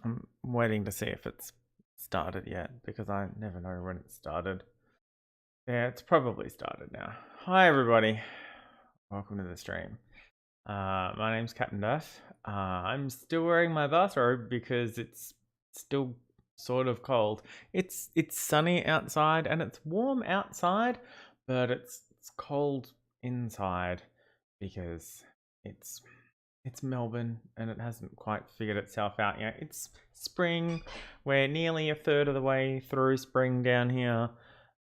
I'm waiting to see if it's started yet because I never know when it started. Yeah, it's probably started now. Hi everybody, welcome to the stream. My name's CaptDaf. I'm still wearing my bathrobe because it's still sort of cold. It's sunny outside and it's warm outside, but it's cold inside because it's it's Melbourne and it hasn't quite figured itself out yet. It's spring. We're nearly a third of the way through spring down here.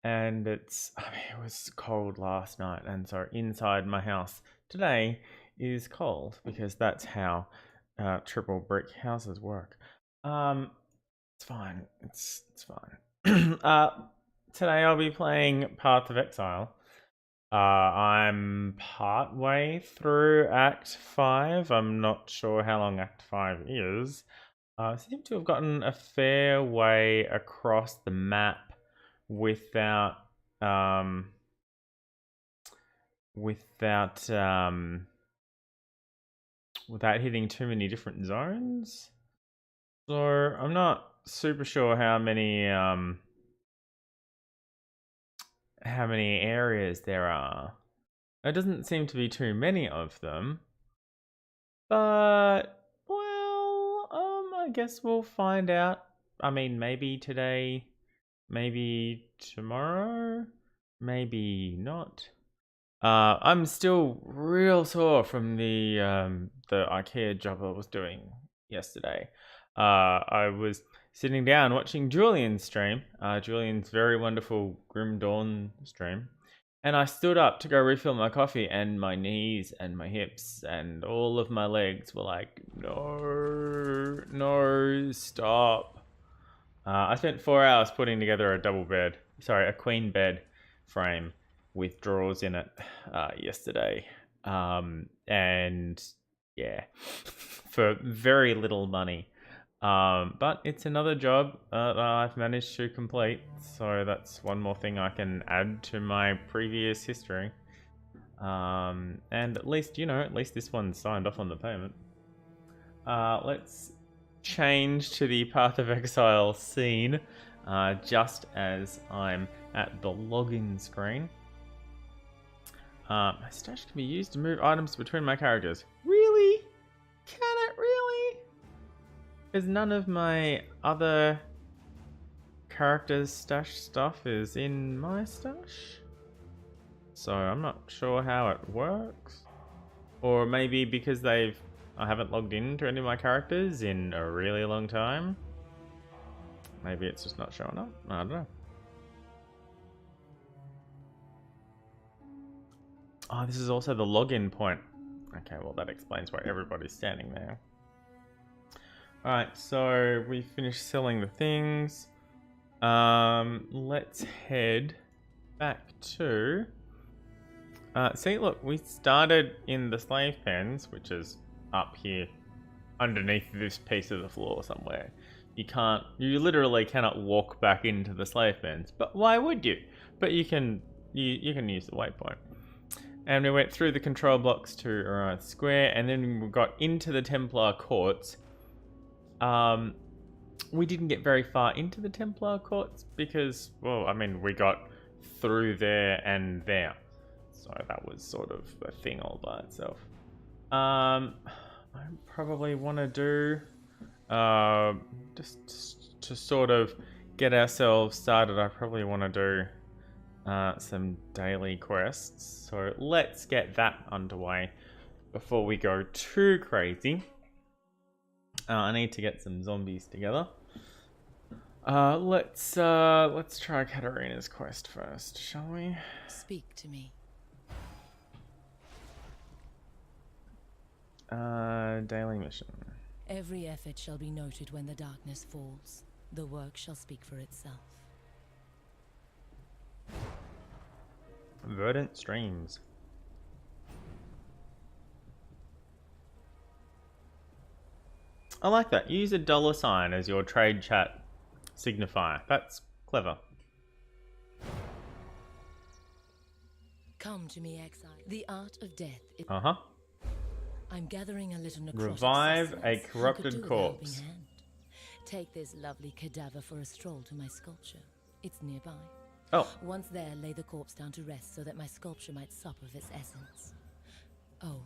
And it was cold last night. And so inside my house today is cold because that's how triple brick houses work. It's fine. It's fine. Today I'll be playing Path of Exile. I'm part way through Act 5. I'm not sure how long Act 5 is. I seem to have gotten a fair way across the map without um without without hitting too many different zones. So I'm not super sure how many areas there are. There doesn't seem to be too many of them. But well, I guess we'll find out. I mean, maybe today, maybe tomorrow, maybe not. I'm still real sore from the IKEA job I was doing yesterday. I was sitting down watching Julian's stream, Julian's very wonderful Grim Dawn stream, and I stood up to go refill my coffee, and my knees and my hips and all of my legs were like, no, no, stop. I spent 4 hours putting together a queen bed frame with drawers in it yesterday. And yeah, for very little money. But it's another job that I've managed to complete, so that's one more thing I can add to my previous history. And at least, at least this one's signed off on the payment. Let's change to the Path of Exile scene just as I'm at the login screen. My stash can be used to move items between my characters. Really? Can it really? Because none of my other characters' stash stuff is in my stash. So I'm not sure how it works. Or maybe because I haven't logged into any of my characters in a really long time. Maybe it's just not showing up. I don't know. Oh, this is also the login point. Okay, well that explains why everybody's standing there. Alright, so we finished selling the things. Let's head back to... see, look, we started in the slave pens, which is up here underneath this piece of the floor somewhere. You literally cannot walk back into the slave pens. But why would you? But you can use the waypoint. And we went through the control blocks to Orion Square, and then we got into the Templar Courts. We didn't get very far into the Templar Courts because, well, I mean, we got through there and there. So that was sort of a thing all by itself. I probably want to do, just to sort of get ourselves started, I probably want to do some daily quests. So let's get that underway before we go too crazy. I need to get some zombies together. Let's try Katarina's quest first, shall we? Speak to me. Daily mission. Every effort shall be noted when the darkness falls. The work shall speak for itself. Verdant streams. I like that. Use a $sign as your trade chat signifier. That's clever. Come to me, exile. The art of death. Uh-huh. I'm gathering a little necrotic Revive a sustenance. corrupted Who could do with a corpse. helping hand? Take this lovely cadaver for a stroll to my sculpture. It's nearby. Oh, Once there, lay the corpse down to rest so that my sculpture might sup of its essence. Oh,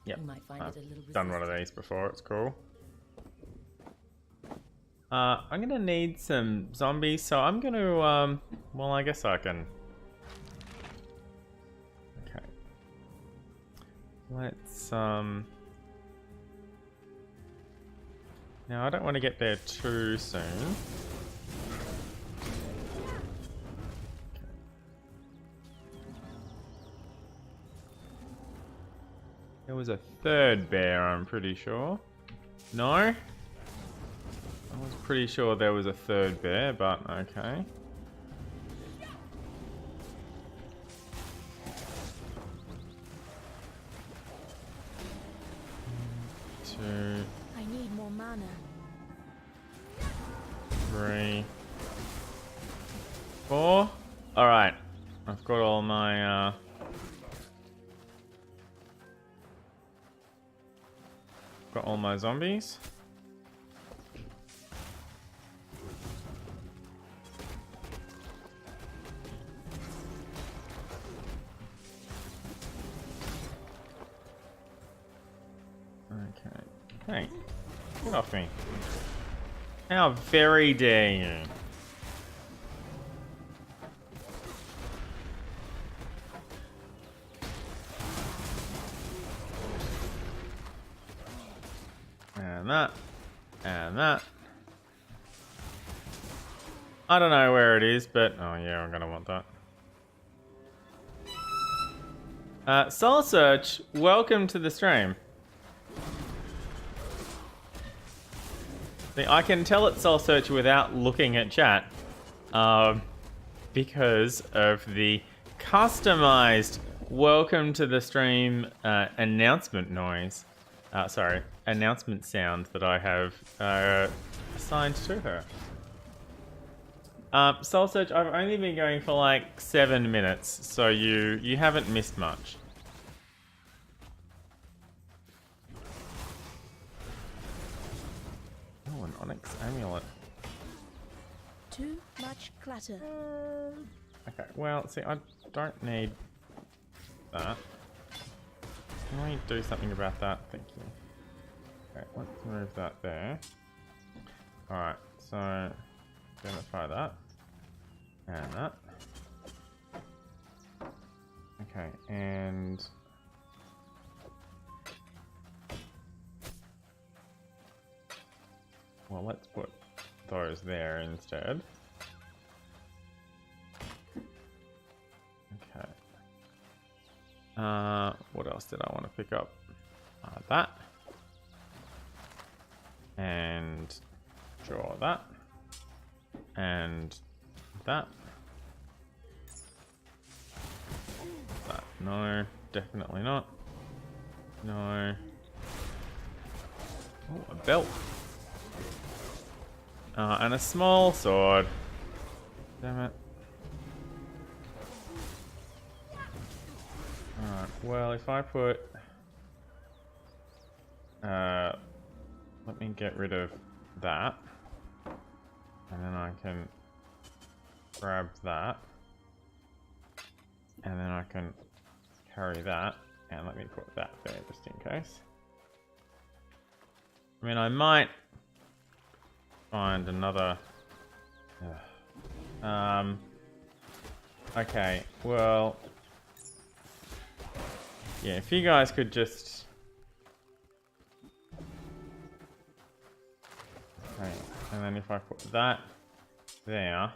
yep. you might find I've it a little resistant. done one of these before. It's cool. I'm gonna need some zombies, so I'm gonna well, I guess I can. Okay. Let's Now I don't want to get there too soon. There was a third bear, I'm pretty sure. No? I was pretty sure there was a third bear, but okay. Two, I need more mana. 3, 4. Alright. I've got all my got all my zombies. Okay. Hey, get off me. How very dare you. And that. And that. I don't know where it is, but... Oh yeah, I'm gonna want that. Soul Search, welcome to the stream. See, I can tell it's Soul Search without looking at chat. Because of the customized welcome to the stream announcement noise. Sorry, announcement sound that I have assigned to her. Soul Search, I've only been going for like 7 minutes, so you haven't missed much. Oh, an Onyx Amulet. Too much clutter. Okay, well, see, I don't need that. Can we do something about that? Thank you. Okay, let's move that there. Alright, so identify that. And that. Okay, and well, let's put those there instead. Okay. What else did I want to pick up? That. And draw that. And that. That. No, definitely not. No. Oh, a belt. And a small sword. Damn it. Alright, well, if I put... let me get rid of that. And then I can grab that. And then I can carry that. And let me put that there just in case. I mean, I might find another... Okay, well... Yeah, if you guys could just... Okay, and then if I put that there...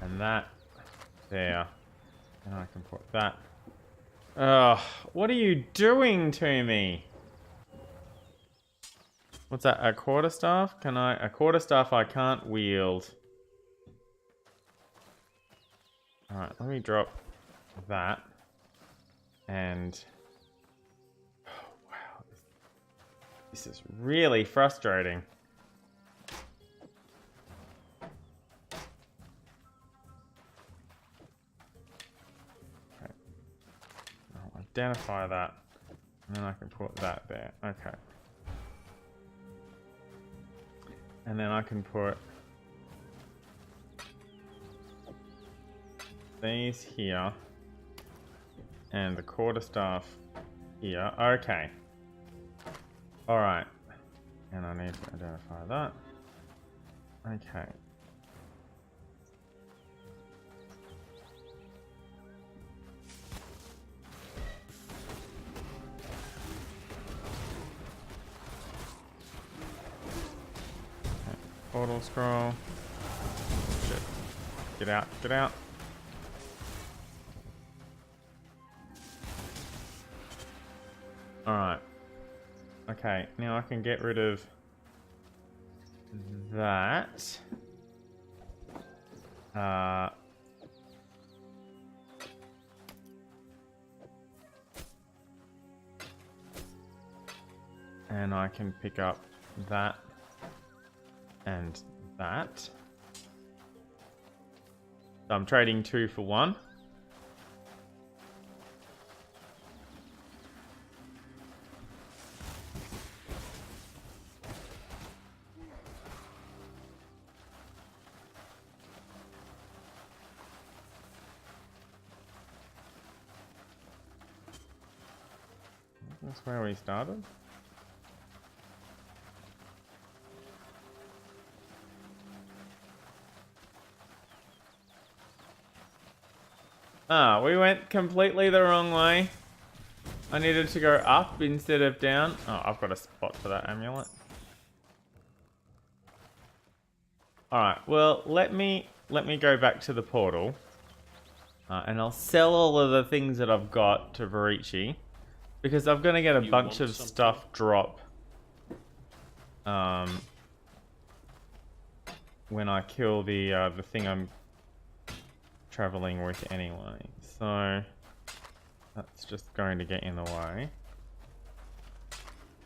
And that there... And I can put that... Ugh, what are you doing to me? What's that, a quarterstaff? Can I... A quarterstaff I can't wield. Alright, let me drop that. And... Oh, wow. This is really frustrating. Okay. I'll identify that. And then I can put that there. Okay. And then I can put these here. And the quarterstaff here. Okay. Alright. And I need to identify that. Okay. Portal scroll. Shit. Get out, get out. Alright. Okay, now I can get rid of that. And I can pick up that and that. So I'm trading 2 for 1. That's where we started. Ah, we went completely the wrong way. I needed to go up instead of down. Oh, I've got a spot for that amulet. Alright, well, let me go back to the portal. And I'll sell all of the things that I've got to Varici. Because I'm going to get a bunch of stuff drop. When I kill the thing I'm traveling with anyway. So that's just going to get in the way.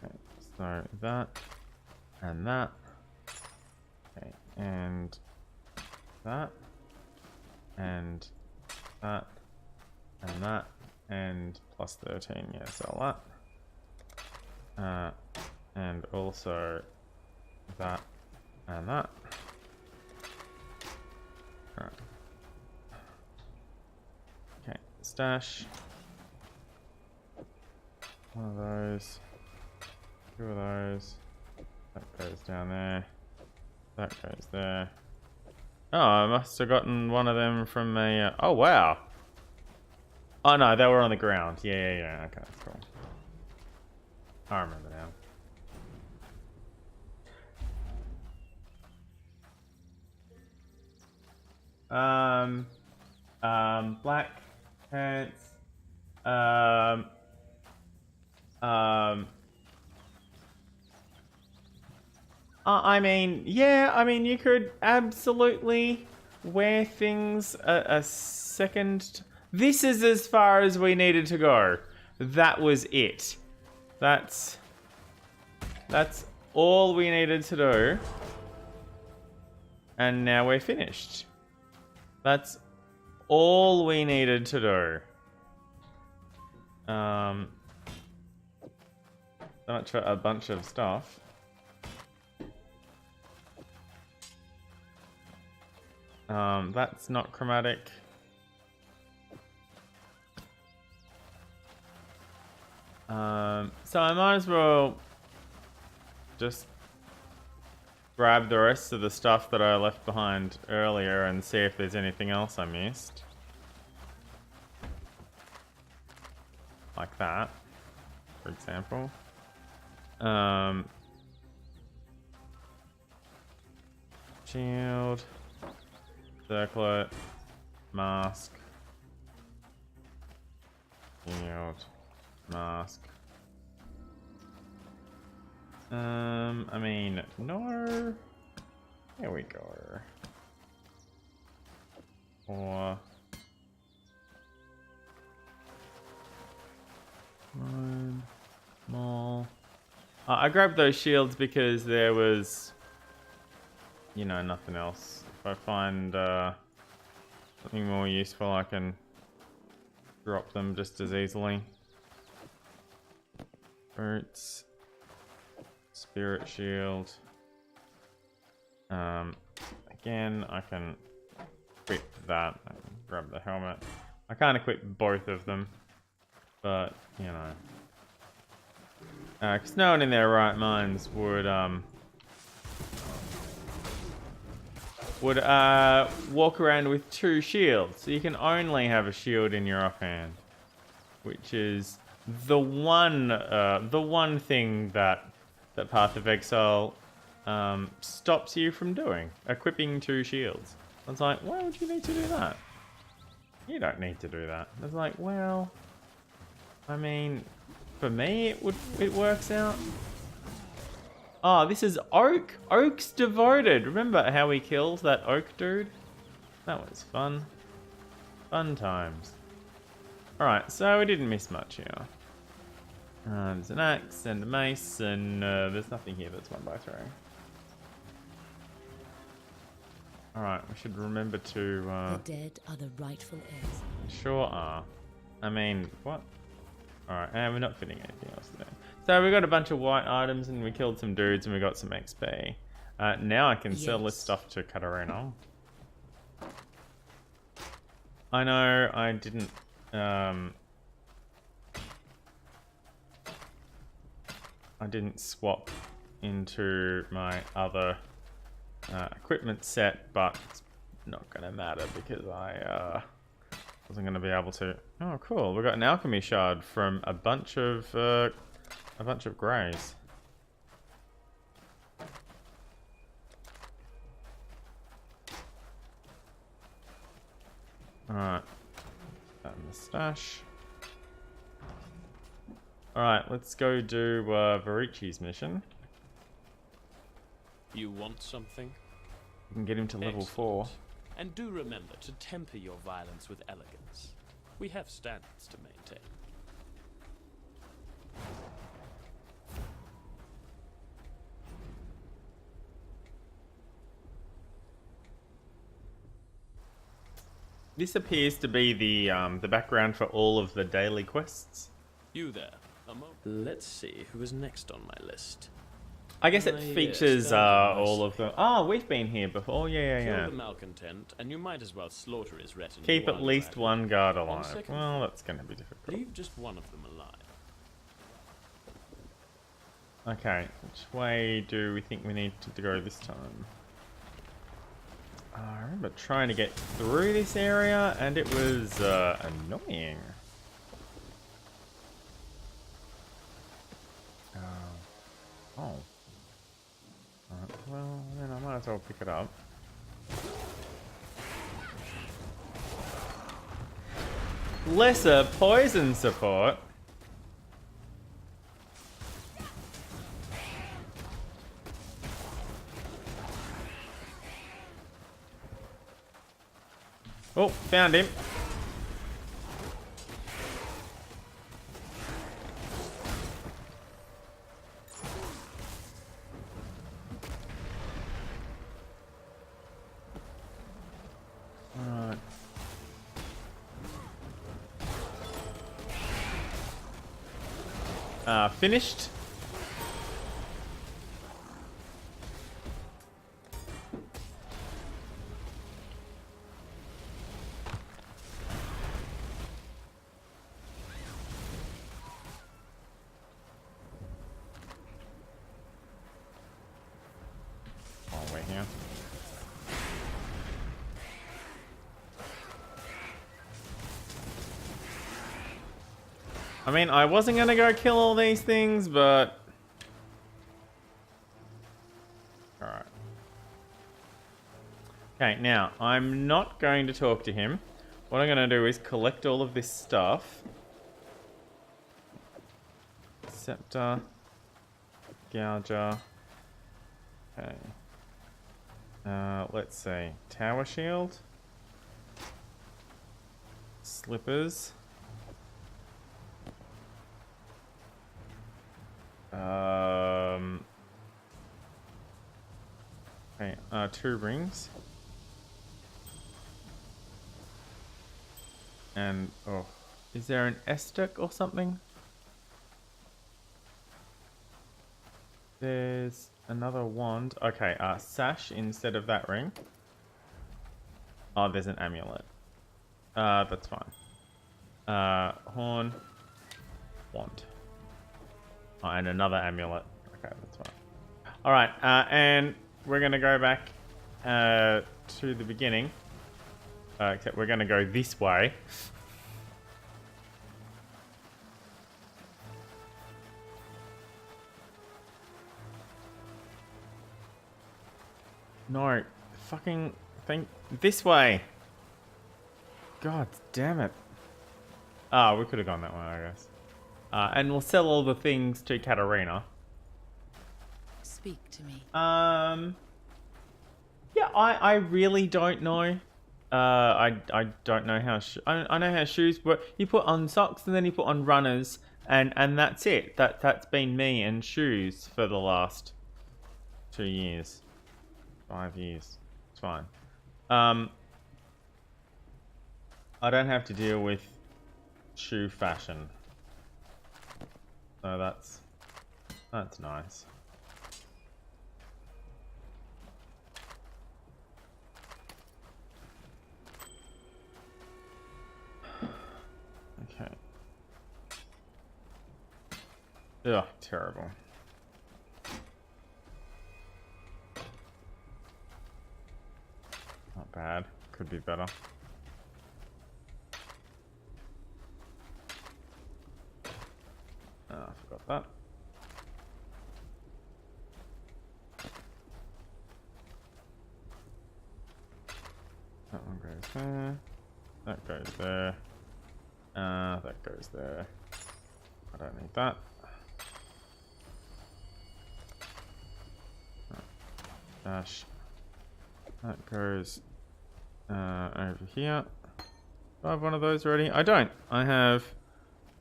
Okay, so that and that. Okay, and that and that and that and plus 13, yeah, sell that. And also that and that. Alright. Okay, stash. One of those. 2 of those. That goes down there. That goes there. Oh, I must have gotten one of them from a... oh, wow. Oh, no, they were on the ground. Yeah. Okay, that's cool. I remember now. Black pants. I mean, yeah, I mean, you could absolutely wear things a second. This is as far as we needed to go. That was it. That's all we needed to do. And now we're finished. That's all we needed to do. A bunch of stuff. That's not chromatic. So I might as well just grab the rest of the stuff that I left behind earlier and see if there's anything else I missed. Like that, for example. Shield, circlet, mask, shield, mask. I mean, no. There we go. Or one more. I grabbed those shields because there was, you know, nothing else. If I find something more useful, I can drop them just as easily. Boots, spirit shield, Again, I can equip that and grab the helmet. I can't equip both of them, but you know, because no one in their right minds would walk around with 2 shields. So you can only have a shield in your offhand, which is the one thing that Path of Exile stops you from doing, equipping 2 shields. I was like, why would you need to do that? You don't need to do that. I was like, well, I mean, for me it works out. Oh, this is Oak. Oak's devoted. Remember how we killed that Oak dude? That was fun. Fun times. Alright, so we didn't miss much here. There's an axe and a mace, and there's nothing here that's 1x3. Alright, we should remember to... The dead are the rightful heirs. Sure are. I mean, what? Alright, and we're not fitting anything else today. So we got a bunch of white items, and we killed some dudes, and we got some XP. Now I can sell this stuff to Katarina. I know I didn't... I didn't swap into my other equipment set, but it's not going to matter because I wasn't going to be able to. Oh, cool! We got an alchemy shard from a bunch of greys. All right, that mustache. Alright, let's go do Varici's mission. You want something? We can get him to level 4. And do remember to temper your violence with elegance. We have standards to maintain. This appears to be the background for all of the daily quests. You there. Let's see who is next on my list. I guess it features all of them. Oh, we've been here before. Yeah. Kill the malcontent, and you might as well slaughter his retinue. Keep at least one guard alive. Well, that's going to be difficult. Leave just one of them alive. Okay, which way do we think we need to go this time? I remember trying to get through this area, and it was annoying. Oh. Well, then I might as well pick it up. Lesser poison support. Oh, found him. Finished. Oh, we're here. I mean, I wasn't gonna go kill all these things, but... Alright. Okay, now, I'm not going to talk to him. What I'm gonna do is collect all of this stuff. Scepter. Gouger. Okay. Let's see. Tower shield. Slippers. Okay, 2 rings. And, oh, is there an Estek or something? There's another wand. Okay, sash instead of that ring. Oh, there's an amulet. That's fine. Horn. Wand. Oh, and another amulet. Okay, that's fine. Alright, and we're going to go back to the beginning. Except we're going to go this way. No, fucking think this way. God damn it. Ah, we could have gone that way, I guess. And we'll sell all the things to Katarina. Speak to me. Yeah, I really don't know. I don't know how I know how shoes work. You put on socks and then you put on runners, and that's it. That's been me and shoes for the last 2 years, 5 years. It's fine. I don't have to deal with shoe fashion, so that's nice. Okay. Ugh, terrible. Not bad. Could be better. I forgot that. That one goes there. That goes there. That goes there. I don't need that. Dash. That goes over here. Do I have one of those already? I don't. I have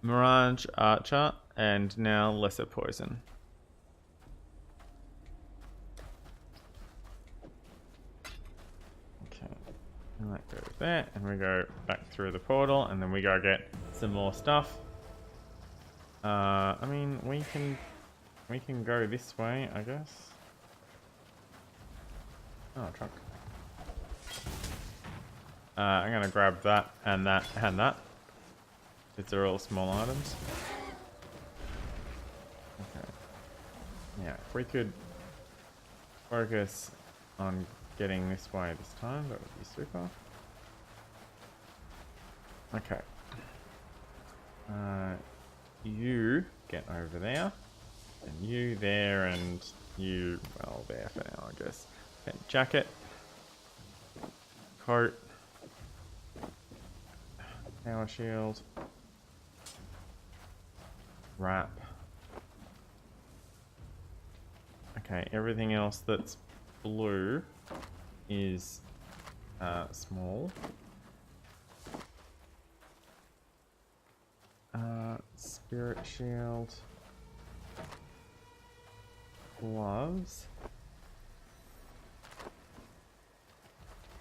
Mirage Archer and now Lesser Poison. Okay. And that goes there. And we go back through the portal and then we go get some more stuff. I mean, we can go this way, I guess. Oh, truck. I'm gonna grab that and that and that. These are all small items. Okay. Yeah, if we could focus on getting this way this time, that would be super. Okay. You get over there, and you there, and you, well, there for now, I guess. Okay, jacket, coat, power shield, wrap. Okay, everything else that's blue is small. Spirit shield, gloves.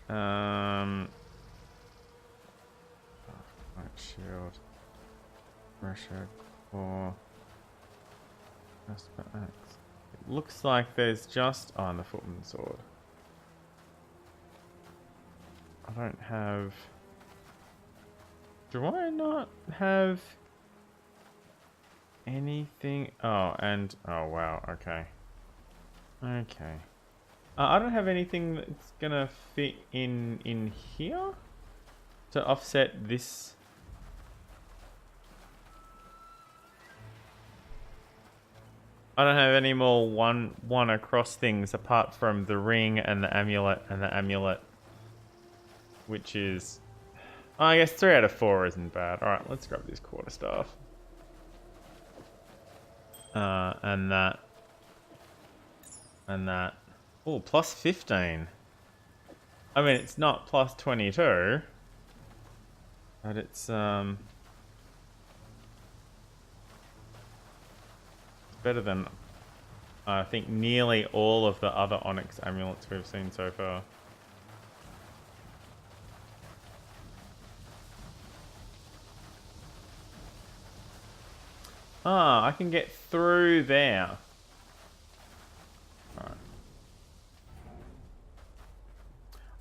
Light shield, pressure core, Jasper axe. It looks like there's just on the footman sword. I don't have. Do I not have anything? Oh, and oh wow, okay. Okay. I don't have anything that's gonna fit in here to offset this. I don't have any more one across things apart from the ring and the amulet, which is, oh, I guess 3 out of 4 isn't bad. All right, let's grab this quarterstaff. And that. Oh, plus 15. I mean, it's not plus 22, but it's better than I think nearly all of the other Onyx amulets we've seen so far. Ah, I can get through there.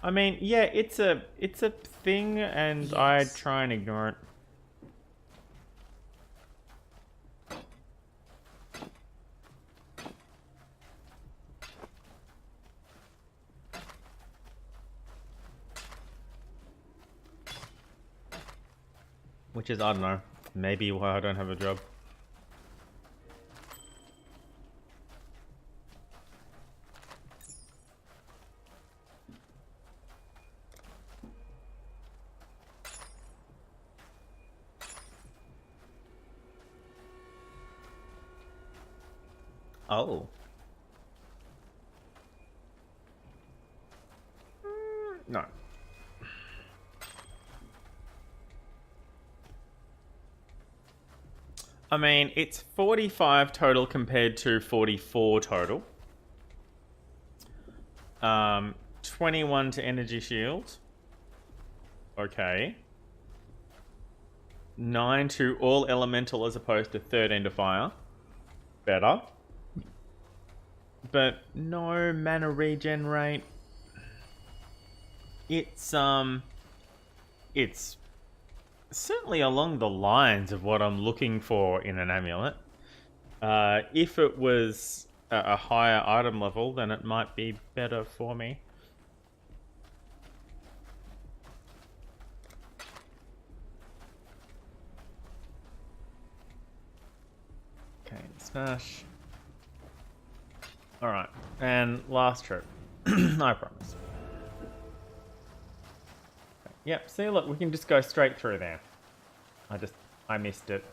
I mean, yeah, it's a thing, and I Yes. try and ignore it. Which is, I don't know, maybe why I don't have a job. Oh. No. I mean, it's 45 total compared to 44 total. 21 to energy shield. Okay. 9 to all elemental as opposed to 13 to fire. Better. But no mana regenerate. It's certainly along the lines of what I'm looking for in an amulet. If it was a higher item level, then it might be better for me. Okay, smash. Alright, and last trip. I promise. Yep, see, look, we can just go straight through there. I missed it.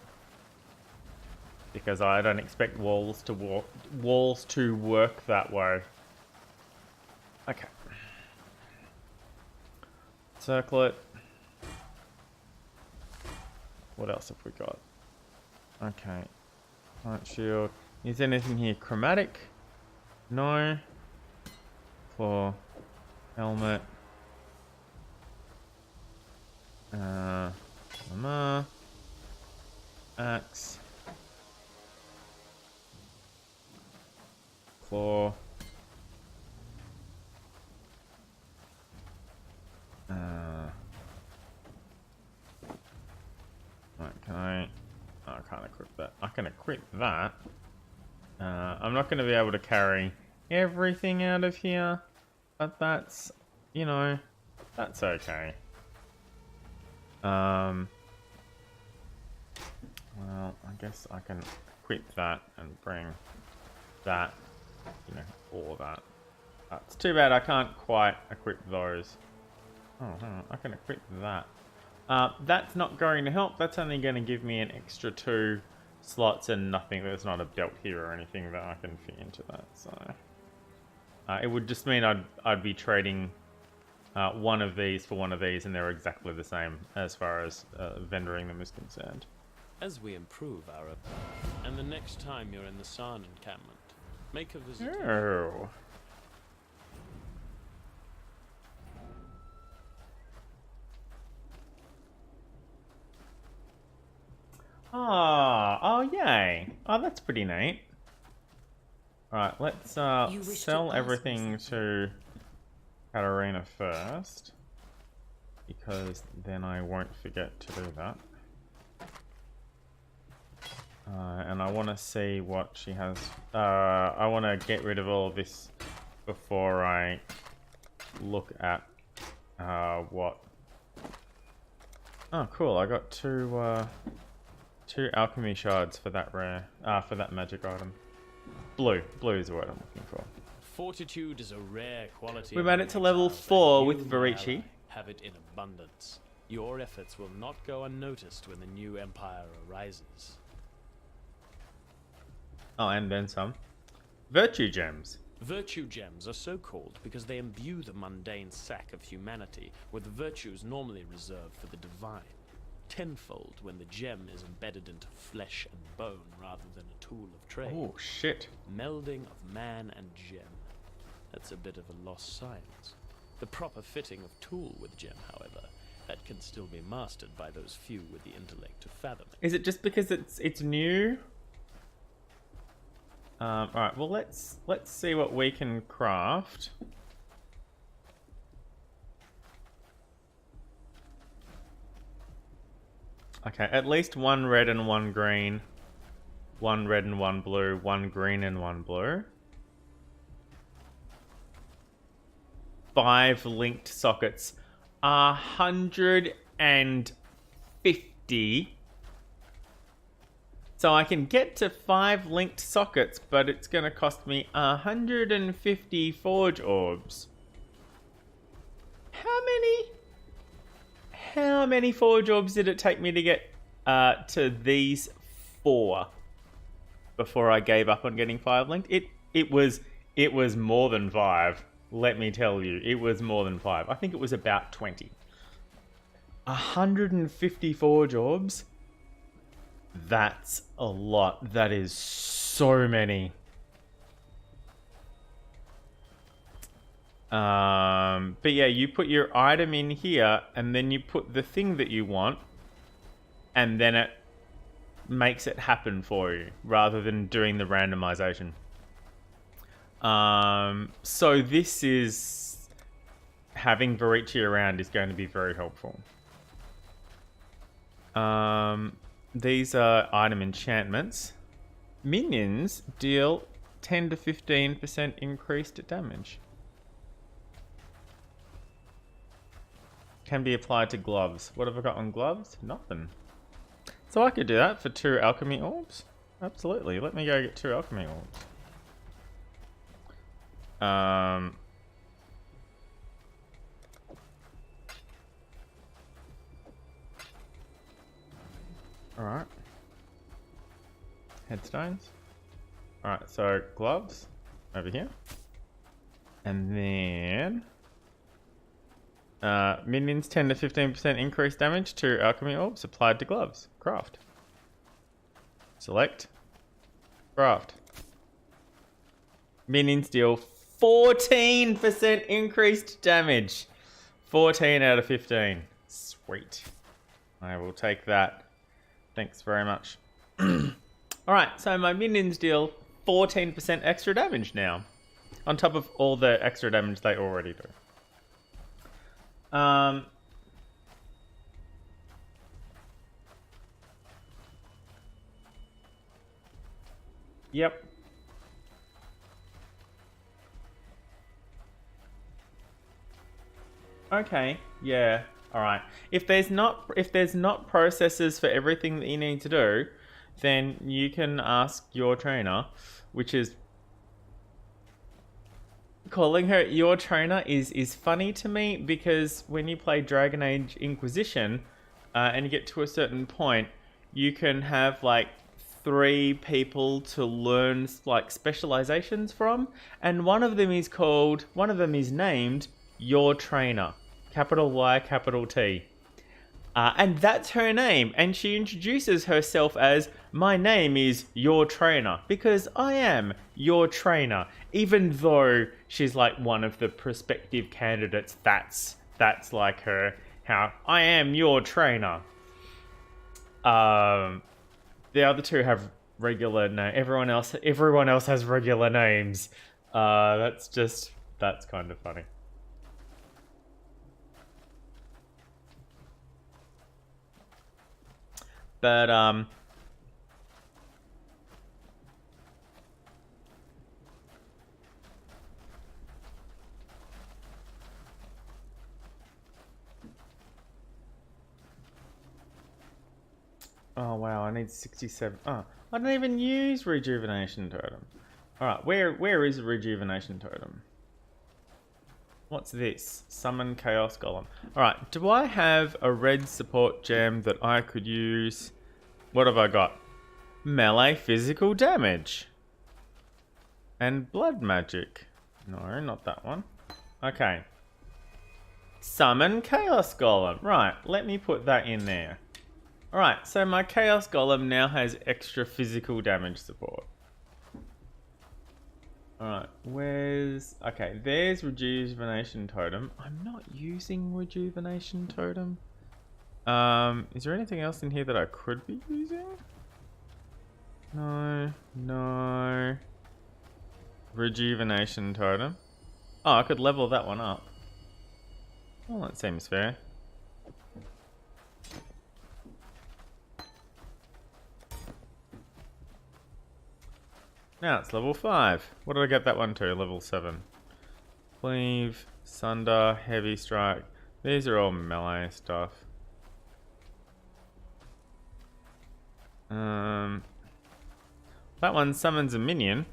Because I don't expect walls to work that way. Okay. Circle it. What else have we got? Okay. Plant shield. Is anything here chromatic? No. Claw. Helmet. Armor. Axe. Claw. Right, I can't equip that. I can equip that. I'm not going to be able to carry everything out of here, but that's, you know, that's okay. Well, I guess I can equip that and bring that, you know, all of that. It's too bad I can't quite equip those. Oh, hang on, I can equip that. That's not going to help. That's only going to give me an extra 2 slots and nothing. There's not a belt here or anything that I can fit into that. So it would just mean I'd be trading one of these for one of these, and they're exactly the same as far as vendoring them is concerned. As we improve our and the next time you're in the Sarn encampment, make a visit. Oh. Oh, yay. Oh, that's pretty neat. Alright, let's sell everything to Katarina first. Because then I won't forget to do that. And I want to see what she has. I want to get rid of all of this before I look at what. Oh, cool! I got two alchemy shards for that rare, for that magic item. Blue is what I'm looking for. Fortitude is a rare quality. We made it to level 4 with Varici. Have it in abundance. Your efforts will not go unnoticed when the new empire arises. Oh, and then some. Virtue gems. Virtue gems are so called because they imbue the mundane sack of humanity with virtues normally reserved for the divine. Tenfold when the gem is embedded into flesh and bone rather than a tool of trade. Oh, shit. Melding of man and gem. That's a bit of a lost science. The proper fitting of tool with gem, however, that can still be mastered by those few with the intellect to fathom it. Is it just because it's new? Alright, well let's see what we can craft. Okay, at least one red and one green. One red and one blue. One green and one blue. 5 linked sockets. 150. So I can get to 5 linked sockets, but it's going to cost me 150 forge orbs. How many forge orbs did it take me to get to these 4 before I gave up on getting 5 linked? It was more than 5. Let me tell you, it was more than 5. I think it was about 20. 150 forge orbs. That's a lot. That is so many. But yeah, you put your item in here, and then you put the thing that you want, and then it makes it happen for you, rather than doing the randomization. So this is... having Varici around is going to be very helpful. These are item enchantments. Minions deal 10 to 15% increased damage. Can be applied to gloves. What have I got on gloves? Nothing. So I could do that for 2 alchemy orbs. Absolutely. Let me go get 2 alchemy orbs. Alright. Headstones. Alright, so gloves over here. And then minions 10 to 15% increased damage to alchemy orbs applied to gloves. Craft. Select. Craft. Minions deal 14% increased damage. 14 out of 15. Sweet. I will take that. Thanks very much. Alright, so my minions deal 14% extra damage now. On top of all the extra damage they already do. Yep. Okay, yeah. Alright. If there's not processes for everything that you need to do, then you can ask your trainer, which is... calling her your trainer is funny to me, because when you play Dragon Age Inquisition, and you get to a certain point, you can have like 3 people to learn like specializations from, and one of them is named your trainer. Capital Y, capital T. And that's her name. And she introduces herself as, my name is your trainer. Because I am your trainer. Even though she's like one of the prospective candidates, that's like her. How I am your trainer. The other 2 have regular name. Everyone else has regular names. That's kind of funny. But, oh wow, I need 67. Oh, I don't even use rejuvenation totem. Alright, where is rejuvenation totem? What's this? Summon Chaos Golem. Alright, do I have a red support gem that I could use? What have I got? Melee physical damage. And blood magic. No, not that one. Okay. Summon Chaos Golem. Right, let me put that in there. Alright, so my Chaos Golem now has extra physical damage support. Alright, okay, there's Rejuvenation Totem. I'm not using Rejuvenation Totem. Is there anything else in here that I could be using? No. Rejuvenation Totem. Oh, I could level that one up. Well, that seems fair. Now it's level 5. What did I get that one to? Level 7. Cleave, Sunder, Heavy Strike. These are all melee stuff. That one summons a minion.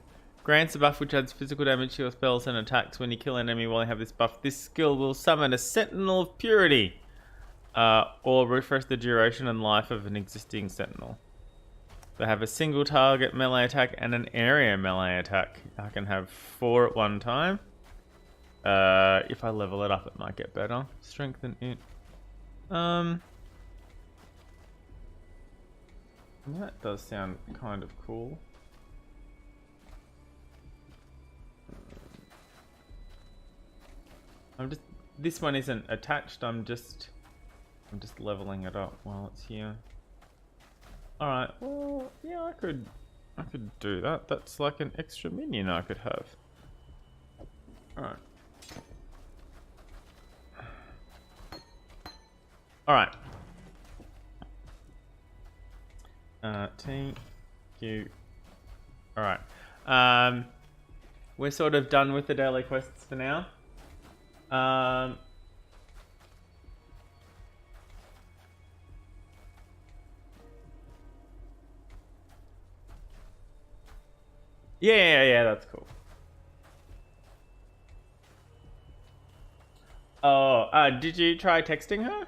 Grants a buff which adds physical damage to your spells and attacks. When you kill an enemy while you have this buff, this skill will summon a Sentinel of Purity. Or refresh the duration and life of an existing Sentinel. They have a single target melee attack and an area melee attack. I can have 4 at one time. If I level it up, it might get better. Strengthen it. That does sound kind of cool. This one isn't attached. I'm just leveling it up while it's here. All right. Well, yeah, I could do that. That's like an extra minion I could have. All right. All right. Thank you. All right. We're sort of done with the daily quests for now. Yeah, that's cool. Oh, did you try texting her?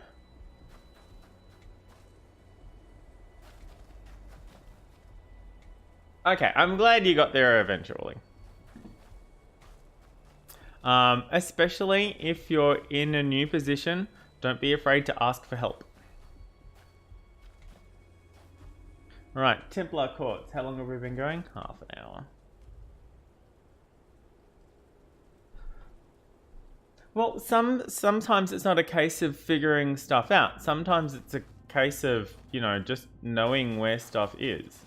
Okay, I'm glad you got there eventually. Especially if you're in a new position, don't be afraid to ask for help. Alright, Templar Courts. How long have we been going? Half an hour. Well, sometimes it's not a case of figuring stuff out. Sometimes it's a case of, you know, just knowing where stuff is.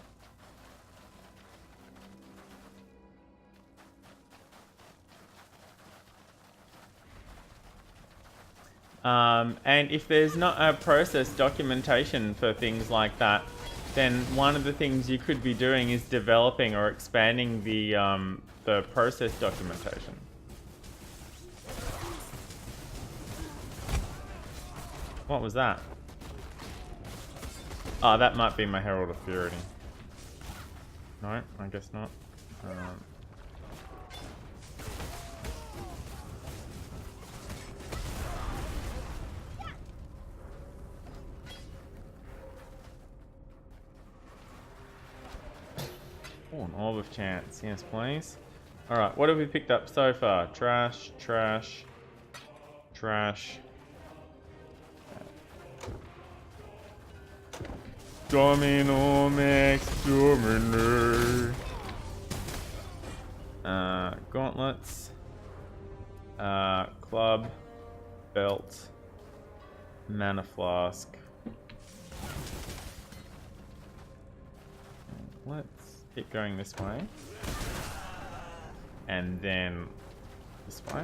And if there's not a process documentation for things like that, then one of the things you could be doing is developing or expanding the process documentation. What was that? Oh, that might be my Herald of Purity. No, I guess not. Oh, an Orb of Chance. Yes, please. Alright, what have we picked up so far? Trash, trash, trash. Domino makes domino. Gauntlets. Club. Belt. Mana Flask. Let's keep going this way. And then this way.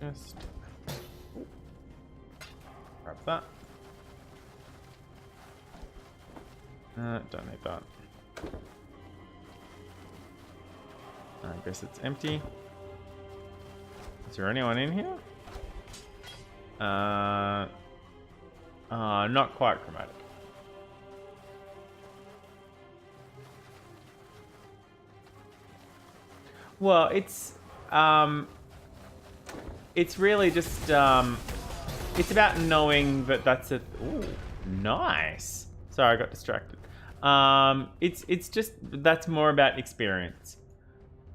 Just grab that. Don't need that. I guess it's empty. Is there anyone in here? Not quite chromatic. Well, it's really just it's about knowing that that's a. Ooh, nice. Sorry, I got distracted. It's just that's more about experience,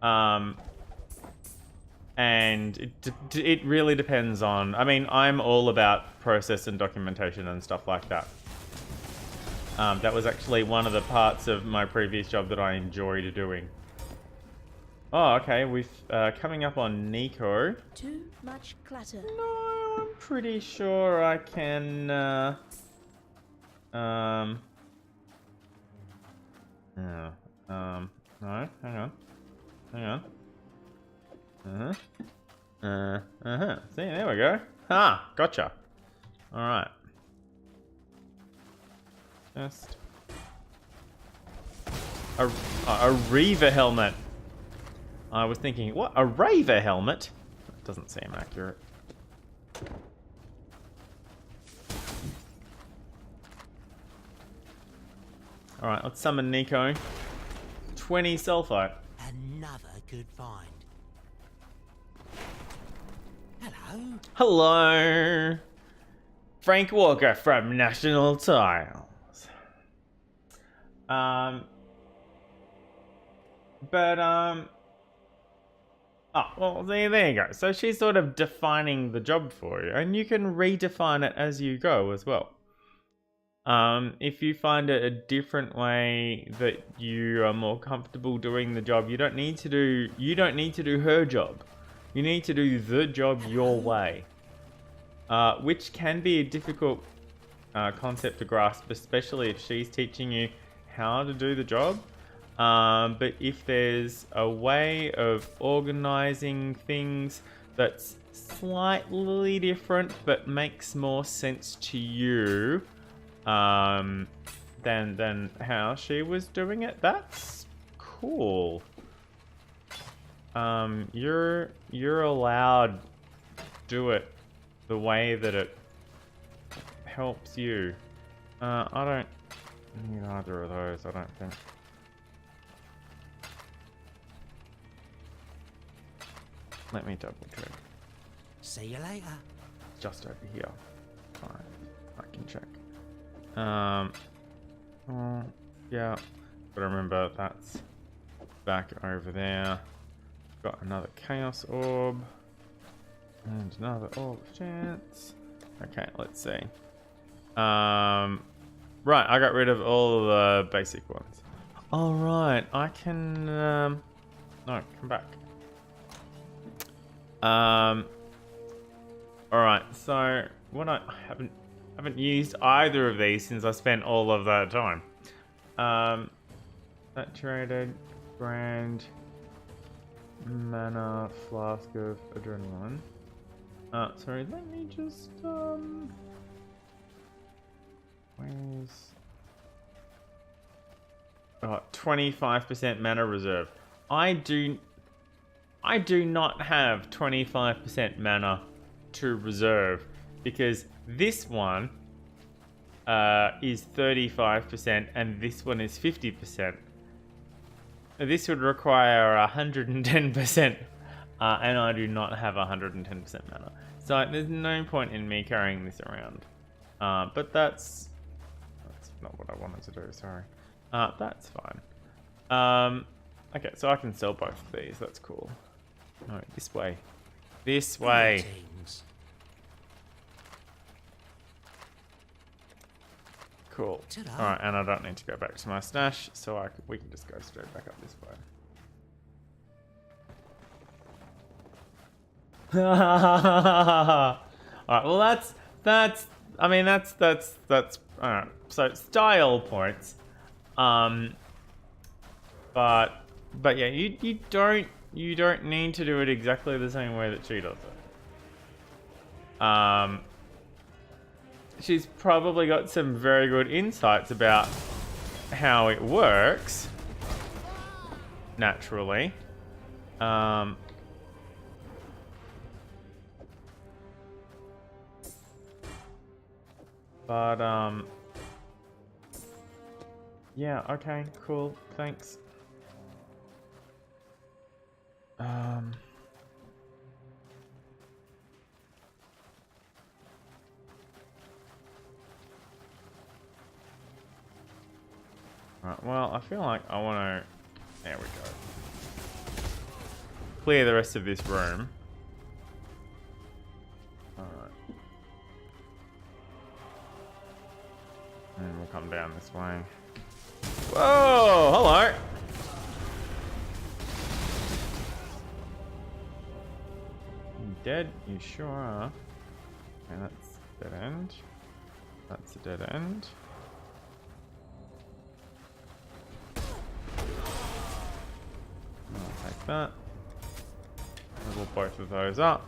and it really depends on. I mean, I'm all about process and documentation and stuff like that. That was actually one of the parts of my previous job that I enjoyed doing. Oh, okay. We've coming up on Nico. Too much clutter. No, I'm pretty sure I can. No, hang on. See, there we go. Ah, gotcha. Alright. A Reaver helmet. I was thinking, what? A Raver helmet? That doesn't seem accurate. Alright, let's summon Nico. 20 sulfite. Another good find. Hello. Hello! Frank Walker from National Tiles. Oh, well, there you go. So she's sort of defining the job for you, and you can redefine it as you go as well. If you find it a different way that you are more comfortable doing the job, you don't need to do her job. You need to do the job your way. Which can be a difficult concept to grasp, especially if she's teaching you how to do the job. But if there's a way of organizing things that's slightly different but makes more sense to you than how she was doing it, that's cool. You're allowed to do it the way that it helps you. I don't need either of those, I don't think. Let me double check. See you later. Just over here. Fine. I can check. Yeah. But remember, that's back over there. Got another Chaos Orb. And another Orb of Chance. Okay, let's see. Right, I got rid of all the basic ones. Alright, I can... No, come back. Alright, so what I haven't used either of these since I spent all of that time. Saturated, Grand, Mana, Flask of Adrenaline. Sorry, let me just, where's... Oh, 25% mana reserve. I do not have 25% mana to reserve because this one is 35% and this one is 50%. This would require 110%, and I do not have 110% mana. So there's no point in me carrying this around. But that's not what I wanted to do, sorry. That's fine. Okay, so I can sell both of these, that's cool. No, this way. This way. Greetings. Cool. Ta-da. Alright, and I don't need to go back to my stash, so we can just go straight back up this way. Alright, well that's alright. So style points. But yeah, you don't need to do it exactly the same way that she does it. She's probably got some very good insights about how it works. Naturally. Yeah, okay, cool, thanks. Right, well, I feel like I want to... There we go. Clear the rest of this room. Alright. And we'll come down this way. Whoa! Hello! You dead? You sure are. Okay, that's a dead end. That's a dead end. I'll take that. Level both of those up.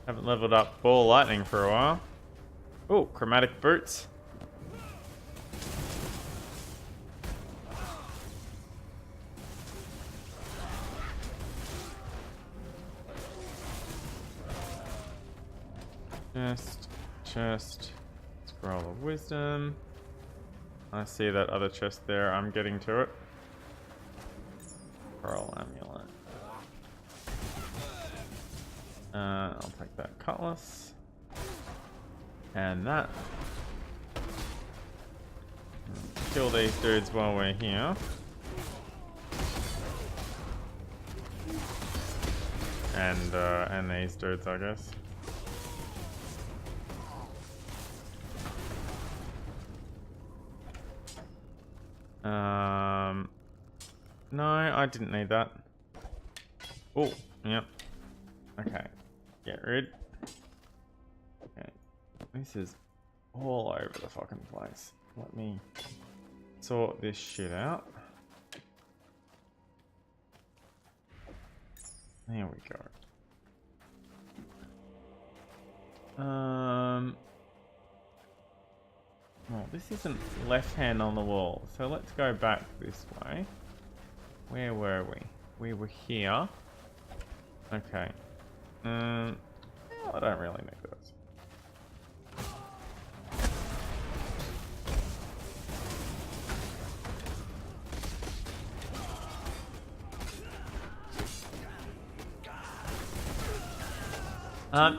Haven't leveled up Ball Lightning for a while. Oh, Chromatic Boots. Chest. Scroll of wisdom. I see that other chest there. I'm getting to it. Pearl amulet. I'll take that cutlass. And that. Kill these dudes while we're here. And these dudes, I guess. No, I didn't need that. Oh, yep. Okay, get rid. Okay, this is all over the fucking place. Let me sort this shit out. There we go. Well, this isn't left hand on the wall, so let's go back this way. Where were we? We were here. Okay. I don't really need those.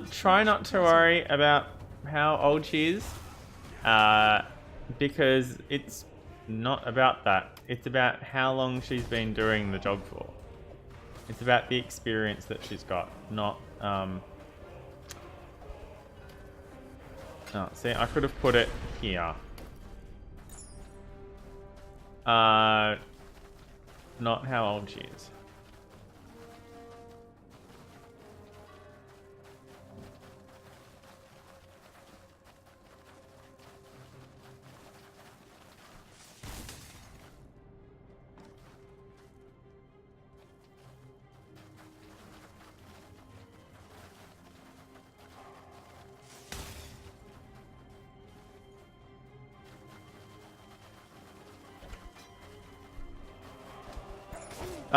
Try not to worry about how old she is, because it's not about that. It's about how long she's been doing the job for. It's about the experience that she's got, not... Oh, see, I could have put it here. Not how old she is.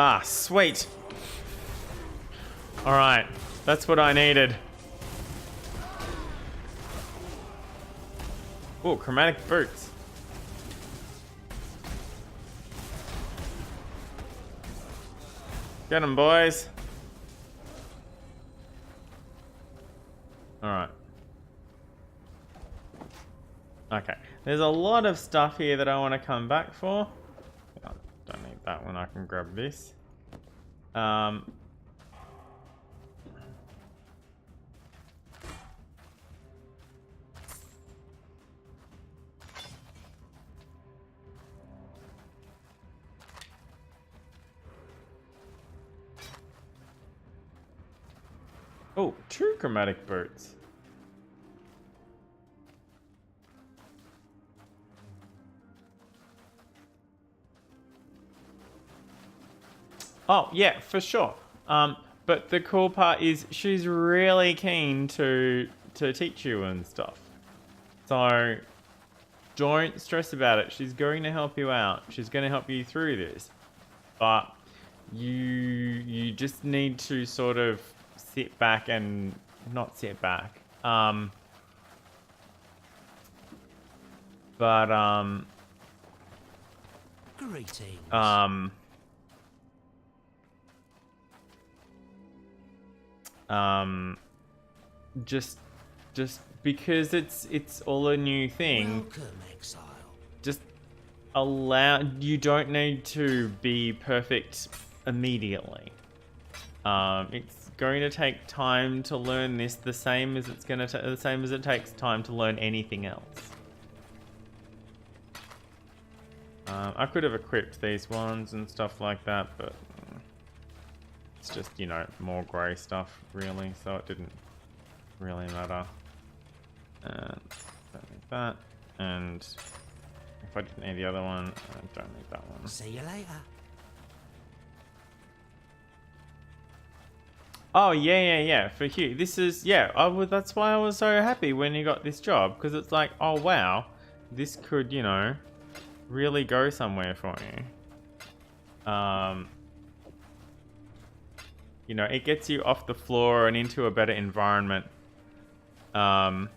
Ah, sweet. Alright, that's what I needed. Oh, chromatic boots. Get 'em, boys. Alright. Okay, there's a lot of stuff here that I want to come back for. Don't need that one, I can grab this. Oh, true chromatic boots. Oh, yeah, for sure. But the cool part is she's really keen to teach you and stuff. So don't stress about it. She's going to help you out. She's going to help you through this. But you just need to sort of sit back and not sit back. Greetings. Just because it's all a new thing. Welcome, exile. Just you don't need to be perfect immediately. It's going to take time to learn this, the same as it takes time to learn anything else. I could have equipped these ones and stuff like that, but it's just, you know, more grey stuff really, so it didn't really matter. And don't need that. And if I didn't need the other one, I don't need that one. See you later. Oh yeah. For Hugh, this is that's why I was so happy when you got this job, because it's like, oh wow, this could, you know, really go somewhere for you. You know, it gets you off the floor and into a better environment. How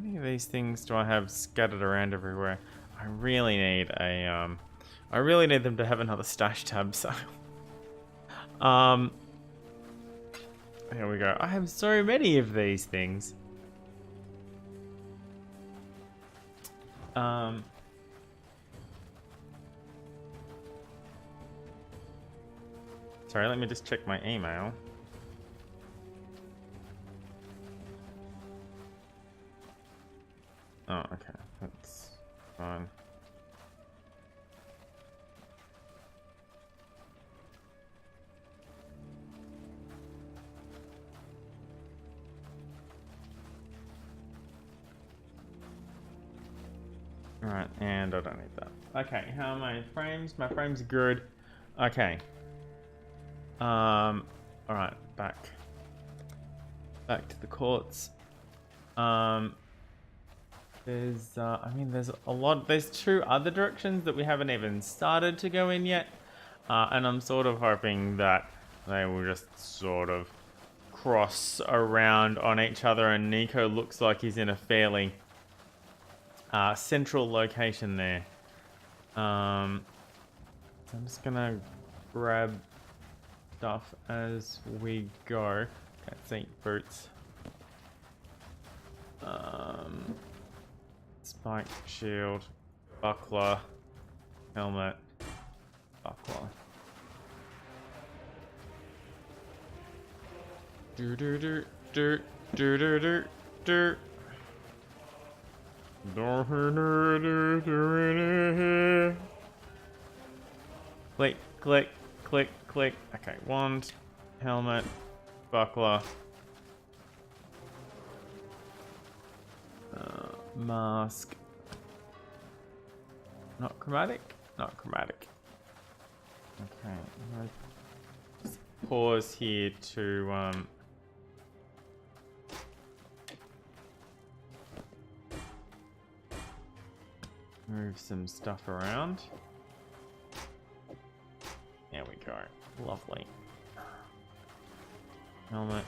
many of these things do I have scattered around everywhere? I really need a I really need them to have another stash tab, so here we go. I have so many of these things. Sorry, let me just check my email. Oh, okay. That's fine. Alright, and I don't need that. Okay, how are my frames? My frames are good. Okay. Alright, back to the courts. There's I mean there's a lot, there's 2 other directions that we haven't even started to go in yet. And I'm sort of hoping that they will just sort of cross around on each other, and Nico looks like he's in a fairly central location there. So I'm just gonna grab stuff as we go. Okay, St. Boots. Spike, shield, buckler, helmet, buckler. Do do do do do do do do. Click, click, click, click. Okay, wand, helmet, buckler, mask. Not chromatic? Not chromatic. Okay, I'm gonna just pause here to move some stuff around. There we go. Lovely. Helmet.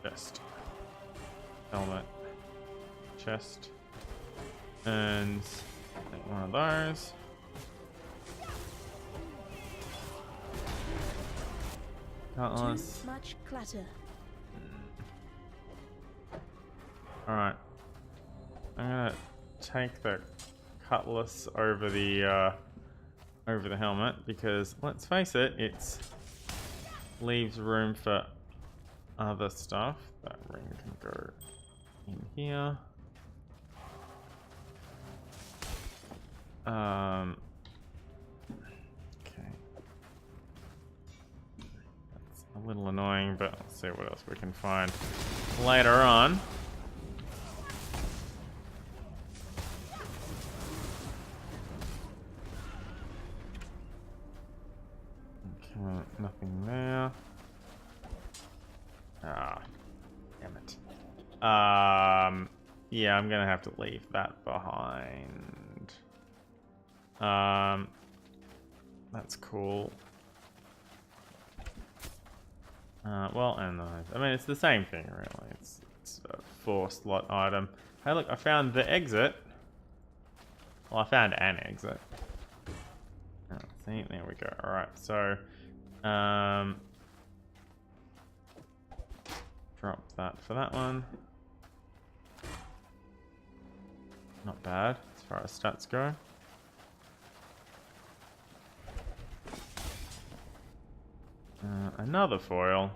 Chest. Helmet. Chest. And take one of those. Cutlass. Too much clutter. Alright. I'm gonna take the cutlass over the helmet, because let's face it, it's leaves room for other stuff. That ring can go in here. Okay. That's a little annoying, but let's see what else we can find later on. Okay, nothing there. Ah, damn it. Yeah, I'm gonna have to leave that behind. That's cool. Well, and those. I mean, it's the same thing, really. It's a 4-slot item. Hey, look, I found the exit. Well, I found an exit. Oh, see, there we go. All right, so, drop that for that one. Not bad as far as stats go. Another foil.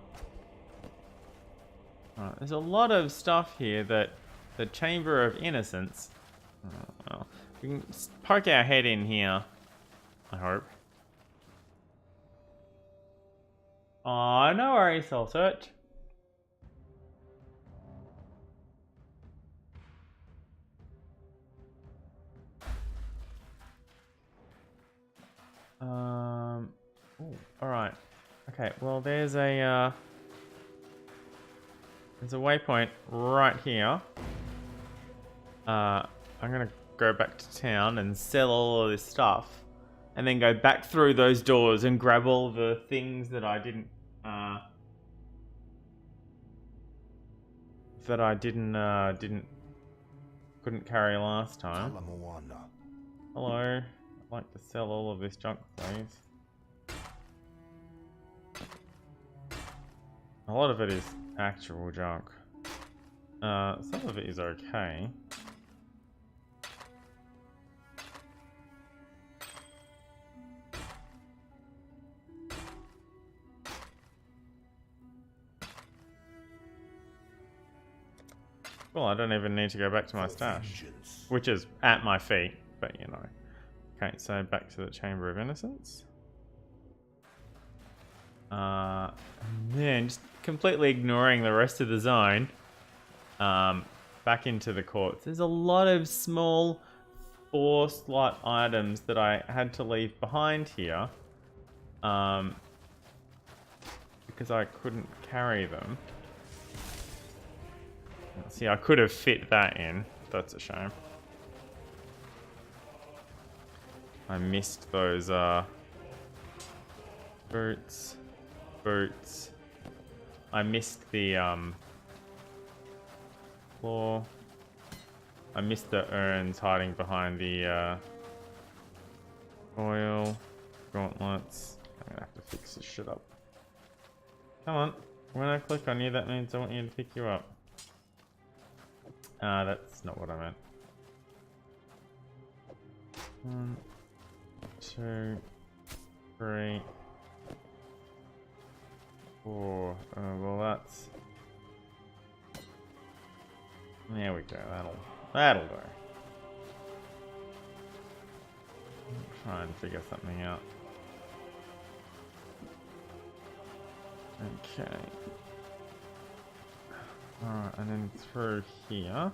There's a lot of stuff here that the Chamber of Innocence. Well, we can poke our head in here, I hope. Oh, no worries, I'll search. Ooh, all right. Okay. Well, there's a waypoint right here. I'm gonna go back to town and sell all of this stuff, and then go back through those doors and grab all the things that I didn't that I couldn't carry last time. Hello. I'd like to sell all of this junk, please. A lot of it is actual junk. Some of it is okay. Well, I don't even need to go back to my stash, which is at my feet, but you know. Okay, so back to the Chamber of Innocence. And then just completely ignoring the rest of the zone. Back into the courts. There's a lot of small 4-slot items that I had to leave behind here. Because I couldn't carry them. See, I could have fit that in. That's a shame. I missed those boots. I missed the floor. I missed the urns hiding behind the oil gauntlets. I'm gonna have to fix this shit up. Come on. When I click on you, that means I want you to pick you up. That's not what I meant. 1, 2, 3, 4. Well, that's. There we go. That'll do. Try and figure something out. Okay. Alright, and then through here.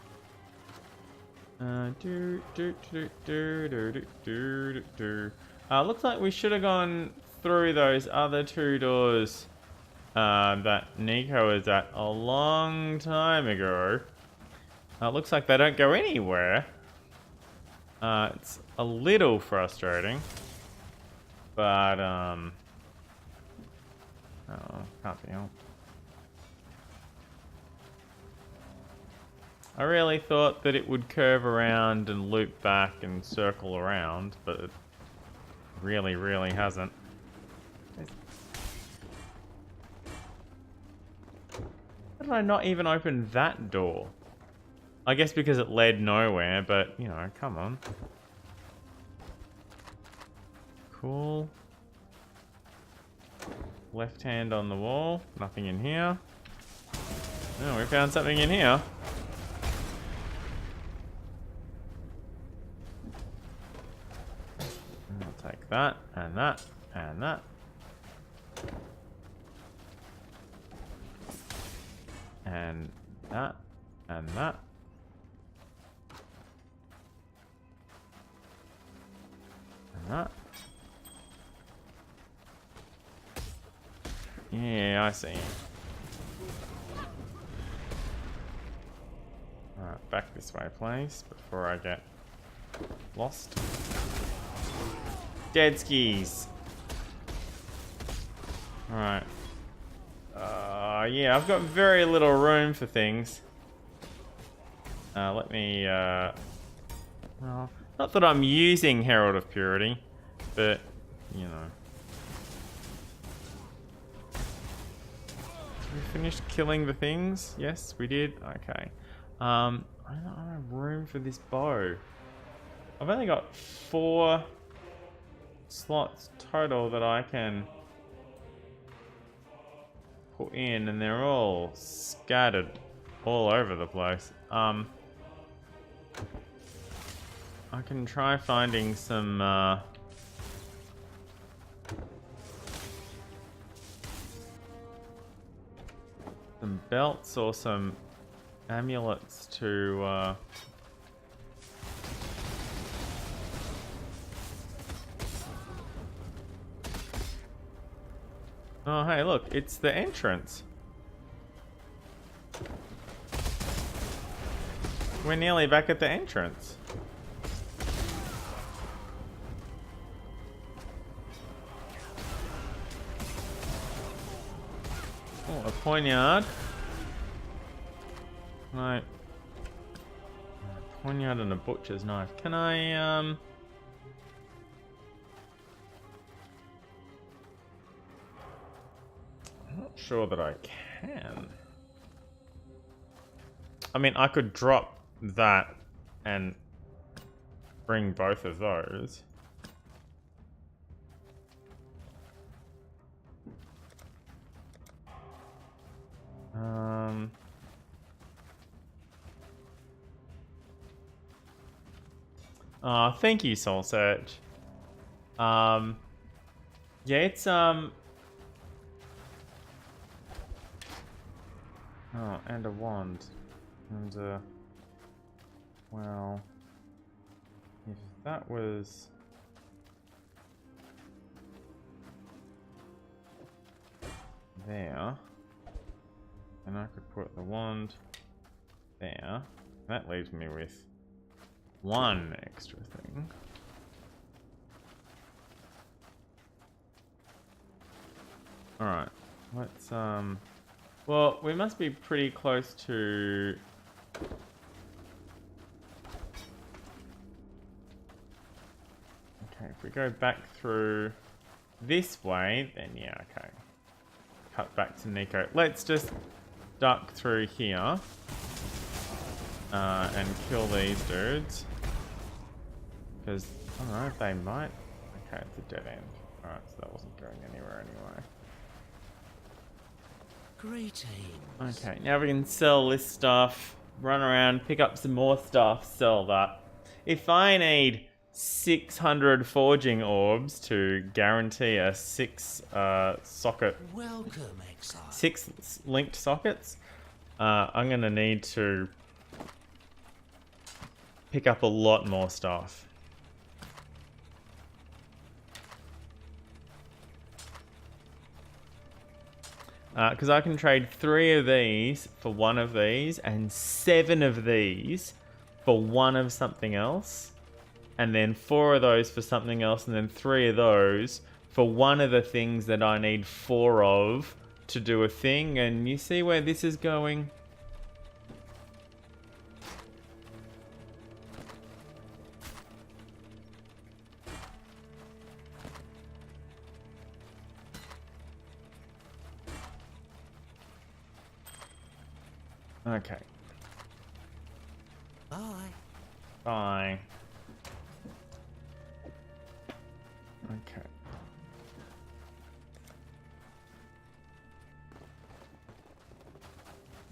Looks like we should have gone through those other 2 doors that Nico was at a long time ago. Looks like they don't go anywhere. It's a little frustrating. But, oh, can't be helped. I really thought that it would curve around and loop back and circle around, but it really, really hasn't. How did I not even open that door? I guess because it led nowhere, but, you know, come on. Cool. Left hand on the wall. Nothing in here. Oh, we found something in here. I'll take that, and that, and that. And that, and that. And that. Yeah, I see. Alright, back this way, please, before I get lost. Dead skis. Alright. Yeah, I've got very little room for things. Let me, well, not that I'm using Herald of Purity, but, you know. Did we finish killing the things? Yes, we did. Okay. I don't have room for this bow. I've only got 4 slots total that I can put in, and they're all scattered all over the place. I can try finding some belts or some amulets to oh, hey, look, it's the entrance. We're nearly back at the entrance. Oh, a poignard. Can I... Poignard and a butcher's knife. Can I, I'm not sure that I can. I mean, I could drop that and bring both of those. Oh, thank you, Soul Search. Yeah, it's oh, and a wand. And well, if that was there, then I could put the wand there. That leaves me with one extra thing. Alright, let's well, we must be pretty close to... Okay, if we go back through this way, then yeah, okay. Cut back to Nico. Let's just duck through here and kill these dudes. Because, I don't know, they might... Okay, it's a dead end. Alright, so that wasn't going anywhere anyway. Greetings. Okay, now we can sell this stuff, run around, pick up some more stuff, sell that. If I need 600 forging orbs to guarantee a 6 socket... Welcome, exile. 6 linked sockets, I'm going to need to pick up a lot more stuff. Because I can trade 3 of these for 1 of these and 7 of these for 1 of something else. And then 4 of those for something else, and then 3 of those for 1 of the things that I need 4 of to do a thing. And you see where this is going? Okay. Bye. Bye. Okay.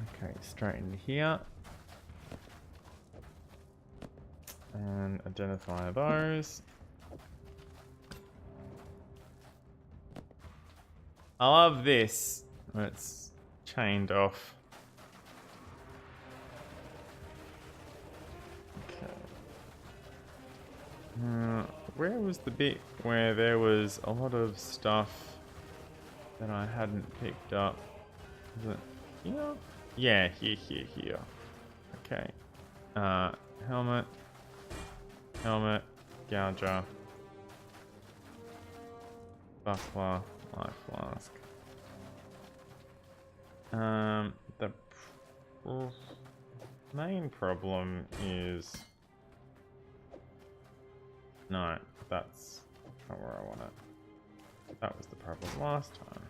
Okay, straight into here. And identify those. I love this. It's chained off. Where was the bit where there was a lot of stuff that I hadn't picked up? Is it here? Yeah, here. Okay. Helmet, gouger, buckler, life flask. The main problem is... No, that's not where I want it. That was the problem last time.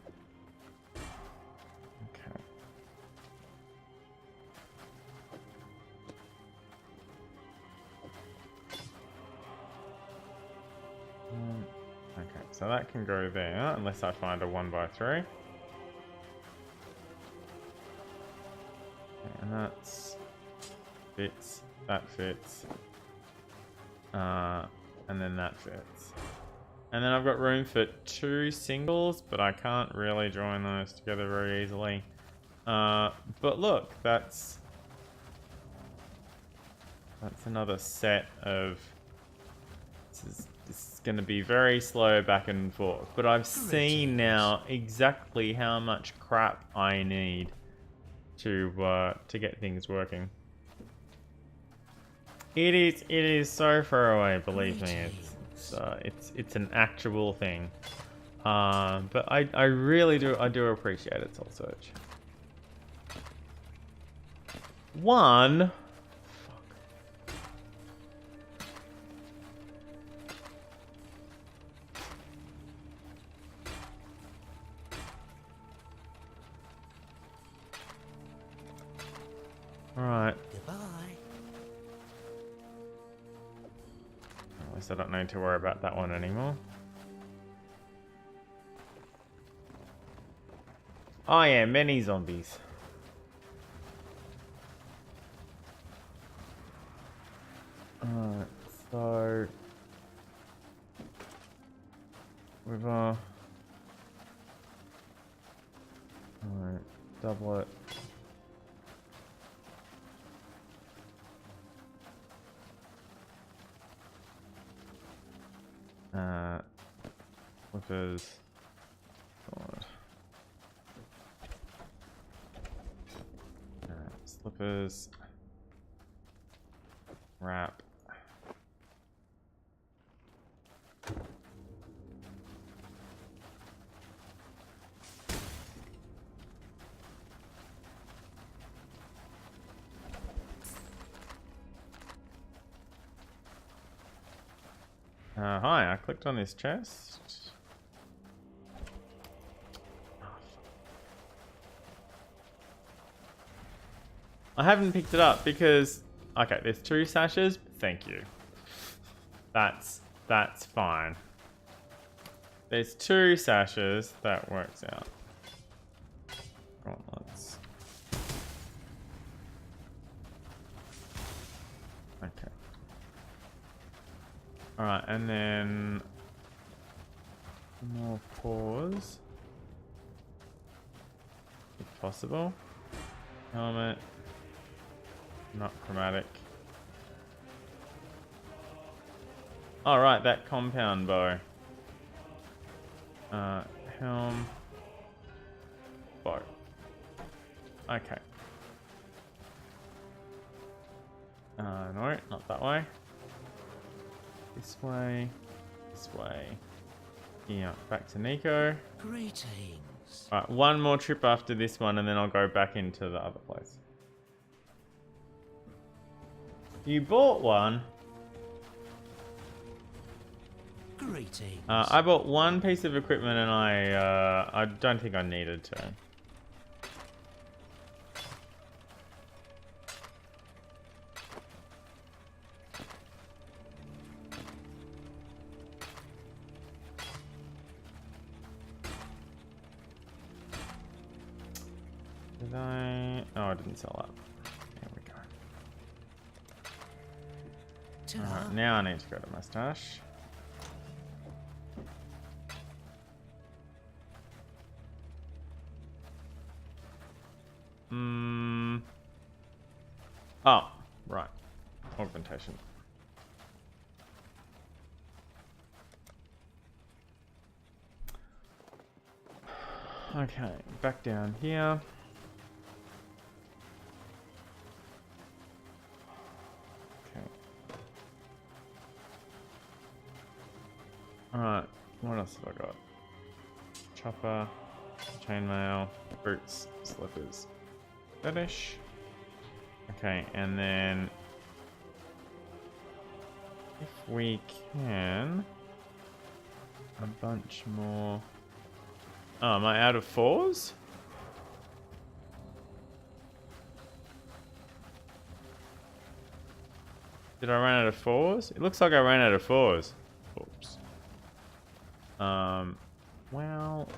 Okay. Okay, so that can go there, unless I find a 1x3. Okay, and that's... fits, that fits. And then that fits. And then I've got room for 2 singles, but I can't really join those together very easily. But look, that's another set of... This is going to be very slow back and forth. But I've seen now exactly how much crap I need to get things working. It is so far away, believe me. It's an actual thing. But I really do appreciate it, Soul Search. one. Alright. Goodbye. At least I don't need to worry about that one anymore. Oh yeah, many zombies. Alright, so we've alright, double it. Flippers. God. Slippers. Wrap. Hi, I clicked on this chest. I haven't picked it up because... Okay, there's 2 sashes. Thank you. That's fine. There's 2 sashes. That works out. Gauntlets. Okay. Alright, and then... more paws. If possible. Helmet. Not chromatic. Alright, that compound bow. Helm. Bow. Okay. No, not that way. This way. This way. Yeah, back to Nico. Greetings. Alright, one more trip after this one and then I'll go back into the other place. You bought one? Greetings. I bought one piece of equipment and I don't think I needed to. Did I? Oh, I didn't sell that. There we go. Alright, now I need to go to Mustache. Oh, right. Augmentation. Okay, back down here. Okay. Alright, what else have I got? Chopper, chainmail, boots, slippers. Fetish. Okay, and then if we can a bunch more. Oh, am I out of 4s? Did I run out of 4s? It looks like I ran out of 4s. Oops. Well,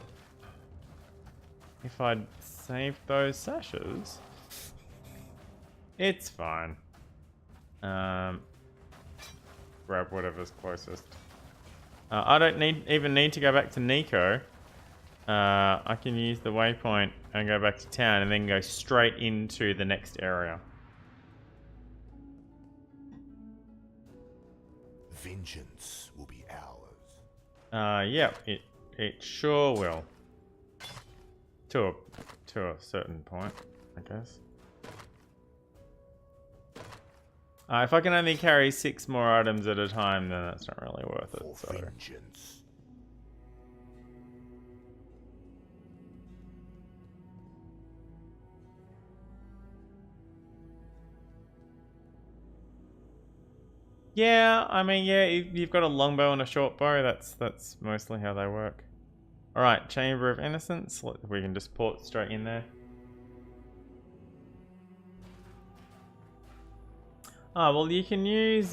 if I'd saved those sashes, it's fine. Grab whatever's closest. I don't even need to go back to Nico. I can use the waypoint and go back to town and then go straight into the next area. Vengeance will be ours. Yeah, it sure will. To a certain point, I guess. If I can only carry 6 more items at a time, then that's not really worth it. For vengeance. Yeah, I mean, yeah, you've got a longbow and a short bow. That's mostly how they work. All right, Chamber of Innocence. We can just port straight in there. Oh well, you can use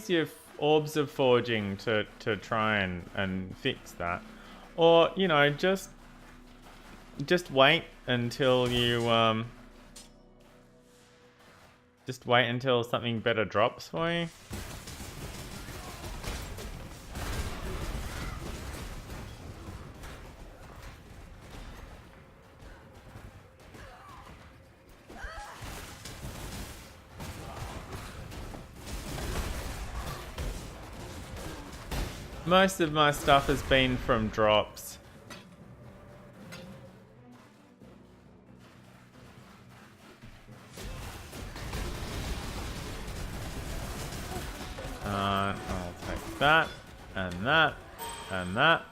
your orbs of forging to try and fix that, or you know just wait until you just wait until something better drops for you. Most of my stuff has been from drops. I'll take that, and that, and that.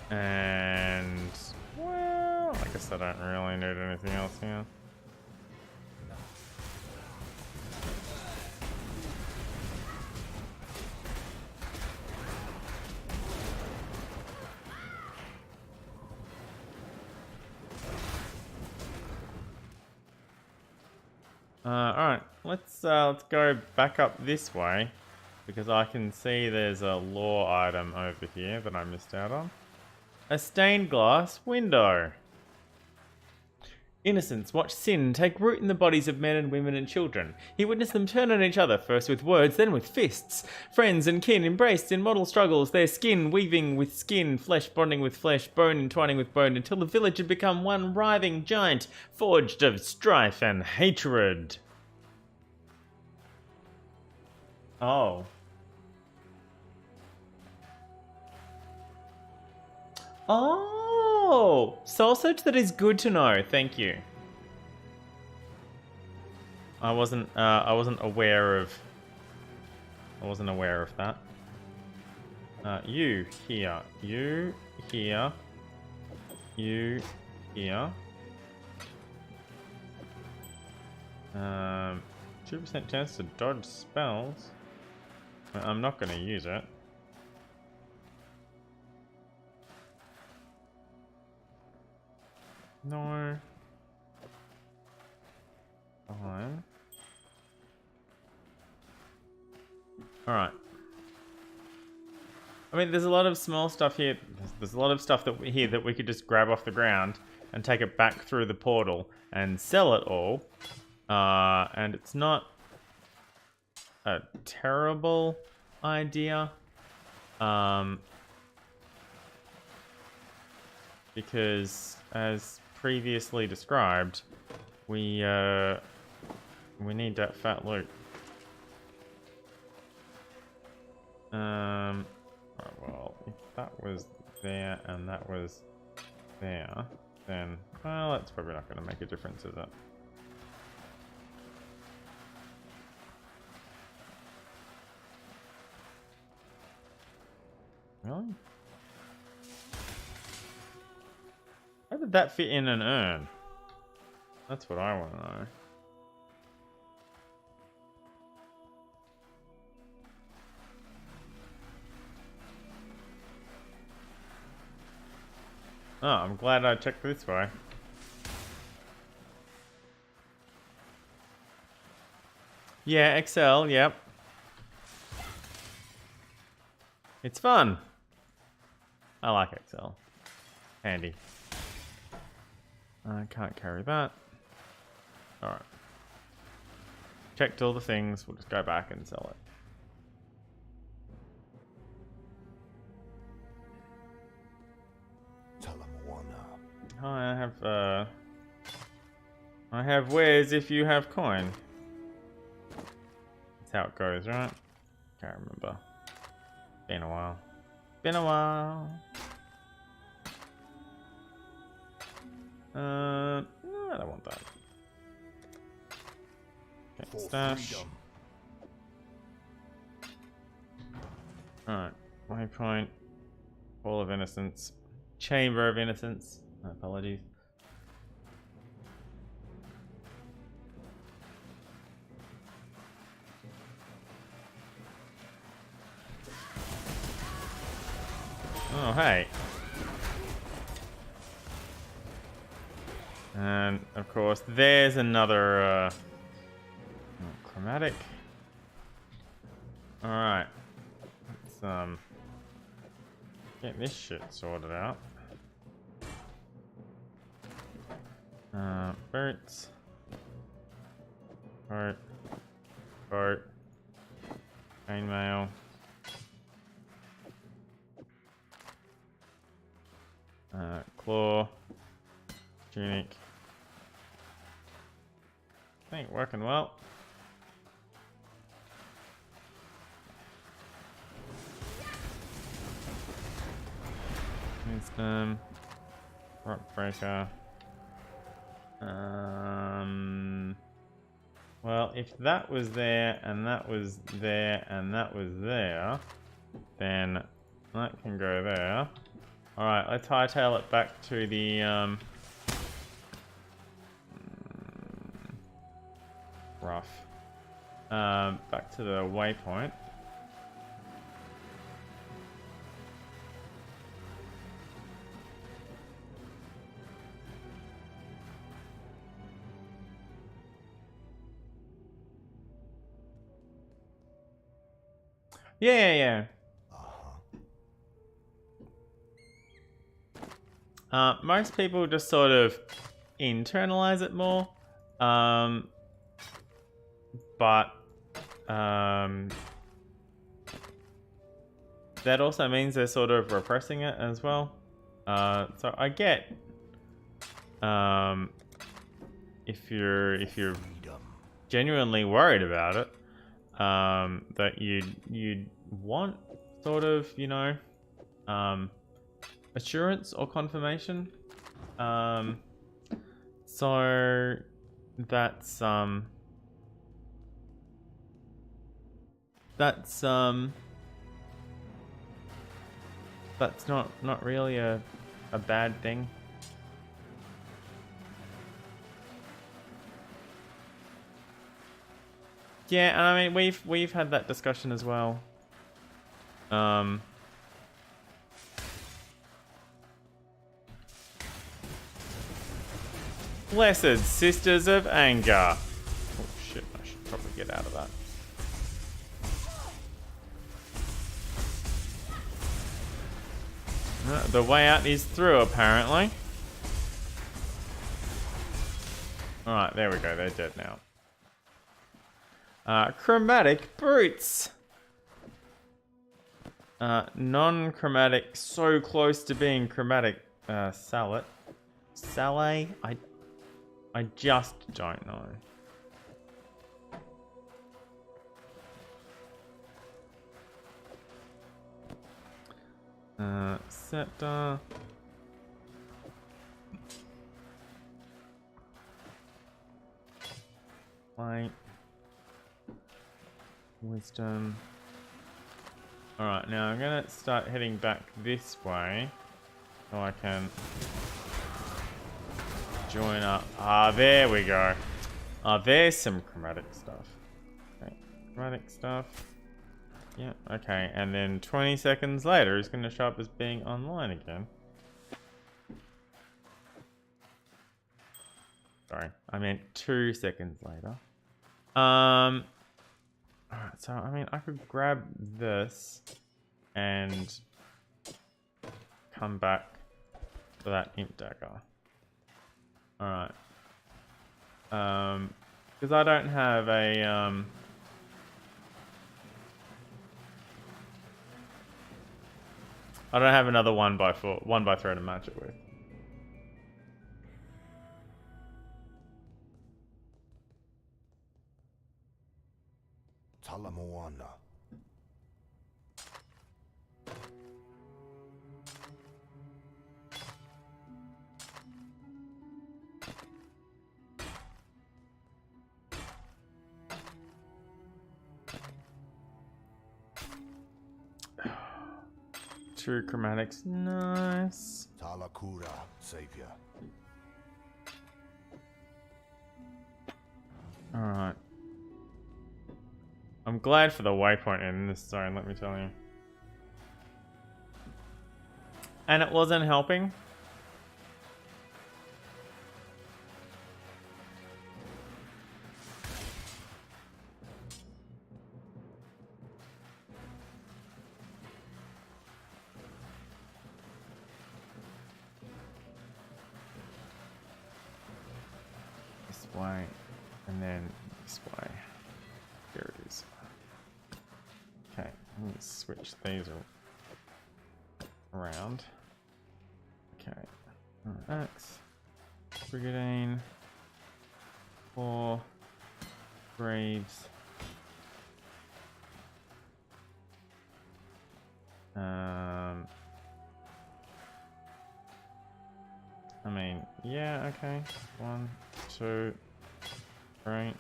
And, well, I guess I don't really need anything else here. Alright, let's go back up this way, because I can see there's a lore item over here that I missed out on. A stained glass window. Innocence watched sin take root in the bodies of men and women and children. He witnessed them turn on each other, first with words, then with fists. Friends and kin embraced in mortal struggles, their skin weaving with skin, flesh bonding with flesh, bone entwining with bone, until the village had become one writhing giant, forged of strife and hatred. Oh. Oh! Soul search that is good to know, thank you. I wasn't aware of that. You here. You here. You here. 2% chance to dodge spells. I'm not going to use it. No. Fine. Alright. I mean, there's a lot of small stuff here. There's a lot of stuff that we could just grab off the ground and take it back through the portal and sell it all. And it's not a terrible idea. Because as previously described, we need that fat loot. Right, well, if that was there and that was there, then well, that's probably not going to make a difference, is it? Really? How did that fit in an urn? That's what I want to know. Oh, I'm glad I checked this way. Yeah, Excel, yep. It's fun. I like Excel. Handy. I can't carry that. Alright. Checked all the things. We'll just go back and sell it. Hi, I have wares if you have coin. That's how it goes, right? Can't remember. Been a while. Been a while. No, I don't want that. Okay, stash. Alright, waypoint. Hall of Innocence. Chamber of Innocence. Apologies. Oh, hey. And, of course, there's another, chromatic. Alright. Let's, get this shit sorted out. Boots. Boat. Boat. Chainmail. Claw. Tunic. I think working well. Wisdom. Rock breaker. Well, if that was there, and that was there, and that was there, then that can go there. Alright, let's hightail it back to the, rough. Back to the waypoint. Yeah. Most people just sort of internalize it more. But that also means they're sort of repressing it as well. So I get if you're genuinely worried about it, that you'd want sort of, you know, assurance or confirmation. So that's not really a bad thing. Yeah, and I mean we've had that discussion as well. Blessed Sisters of Anger. Oh shit, I should probably get out of that. The way out is through, apparently. Alright, there we go. They're dead now. Chromatic Brutes. Non-chromatic. So close to being chromatic. Salad. Saleh? I just don't know. Scepter. Light. Wisdom. Alright, now I'm gonna start heading back this way so I can join up. Ah, there we go. Ah, there's some chromatic stuff. Okay, chromatic stuff. Yeah, okay, and then 20 seconds later, it's going to show up as being online again. Sorry, I meant 2 seconds later. Alright, so, I mean, I could grab this and come back to that imp dagger. Alright. Because I don't have a, I don't have another 1x3 to match it with. Talamoana. True chromatics, nice. Talakura, savior. Alright. I'm glad for the waypoint in this zone, let me tell you. And it wasn't helping. This way, and then this way. Here it is. Okay, let me switch these around. Okay, X, Brigandine, 4, Graves. I mean, yeah, okay. 1, 2, 3.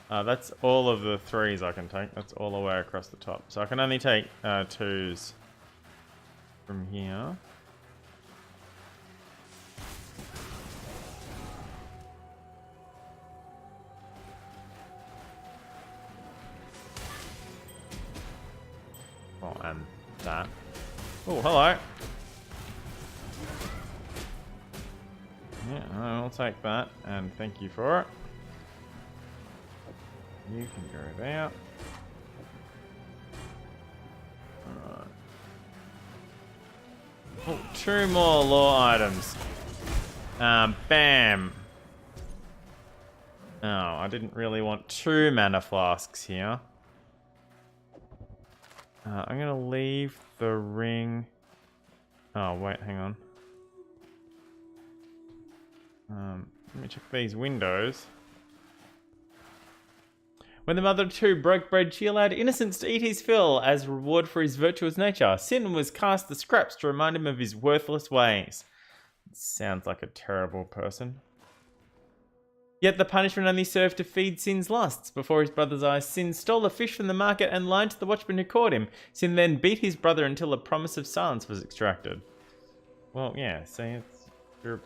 That's all of the 3s I can take. That's all the way across the top. So I can only take 2s from here. Oh, and that. Oh, hello. Yeah, I'll take that, and thank you for it. You can go there. Alright. Oh, 2 more lore items. Bam. Oh, I didn't really want 2 mana flasks here. I'm gonna leave the ring. Oh, wait, hang on. Let me check these windows. When the mother of 2 broke bread, she allowed Innocence to eat his fill as reward for his virtuous nature. Sin was cast the scraps to remind him of his worthless ways. Sounds like a terrible person. Yet the punishment only served to feed Sin's lusts. Before his brother's eyes, Sin stole a fish from the market and lied to the watchman who caught him. Sin then beat his brother until a promise of silence was extracted. Well, yeah, see, if you're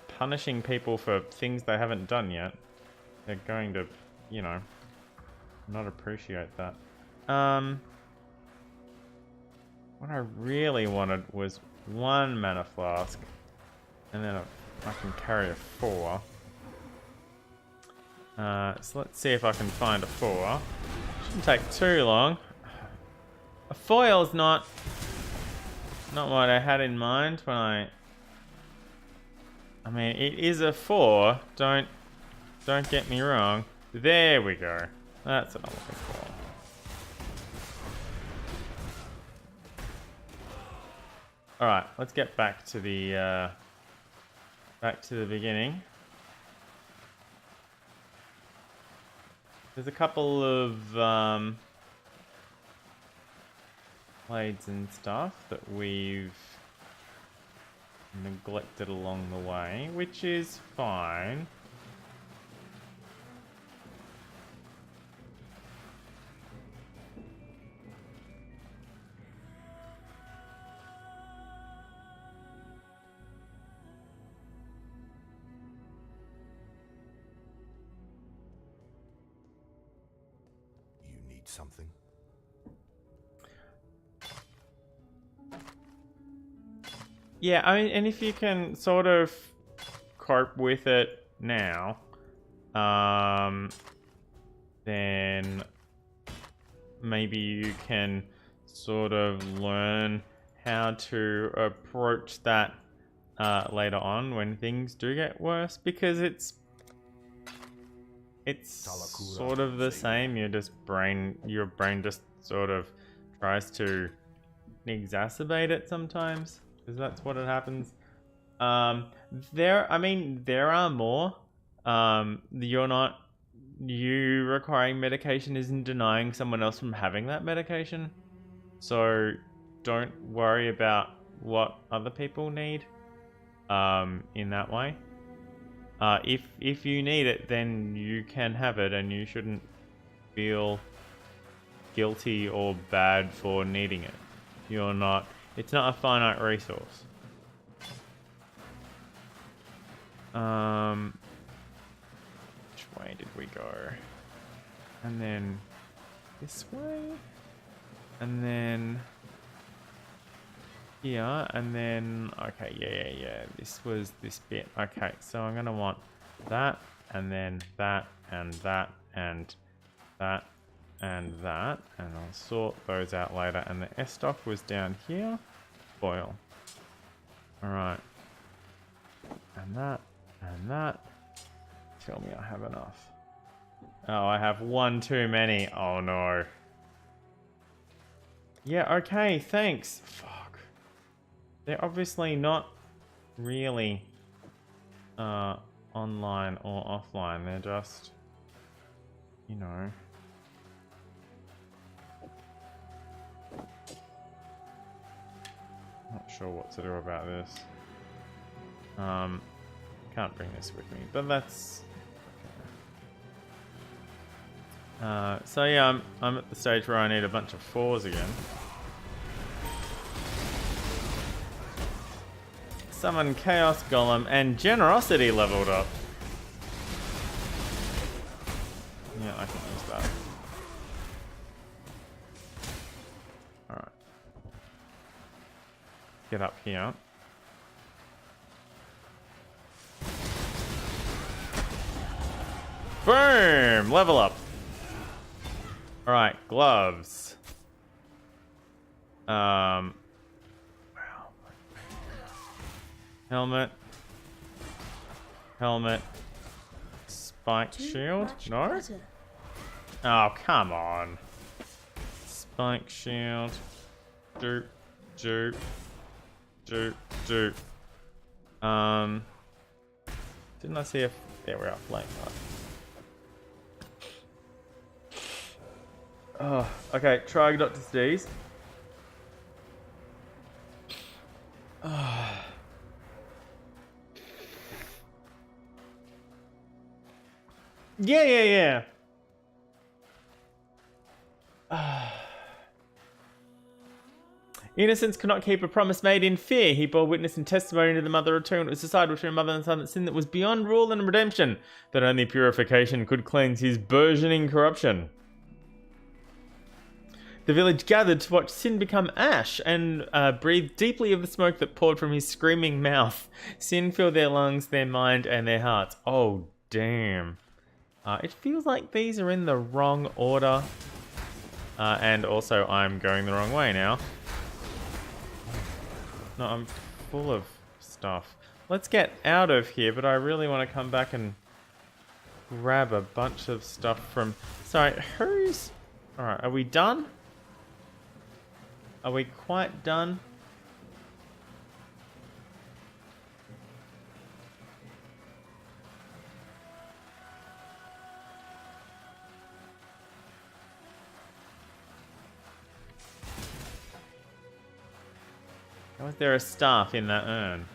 punishing people for things they haven't done yet, they're going to, you know, not appreciate that. What I really wanted was 1 mana flask, and then I can carry a 4. So let's see if I can find a 4. Shouldn't take too long. A foil's not what I had in mind when I mean, it is a 4. Don't get me wrong. There we go. That's what I'm looking for. All right, let's get back to the beginning. There's a couple of blades and stuff that we've neglected along the way, which is fine. You need something? Yeah, I mean, and if you can sort of cope with it now, then maybe you can sort of learn how to approach that later on when things do get worse, because it's sort of the same. Your brain just sort of tries to exacerbate it sometimes, because that's what it happens. There are more. You requiring medication isn't denying someone else from having that medication. So don't worry about what other people need in that way. If you need it, then you can have it, and you shouldn't feel guilty or bad for needing it. It's not a finite resource. Which way did we go? And then this way? And then here, and then, okay, yeah. This was this bit. Okay, so I'm going to want that, and then that, and that, and that, and that, and I'll sort those out later. And the S-stock was down here. Foil. Alright. And that, and that. Tell me I have enough. Oh, I have one too many. Oh no. Yeah, okay, thanks. Fuck. They're obviously not really online or offline. They're just, you know. Not sure what to do about this. Can't bring this with me, but that's okay. So yeah, I'm at the stage where I need a bunch of 4s again. Summon Chaos Golem and Generosity leveled up. Yeah, I can use that. Alright. Get up here. Boom! Level up. Alright, gloves. Wow. Helmet. Helmet. Spike Too shield? much No? clutter. Oh, come on. Spike shield. Doop. Doop. Doop. Doop. Didn't I see if... There we are, flame light. Oh, okay, try Dr. Steez. Oh. Yeah. Innocence cannot keep a promise made in fear. He bore witness and testimony to the mother of two, and it was decided between mother and son that sin that was beyond rule and redemption, that only purification could cleanse his burgeoning corruption. The village gathered to watch Sin become ash and breathe deeply of the smoke that poured from his screaming mouth. Sin filled their lungs, their mind, and their hearts. Oh, damn. It feels like these are in the wrong order. And also, I'm going the wrong way now. No, I'm full of stuff. Let's get out of here, but I really want to come back and grab a bunch of stuff from... Sorry, who's... Alright, are we done? Are we quite done? How is there a staff in that urn?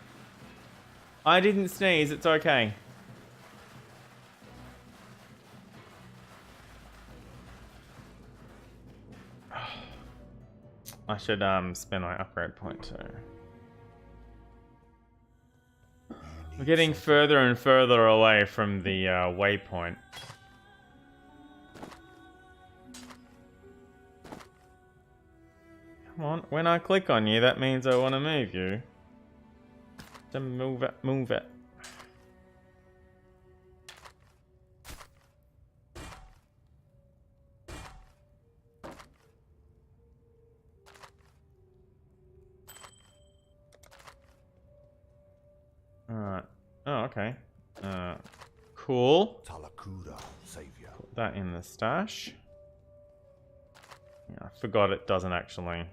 I didn't sneeze, it's okay. I should spend my upgrade point too. We're getting further and further away from the waypoint. Come on, when I click on you, that means I want to move you. To move it, move it. Alright. Oh, okay. Cool. Talakura, savior. Put that in the stash. Yeah, I forgot it doesn't actually.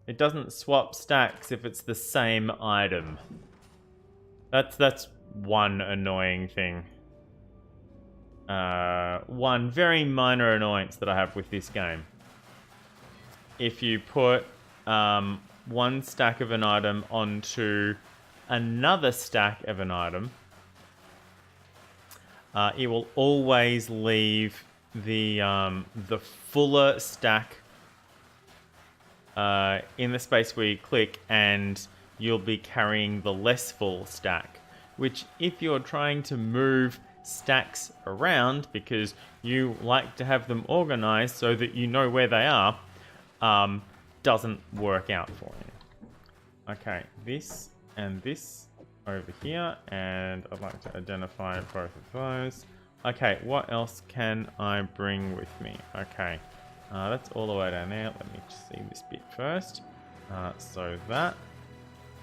It doesn't swap stacks if it's the same item. That's one annoying thing. One very minor annoyance that I have with this game. If you put one stack of an item onto another stack of an item, it will always leave the fuller stack in the space where you click, and you'll be carrying the less full stack, which if you're trying to move stacks around because you like to have them organized so that you know where they are, doesn't work out for you. Okay, this and this over here, and I'd like to identify both of those. Okay, what else can I bring with me? Okay, that's all the way down there. Let me just see this bit first. So that,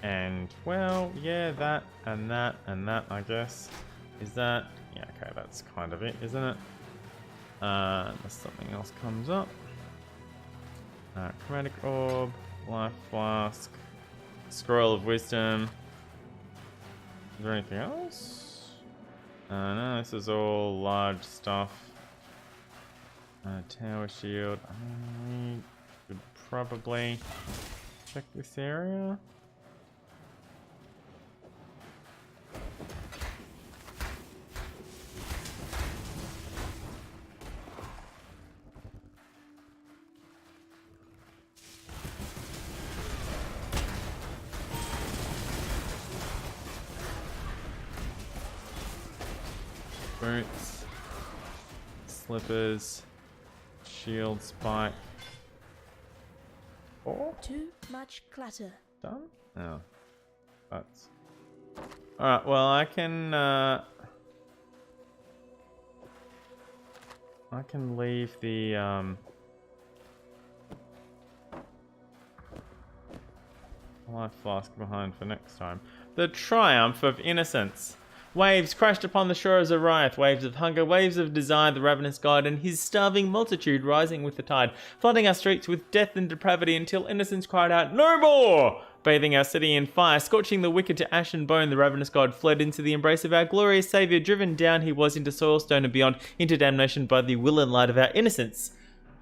and well, yeah, that, and that, and that, I guess. Is that, yeah, okay, that's kind of it, isn't it? Unless something else comes up. Chromatic orb, life flask, scroll of wisdom. Is there anything else? No, this is all large stuff. Tower shield. We could probably check this area. Boots, slippers, shield spike. Oh, Too much clutter. done? Oh, that's alright. Well, I can leave the life flask behind for next time. The Triumph of Innocence. Waves crashed upon the shores of Riot, waves of hunger, waves of desire, the ravenous god and his starving multitude rising with the tide, flooding our streets with death and depravity until innocence cried out, "No more!" Bathing our city in fire, scorching the wicked to ash and bone, the ravenous god fled into the embrace of our glorious saviour. Driven down he was into soilstone and beyond, into damnation by the will and light of our innocence.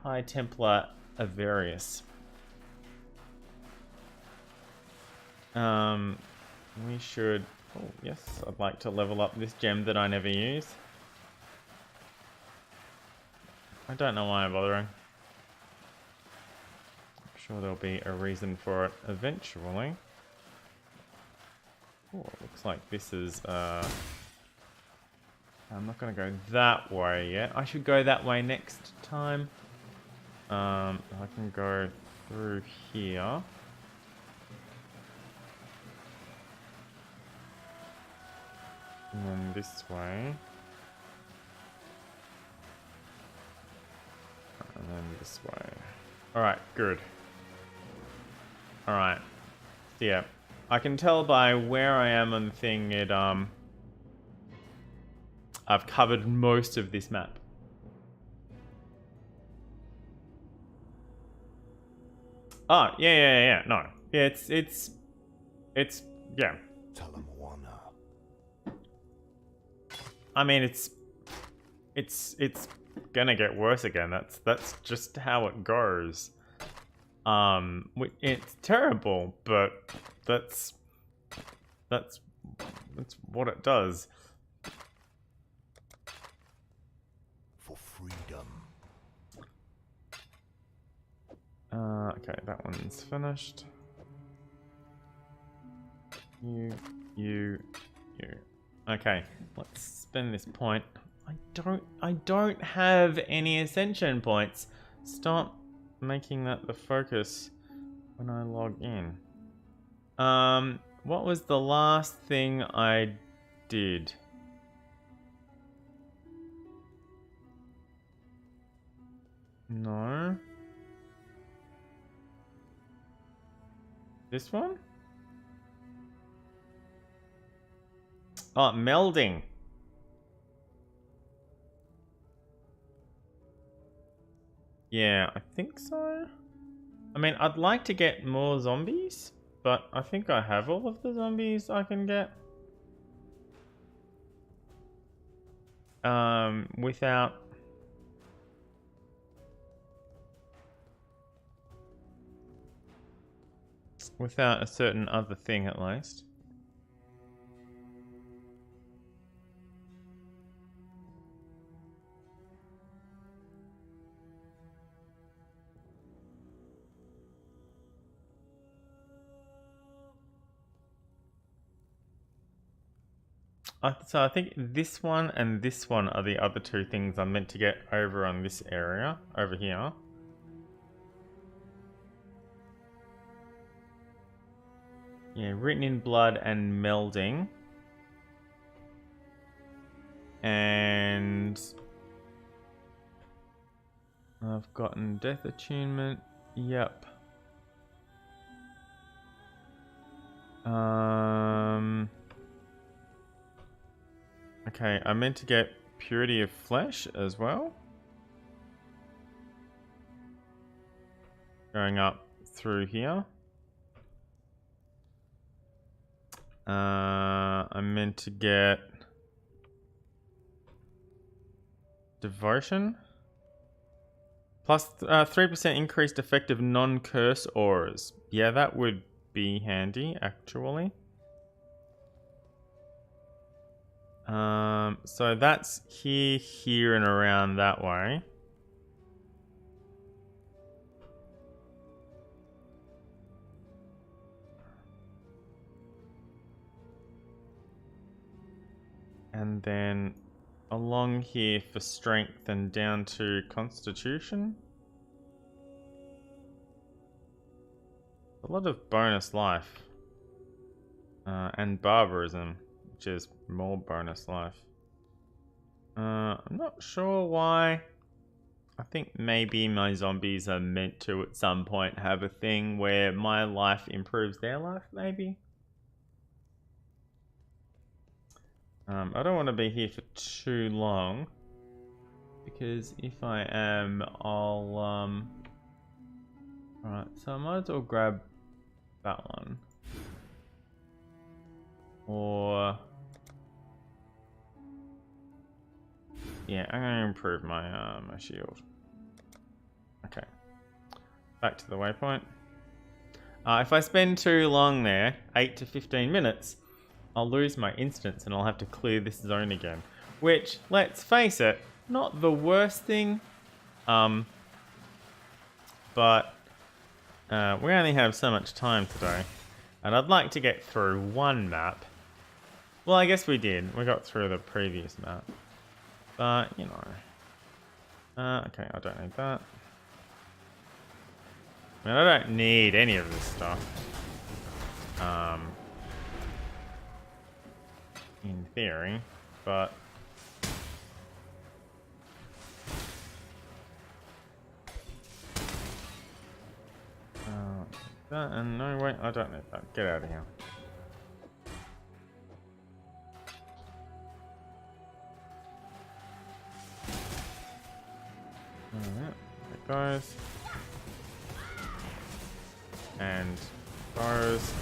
High Templar Avarius. We should... Oh, yes, I'd like to level up this gem that I never use. I don't know why I'm bothering. I'm sure there'll be a reason for it eventually. Oh, it looks like this is... I'm not going to go that way yet. I should go that way next time. I can go through here. And then this way. And then this way. Alright, good. Alright. So yeah. I can tell by where I am on the thing I've covered most of this map. Oh, yeah, no. Yeah, it's yeah. I mean, it's gonna get worse again. That's just how it goes. It's terrible, but that's what it does. For freedom. Okay, that one's finished. You. Okay, let's spend this point. I don't have any ascension points. Stop making that the focus when I log in. What was the last thing I did? No. This one? Oh, melding. Yeah, I think so. I mean, I'd like to get more zombies, but I think I have all of the zombies I can get. Without a certain other thing, at least. So I think this one and this one are the other two things I'm meant to get over on this area, over here. Yeah, written in blood and melding. And I've gotten death attunement. Yep. Okay, I meant to get purity of flesh as well. Going up through here. I meant to get devotion. Plus 3% increased effective non-curse auras. Yeah, that would be handy, actually. So that's here, here, and around that way. And then along here for strength and down to constitution. A lot of bonus life. And barbarism, which is more bonus life. I'm not sure why. I think maybe my zombies are meant to at some point have a thing where my life improves their life, maybe? I don't want to be here for too long, because if I am, I'll alright, so I might as well grab that one. Or yeah, I'm gonna improve my my shield. Okay. Back to the waypoint. If I spend too long there, 8 to 15 minutes, I'll lose my instance and I'll have to clear this zone again. Which, let's face it, not the worst thing. But we only have so much time today. And I'd like to get through one map. Well, I guess we did. We got through the previous map. But, you know. Okay, I don't need that. I mean, I don't need any of this stuff. In theory, but... that, and no, wait, I don't need that. Get out of here. Alright, there it goes. And goes.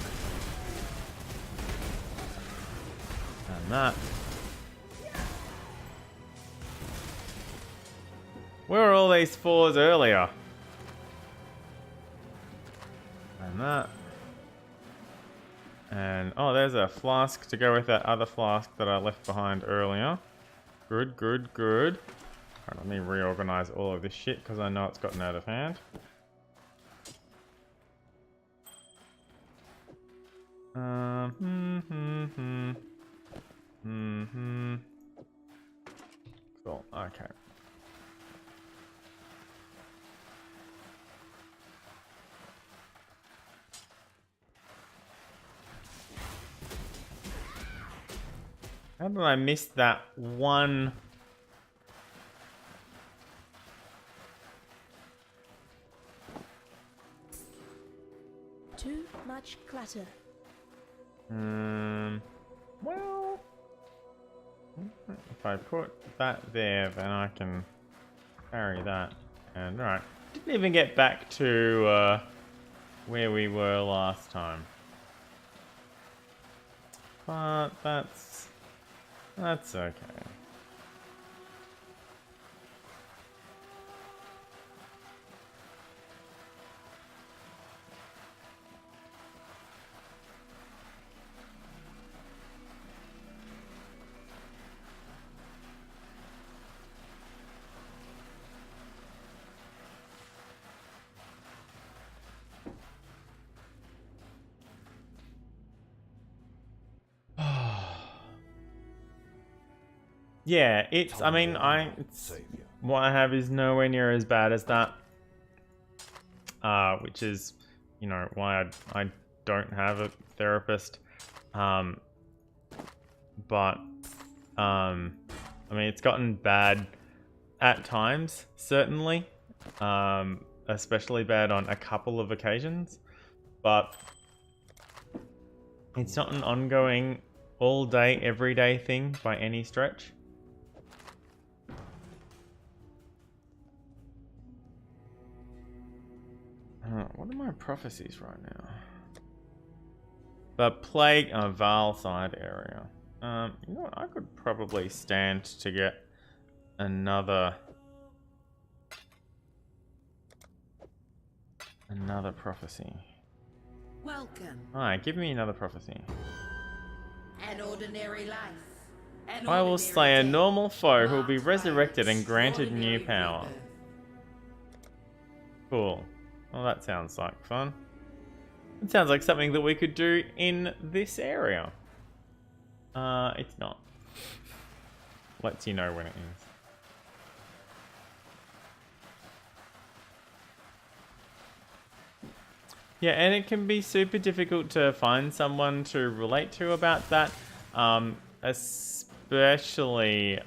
And that. Where were all these fours earlier? And that. And oh, there's a flask to go with that other flask that I left behind earlier. Good, good, good. Alright, let me reorganize all of this shit because I know it's gotten out of hand. Cool, okay. How did I miss that one? Too much clutter. Well, if I put that there, then I can carry that. And right, didn't even get back to where we were last time. But that's okay. Yeah, it's, I mean, it's, what I have is nowhere near as bad as that. Which is, you know, why I don't have a therapist. But I mean, it's gotten bad at times, certainly. Especially bad on a couple of occasions. But it's not an ongoing, all day, everyday thing by any stretch. What are my prophecies right now? The plague Val side area. You know what? I could probably stand to get another prophecy. Welcome. Alright, give me another prophecy. An ordinary life. An I will ordinary slay a day, normal foe who will be marked by resurrected and granted new extraordinary power. rebirth. Cool. Well, that sounds like fun. It sounds like something that we could do in this area. It's not. Lets you know when it is. Yeah, and it can be super difficult to find someone to relate to about that. Especially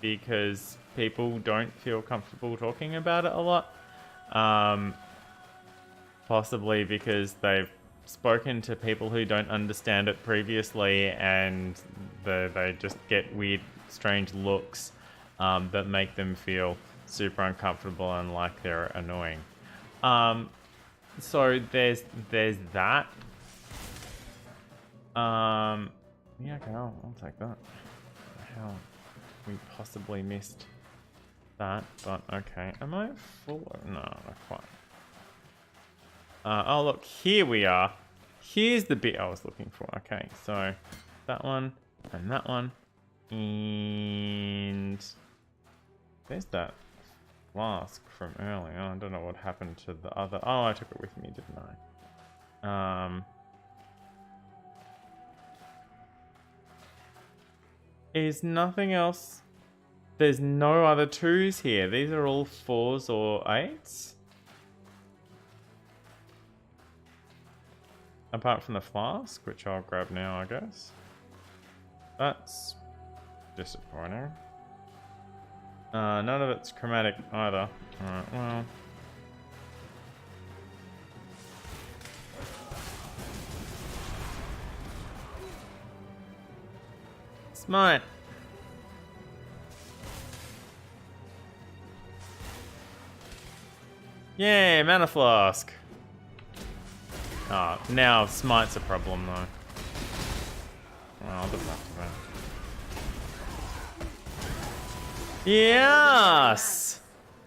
because people don't feel comfortable talking about it a lot. Possibly because they've spoken to people who don't understand it previously, and they just get weird, strange looks that make them feel super uncomfortable and like they're annoying. So there's that. Yeah, okay, I'll take that. How we possibly missed that, but okay. Am I full? No, not quite. Oh look, here we are. Here's the bit I was looking for. Okay, so that one and that one, and there's that flask from earlier. I don't know what happened to the other. Oh, I took it with me, didn't I? Is nothing else? There's no other 2s here. These are all 4s or 8s. Apart from the flask, which I'll grab now, I guess. That's disappointing. None of it's chromatic either. Alright, well. Smite. Yay, mana flask. Oh, now smite's a problem though. Well, I'll just have to. Yes!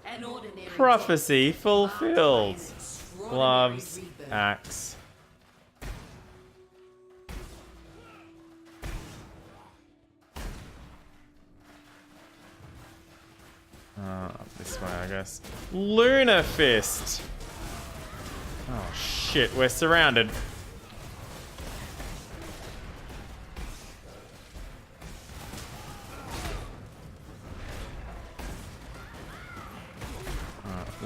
An ordinary Prophecy day, fulfilled. marked by an extraordinary Gloves, rebirth. axe. This way, I guess. Lunar Fist! Oh shit, we're surrounded.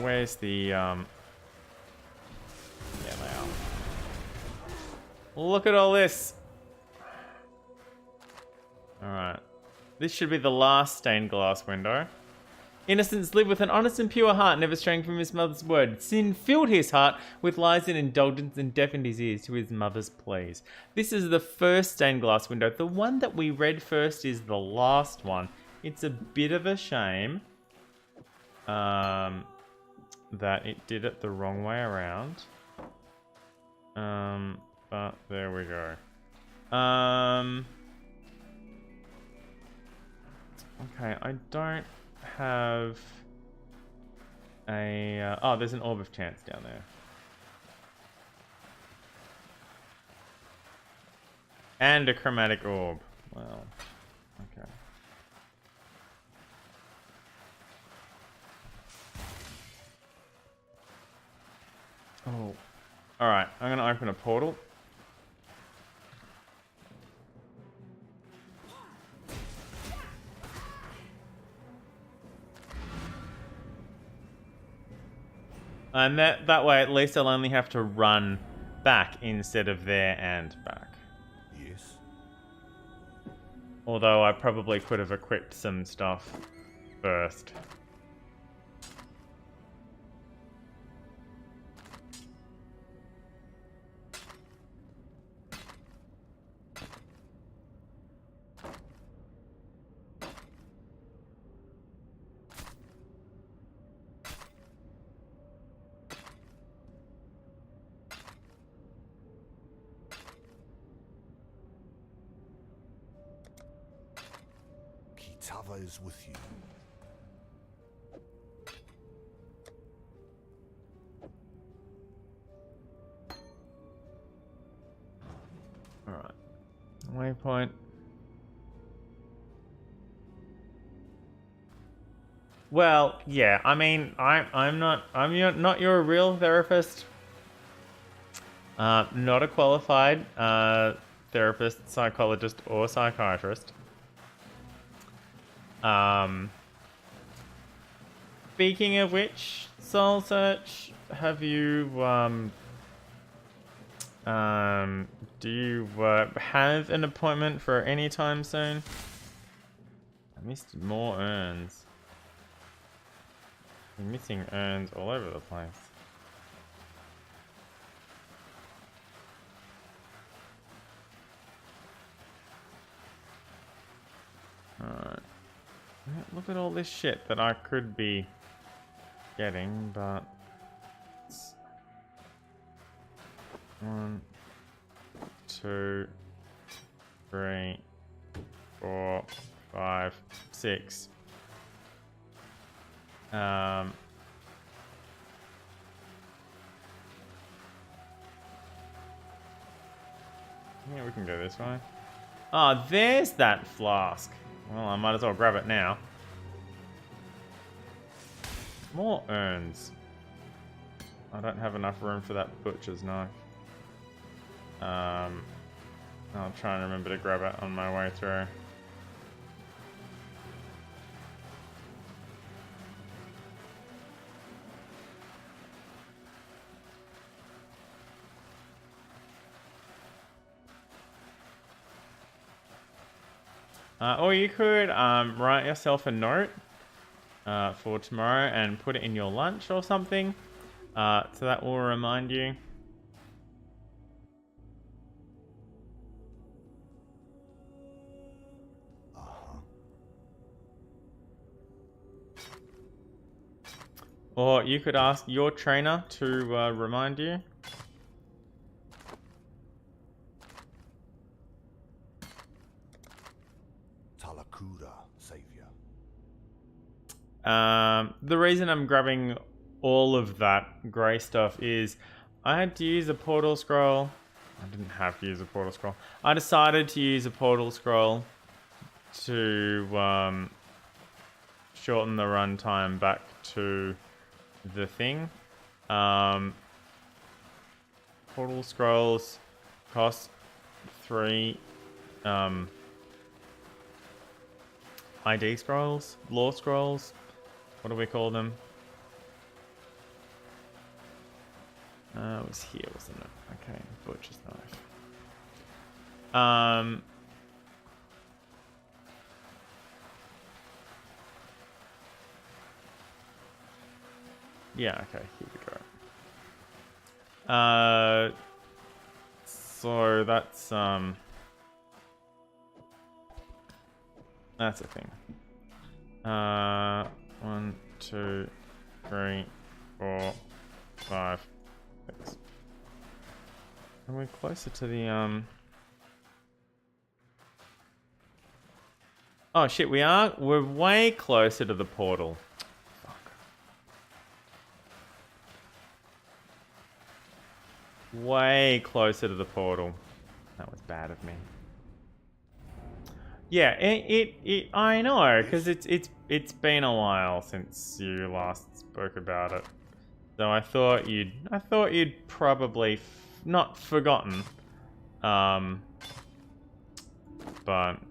Where's the, yeah, they are. Look at all this! Alright. This should be the last stained glass window. Innocence lived with an honest and pure heart, never straying from his mother's word. Sin filled his heart with lies and indulgence and deafened his ears to his mother's pleas. This is the first stained glass window. The one that we read first is the last one. It's a bit of a shame that it did it the wrong way around. But there we go. Okay, I don't have a... oh, there's an Orb of Chance down there. And a Chromatic Orb. Well, okay. Oh. Alright, I'm going to open a portal. And that way, at least I'll only have to run back instead of there and back. Yes. Although I probably could have equipped some stuff first. Kitava is with you. Alright. Waypoint. Well, yeah, I mean, I'm not your real therapist. Not a qualified therapist, psychologist, or psychiatrist. Speaking of which, Soul Search, have you do you have an appointment for any time soon? I missed more urns. I'm missing urns all over the place. Alright. Look at all this shit that I could be getting, but... It's 1, 2, 3, 4, 5, 6. Yeah, we can go this way. Oh, there's that flask. Well, I might as well grab it now. More urns. I don't have enough room for that butcher's knife. I'll try and remember to grab it on my way through. Or you could write yourself a note for tomorrow and put it in your lunch or something. So that will remind you. Or you could ask your trainer to remind you. Talakura, savior. The reason I'm grabbing all of that grey stuff is I had to use a portal scroll. I didn't have to use a portal scroll. I decided to use a portal scroll to shorten the runtime back to the thing. Portal scrolls cost 3 ID scrolls, lore scrolls. What do we call them? It was here, wasn't it? Okay, butcher's knife. Yeah, okay, here we go. So that's a thing. 1, 2, 3, 4, 5, 6. And we're closer to the Oh shit, we are. We're way closer to the portal. Fuck. Way closer to the portal. That was bad of me. Yeah, I know, because it's been a while since you last spoke about it. So I thought you'd probably not forgotten. But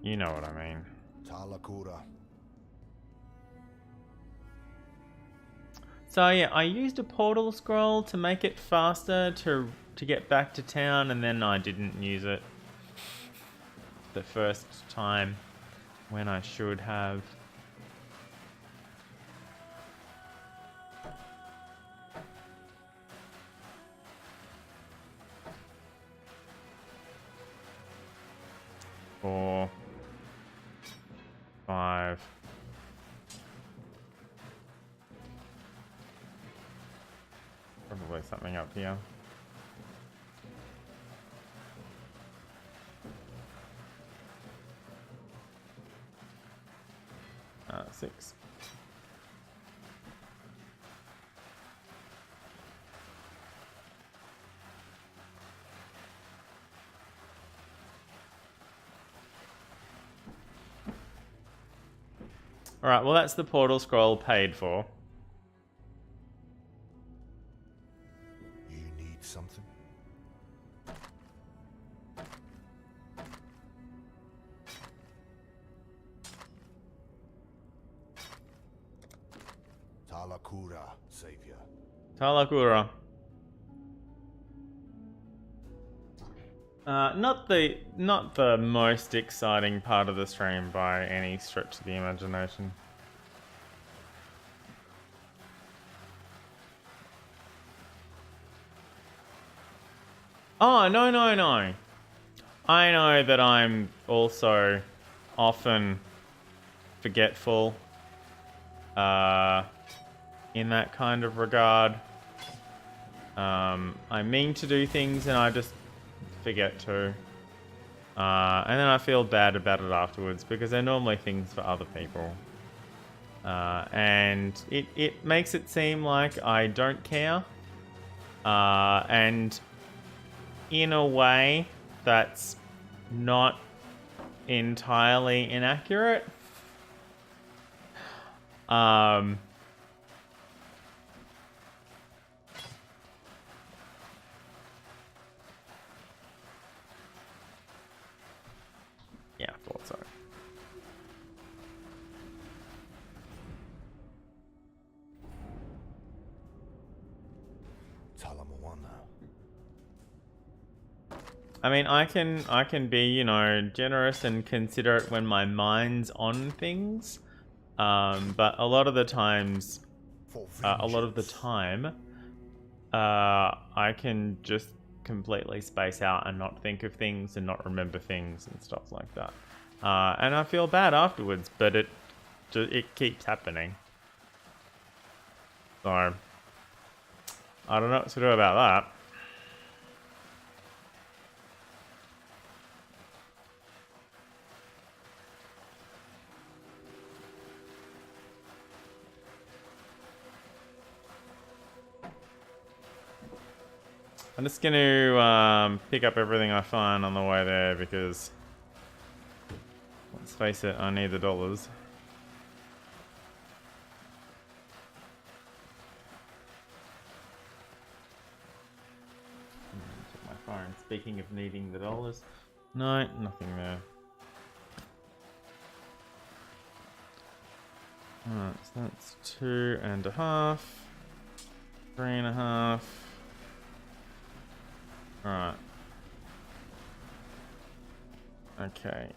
you know what I mean. Talakura. So yeah, I used a portal scroll to make it faster to to get back to town, and then I didn't use it the first time when I should have. Four, 5. Probably something up here. Six. Alright, well that's the portal scroll paid for. You need something? Talakura, savior. Talakura. Not the most exciting part of the stream by any stretch of the imagination. Oh, no. I know that I'm also often forgetful in that kind of regard. I mean to do things and I just forget to. And then I feel bad about it afterwards because they're normally things for other people. And it makes it seem like I don't care. And in a way, that's not entirely inaccurate. Yeah, I thought so. I mean, I can be, you know, generous and considerate when my mind's on things, but a lot of the time, I can just completely space out and not think of things and not remember things and stuff like that, and I feel bad afterwards, but it keeps happening. So I don't know what to do about that. I'm just going to pick up everything I find on the way there because, let's face it, I need the dollars. Check my phone. Speaking of needing the dollars, no, nothing there. Alright, so that's 2.5, 3.5. Alright. Okay.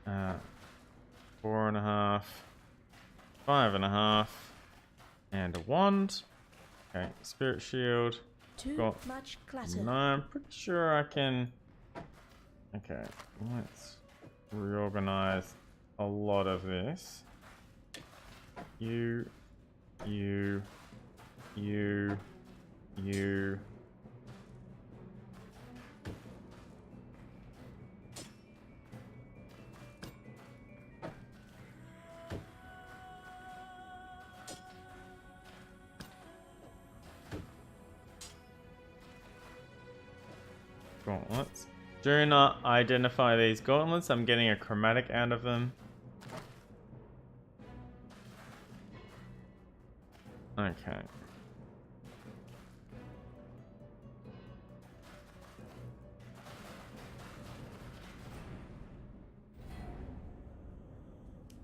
4.5, 5.5, and a wand. Okay, spirit shield. Too much clutter. No, I'm pretty sure I can. Okay, let's reorganize a lot of this. You. Gauntlets. Do not identify these gauntlets. I'm getting a chromatic out of them. Okay.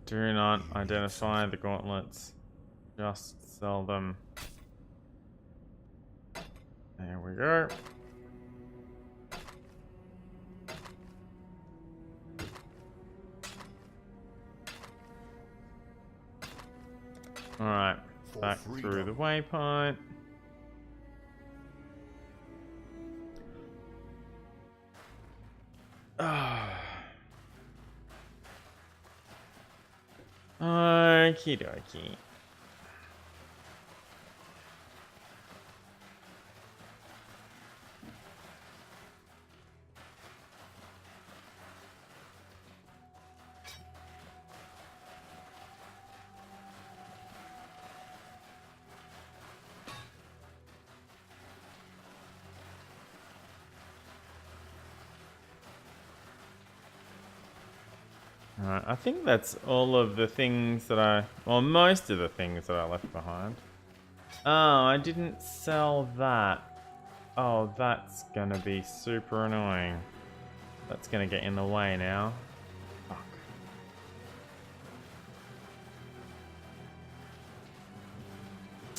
Do not identify the gauntlets. Just sell them. There we go. Alright, For back through freedom. the waypoint. Okie dokie. Alright, I think that's all of the things that well, most of the things that I left behind. Oh, I didn't sell that. Oh, that's gonna be super annoying. That's gonna get in the way now. Fuck.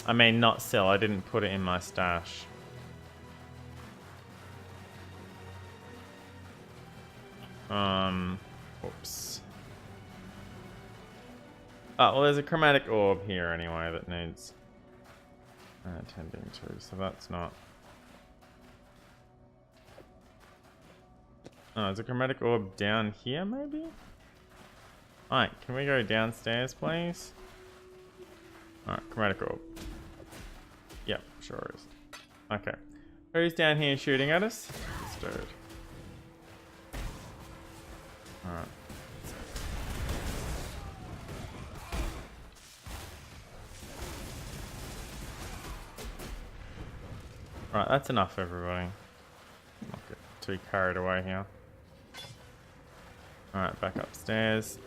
I mean, not sell, I didn't put it in my stash. Oops. Oh, well, there's a chromatic orb here anyway that needs attending to, so that's not. Oh, is a chromatic orb down here, maybe? Alright, can we go downstairs, please? Alright, chromatic orb. Yep, sure is. Okay. Who's down here shooting at us? This dude. Alright. Alright, that's enough, everybody. Not get too carried away here. Alright, back upstairs.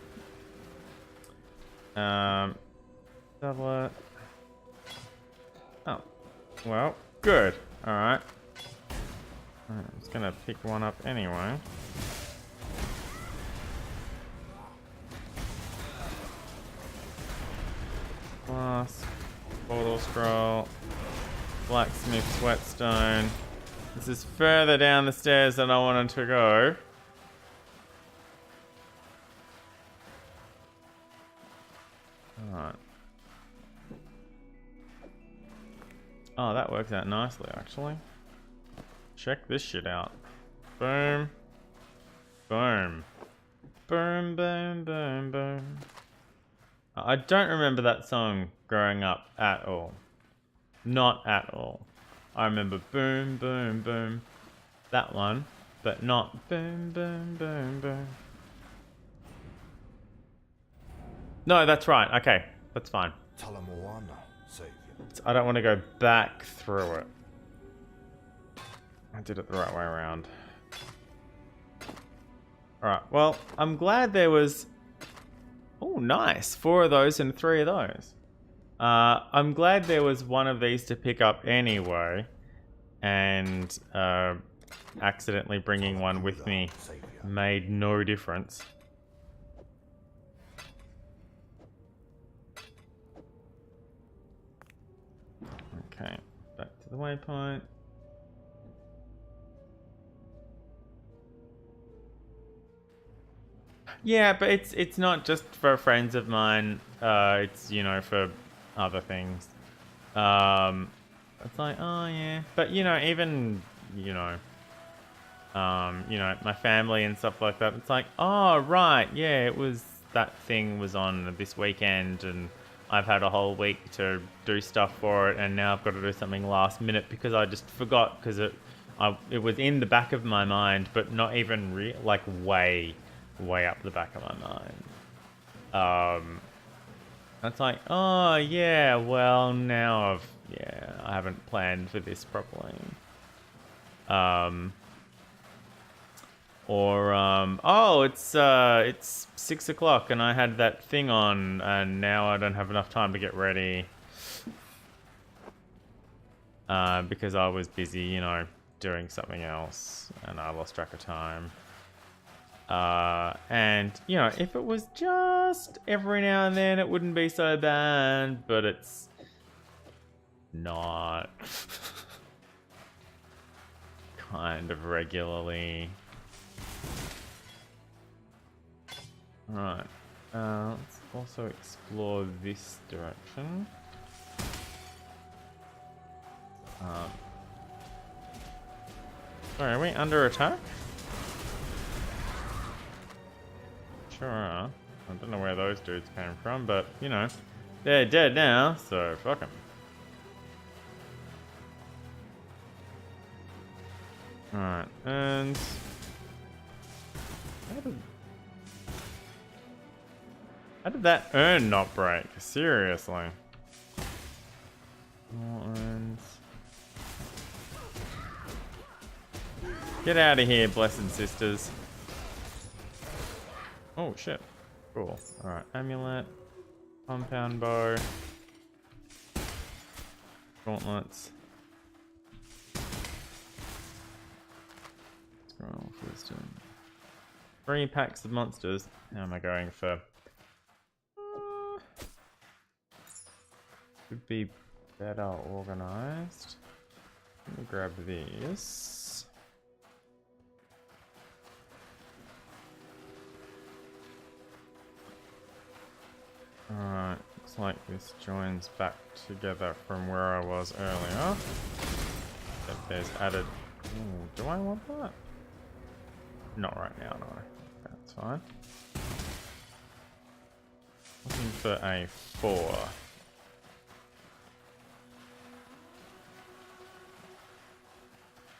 Double it. Oh. Well, good. Alright. I'm just gonna pick one up anyway. Flask. Portal scroll. Blacksmith's whetstone. This is further down the stairs than I wanted to go. Alright. Oh, that works out nicely, actually. Check this shit out. Boom. Boom. Boom, boom, boom, boom. I don't remember that song growing up at all. Not at all. I remember boom, boom, boom. That one. But not boom, boom, boom, boom. No, that's right. Okay, that's fine. Talamoana, Savior. I don't want to go back through it. I did it the right way around. Alright, well, I'm glad there was... Oh, nice. 4 of those and 3 of those. I'm glad there was one of these to pick up anyway. And accidentally bringing one with me made no difference. Okay, back to the waypoint. Yeah, but it's not just for friends of mine. It's, you know, for other things. It's like, oh yeah, but you know, even you know, my family and stuff like that. It's like, oh right, yeah, it was that thing was on this weekend, and I've had a whole week to do stuff for it, and now I've got to do something last minute because I just forgot because it was in the back of my mind, but not even like way up the back of my mind. It's like, oh yeah, well now I haven't planned for this properly. Oh, it's 6 o'clock and I had that thing on, and now I don't have enough time to get ready. Because I was busy, you know, doing something else, and I lost track of time. And, you know, if it was just every now and then, it wouldn't be so bad, but it's not. Kind of regularly. Right. Let's also explore this direction. Sorry, are we under attack? Sure are. I don't know where those dudes came from, but, you know, they're dead now, so fuck them. Alright, and... How did that urn not break? Seriously. More urns. Get out of here, blessed sisters. Oh shit. Cool. Alright, amulet. Compound bow. Gauntlets. Scroll of wisdom. 3 packs of monsters. How am I going for? Could be better organized. Let me grab these. Alright, looks like this joins back together from where I was earlier. But there's added... Ooh, do I want that? Not right now, no. That's fine. Looking for a 4.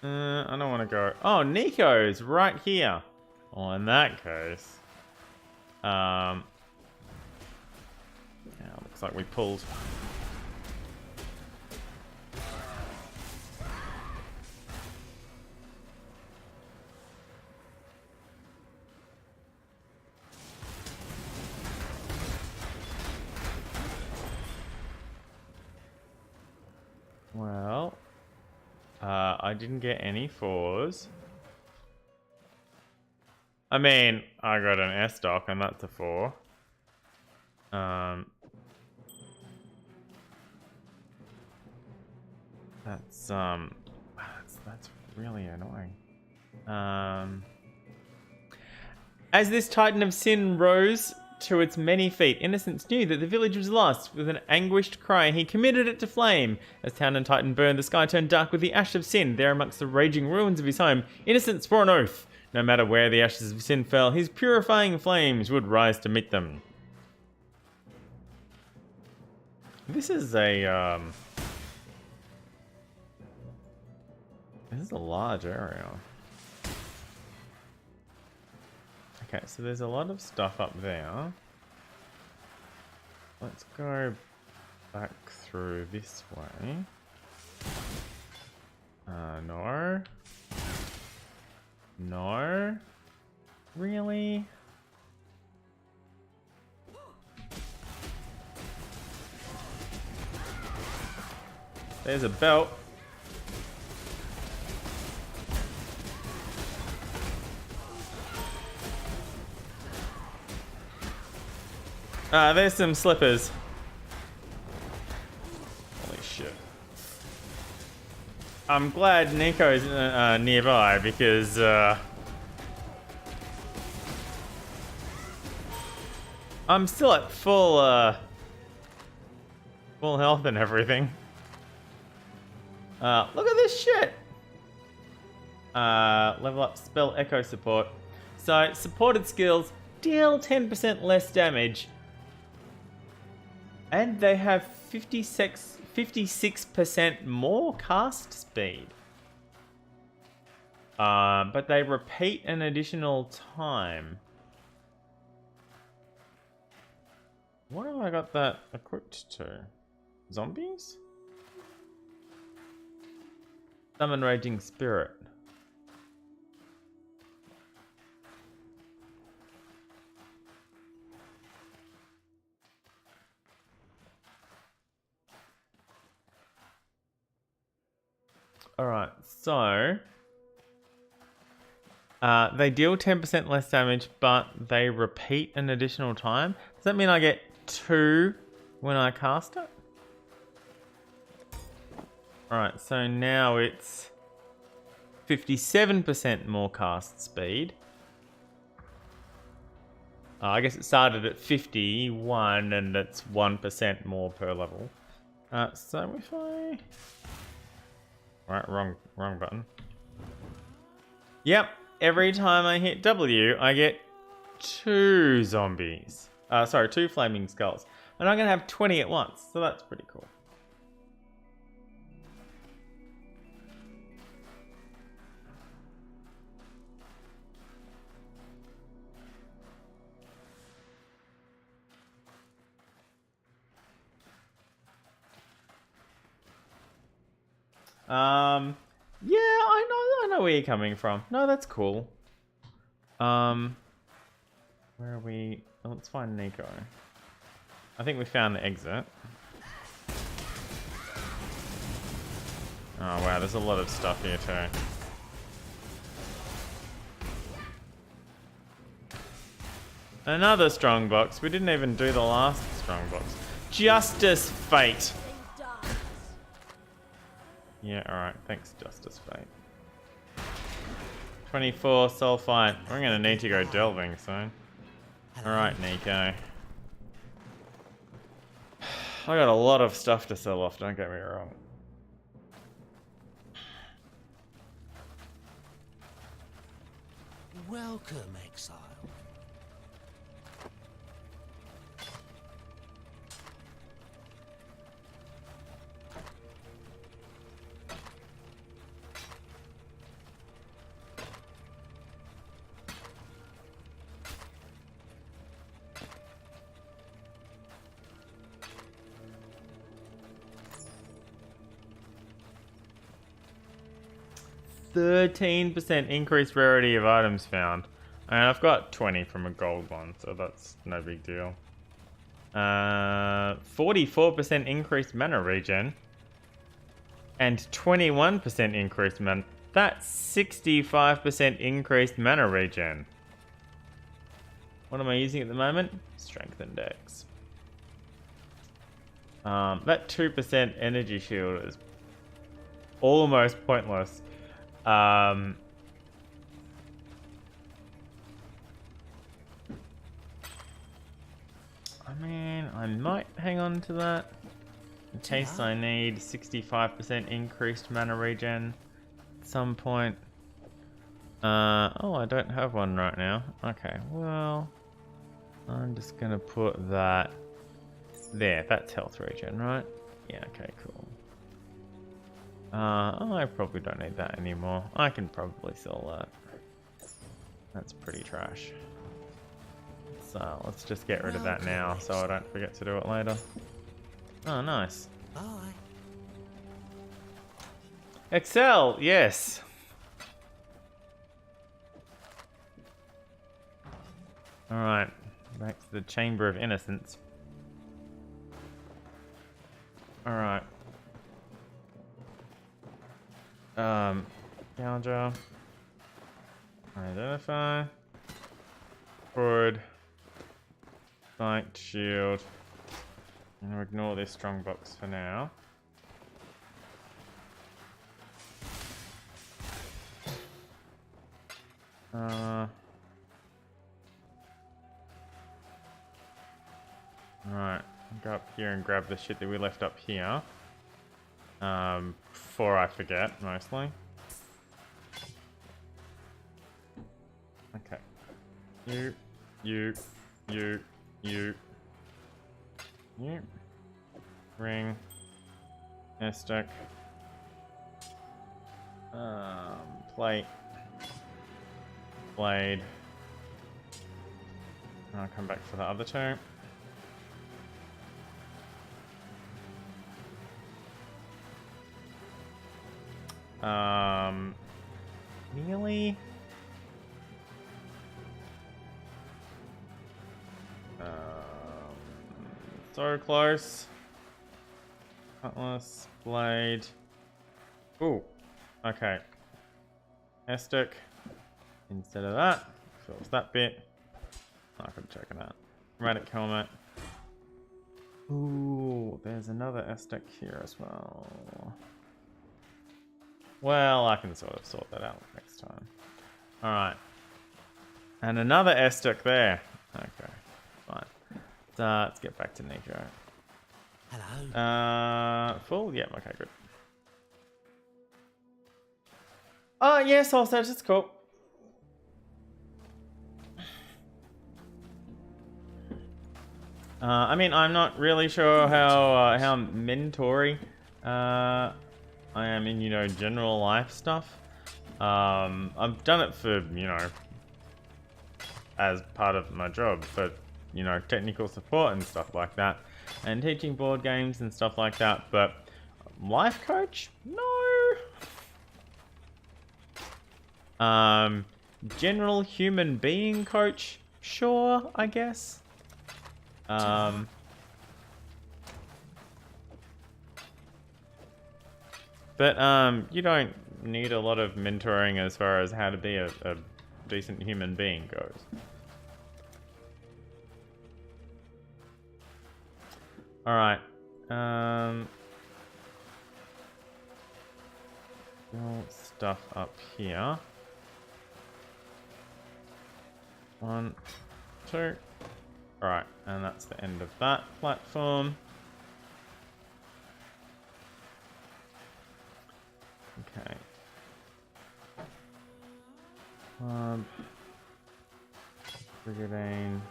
I don't want to go... Oh, Nico's right here. Well, in that case... Yeah, looks like we pulled... Well... I didn't get any 4s. I mean, I got an S-Dock and that's a 4. That's really annoying. As this Titan of Sin rose to its many feet, Innocence knew that the village was lost. With an anguished cry, he committed it to flame. As Town and Titan burned, the sky turned dark with the ash of sin. There amongst the raging ruins of his home, Innocence swore an oath. No matter where the ashes of sin fell, his purifying flames would rise to meet them. This is a, This is a large area. Okay, so there's a lot of stuff up there. Let's go back through this way. No. No. Really? There's a belt. There's some slippers. Holy shit. I'm glad Nico's nearby because I'm still at full health and everything. Look at this shit. Level up spell echo support. So supported skills deal 10% less damage. And they have 56% more cast speed. But they repeat an additional time. What have I got that equipped to? Zombies? Summon Raging Spirit. Alright, so they deal 10% less damage, but they repeat an additional time. Does that mean I get 2 when I cast it? Alright, so now it's 57% more cast speed. I guess it started at 51 and it's 1% more per level. So if I... Right, wrong button. Yep, every time I hit W, I get 2 zombies. Sorry, 2 flaming skulls. And I'm going to have 20 at once, so that's pretty cool. Yeah, I know where you're coming from. No, that's cool. Where are we? Oh, let's find Nico. I think we found the exit. Oh wow, there's a lot of stuff here too. Another strong box. We didn't even do the last strong box. Justice Fate. Yeah, alright. Thanks, Justice Fate. 24 sulfite. We're gonna need to go delving soon. Alright, Nico. I got a lot of stuff to sell off, don't get me wrong. Welcome, exile. 13% increased rarity of items found. And I've got 20 from a gold one, so that's no big deal. 44% increased mana regen. And 21% increased mana. That's 65% increased mana regen. What am I using at the moment? Strength Index. That 2% energy shield is almost pointless. I mean, I might hang on to that in case I need 65% increased mana regen at some point. Oh, I don't have one right now. Okay, well, I'm just gonna put that there. That's health regen, right? Yeah, okay, cool. Oh, I probably don't need that anymore. I can probably sell that. That's pretty trash. So let's just get rid of that now so I don't forget to do it later. Oh, nice. Bye. Excel, yes. Alright, back to the Chamber of Innocence. Alright. Gouger. Identify. Hood. Spiked shield. I'm gonna ignore this strong box for now. Alright, go up here and grab the shit that we left up here. Before I forget, mostly. Okay. You. Ring. Stick. Plate. Blade. I'll come back for the other two. Nearly. So close. Cutlass, blade. Ooh, okay. Stick instead of that. Fills that bit. I could check it out. Radic helmet. Ooh, there's another stick here as well. Well, I can sort of sort that out next time. Alright. And another stick there. Okay, fine. Let's get back to Nico. Hello. Full? Yep, okay, good. Oh, yeah, soul search, it's cool. I mean, I'm not really sure how mentory I am in, you know, general life stuff. I've done it for, you know, as part of my job, for, you know, technical support and stuff like that, and teaching board games and stuff like that, but life coach? No. General human being coach? Sure, I guess. But you don't need a lot of mentoring as far as how to be a decent human being goes. Alright. Stuff up here. 1, 2. Alright, and that's the end of that platform. Okay. Brigandine.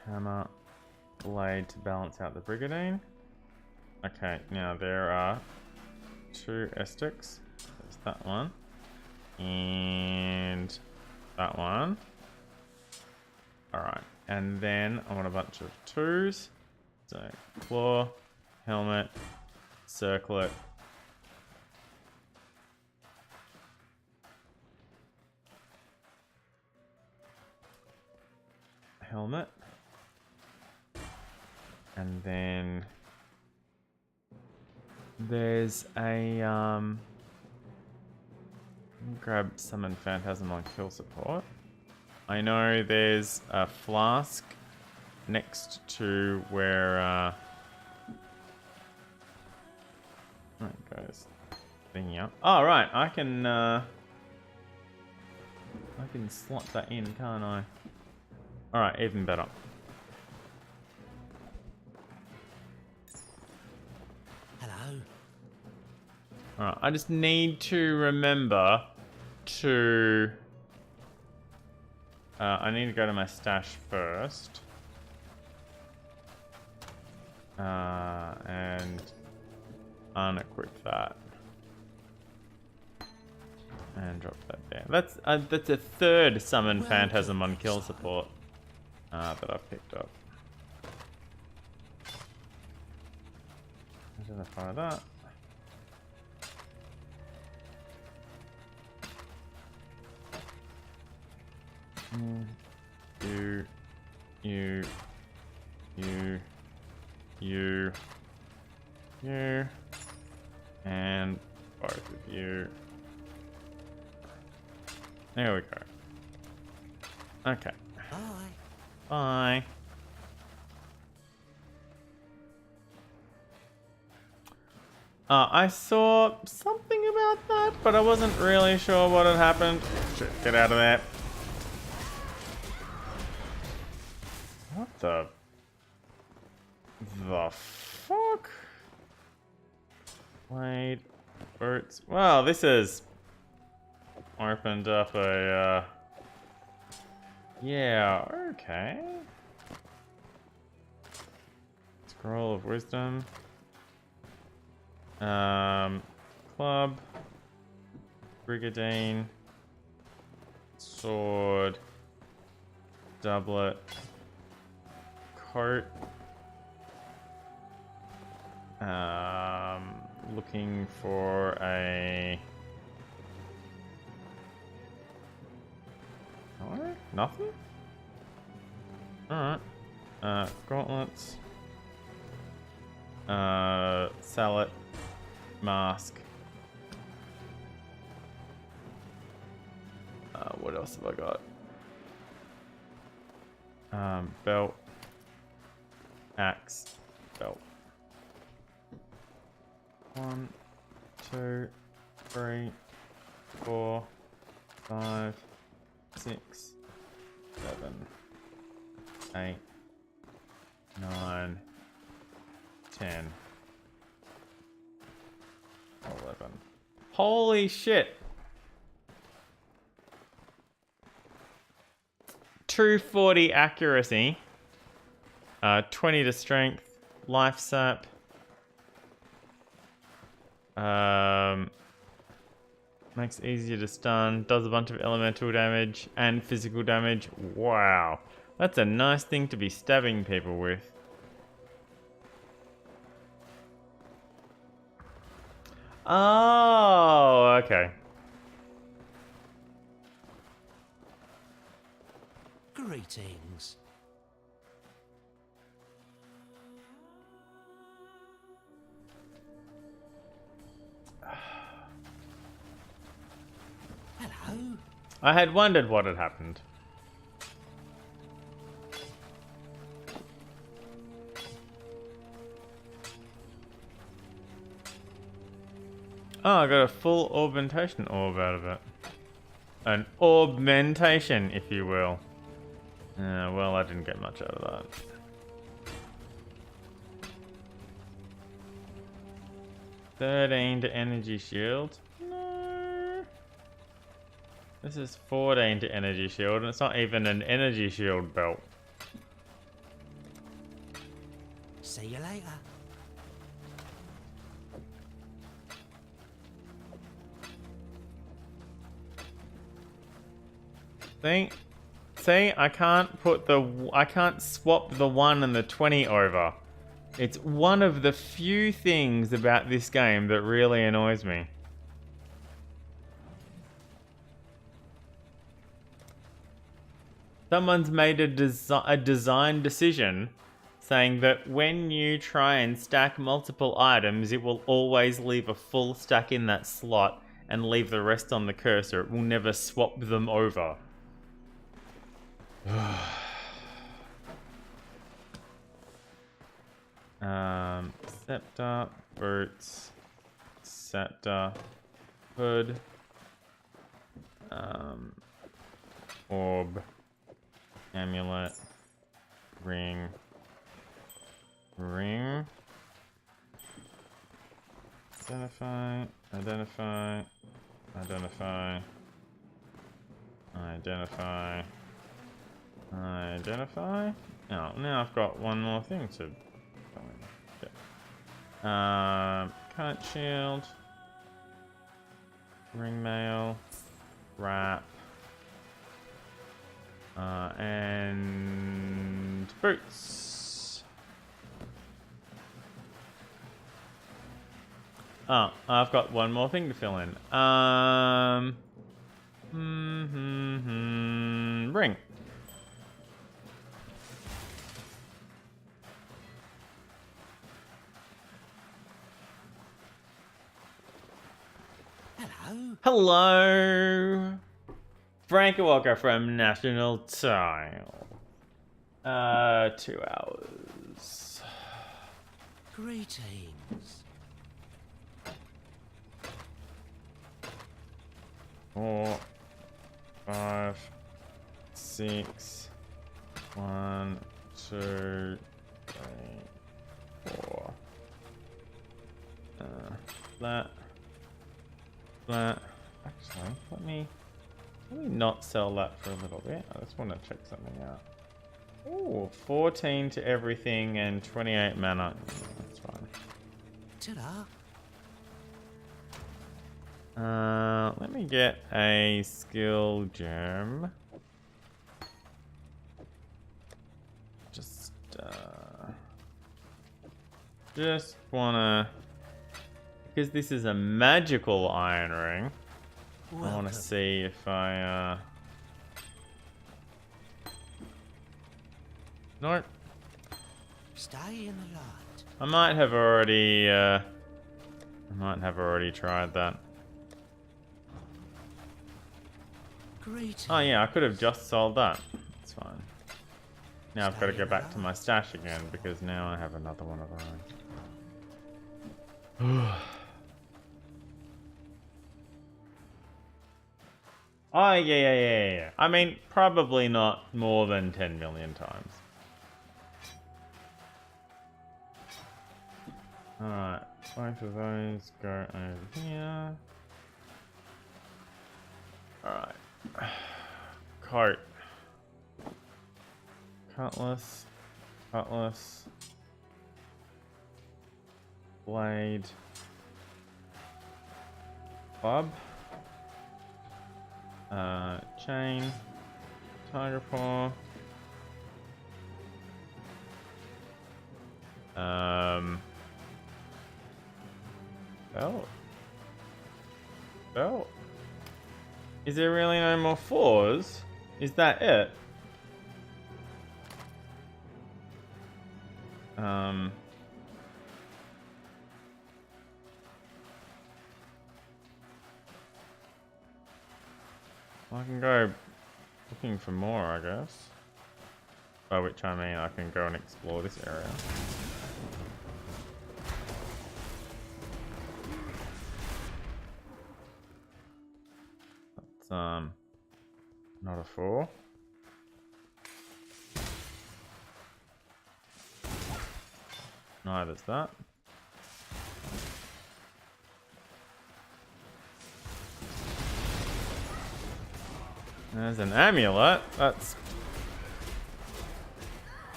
Hammer. Blade to balance out the Brigandine. Okay, now there are 2 Estics. There's that one. And that one. Alright, and then I want a bunch of 2s. So, claw, helmet, circlet. Helmet. And then there's a grab summon phantasm on kill support. I know there's a flask next to where it goes thingy up. Oh right, I can slot that in, can't I? Alright, even better. Hello. Alright, I just need to remember to I need to go to my stash first. And unequip that. And drop that there. That's a 3rd summon phantasm on kill support that I've picked up. Identify that. You, and both of you. There we go. Okay. Bye. Bye. I saw something about that, but I wasn't really sure what had happened. Shit, get out of there. What the fuck? Wait, boots. Wow, this is opened up a yeah, okay. Scroll of wisdom. Club. Brigandine. Sword. Doublet. Coat. Looking for a... No? Nothing? Alright. Gauntlets. Salad. Mask. What else have I got? Belt. Axe. Belt. 1, 2, 3, 4, 5, 6, 8, 9, 10, 11. Holy shit! 240 accuracy, 20 to strength, life sap, makes it easier to stun, does a bunch of elemental damage and physical damage. Wow, that's a nice thing to be stabbing people with. Oh, okay. Greetings. Hello. I had wondered what had happened. Oh, I got a full augmentation orb out of it. An augmentation, if you will. Well, I didn't get much out of that. $13 to energy shield. No. This is 14 to energy shield, and it's not even an energy shield belt. See you later. See, I can't swap the 1 and the 20 over. It's one of the few things about this game that really annoys me. Someone's made a design decision saying that when you try and stack multiple items, it will always leave a full stack in that slot and leave the rest on the cursor. It will never swap them over. Scepter, boots, scepter, hood, orb, amulet, ring, identify, identify, identify, identify, identify. Oh, now I've got one more thing to go in. Okay. Cut shield, ring mail, wrap, and boots. Oh, I've got one more thing to fill in. Ring. Hello. Hello, Frank Walker from National Tile. 2 hours. Greetings. 4, 5, 6. 1, 2, 3, 4. That. Actually, let me not sell that for a little bit. I just want to check something out. Ooh, 14 to everything and 28 mana. That's fine. Ta-da. Let me get a skill gem. Just wanna, because this is a magical iron ring. I want Welcome. to see if I nope. Stay in the light. I might have already tried that. Greetings. Oh yeah, I could have just sold that. It's fine. Now I've got to go back to my stash again because now I have another one of those. Oh, yeah. I mean, probably not more than 10 million times. Alright, both of those go over here. Alright. Coat. Cutlass. Cutlass. Blade. Club. Chain. Tiger paw. Belt. Belt. Is there really no more fours? Is that it? I can go looking for more, I guess. By which I mean I can go and explore this area. That's not a 4. Neither's that. There's an amulet. That's...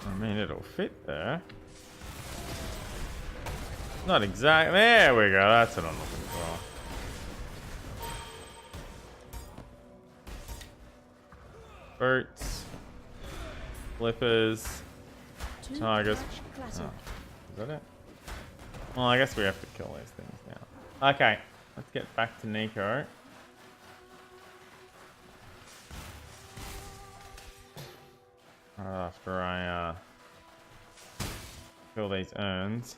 I mean, it'll fit there. Not exact. There we go. That's what I'm looking for. Boots. Flippers. Tigers. Oh, is that it? Well, I guess we have to kill these things now. Okay. Let's get back to Nico. After I kill these urns.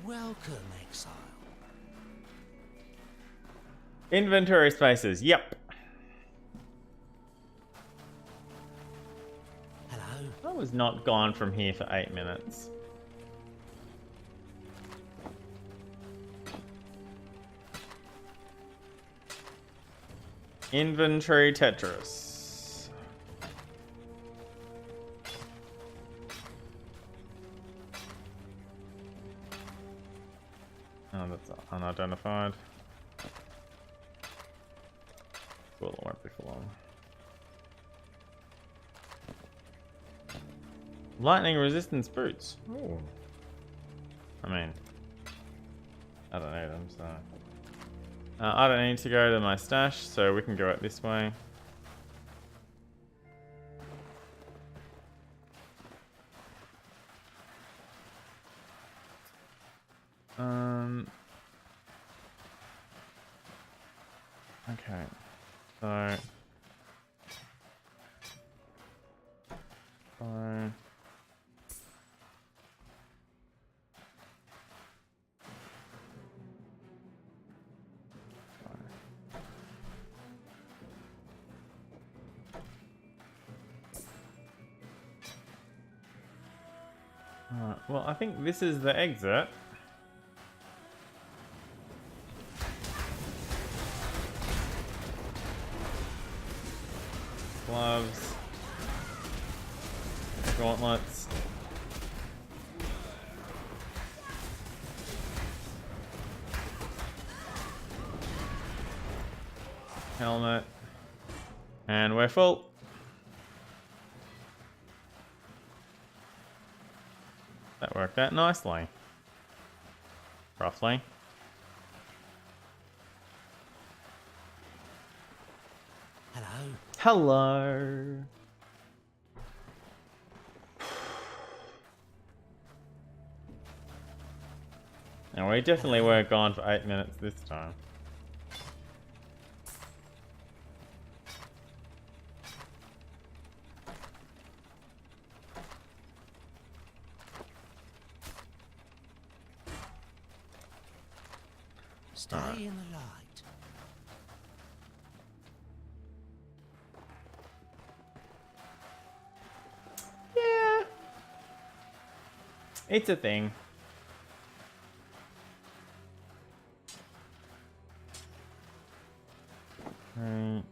Welcome, exile. Inventory spaces, yep. Hello. I was not gone from here for 8 minutes. Inventory Tetris. Oh, that's unidentified. Well, it won't be for long. Lightning resistance boots. Ooh. I mean, I don't need them, so. I don't need to go to my stash, so we can go out this way. Okay, so alright, well, I think this is the exit. Gloves, gauntlets, helmet, and we're full. That worked out nicely. Roughly. Hello. Now we definitely were gone for 8 minutes this time. Stay in the light. Yeah. It's a thing. Right.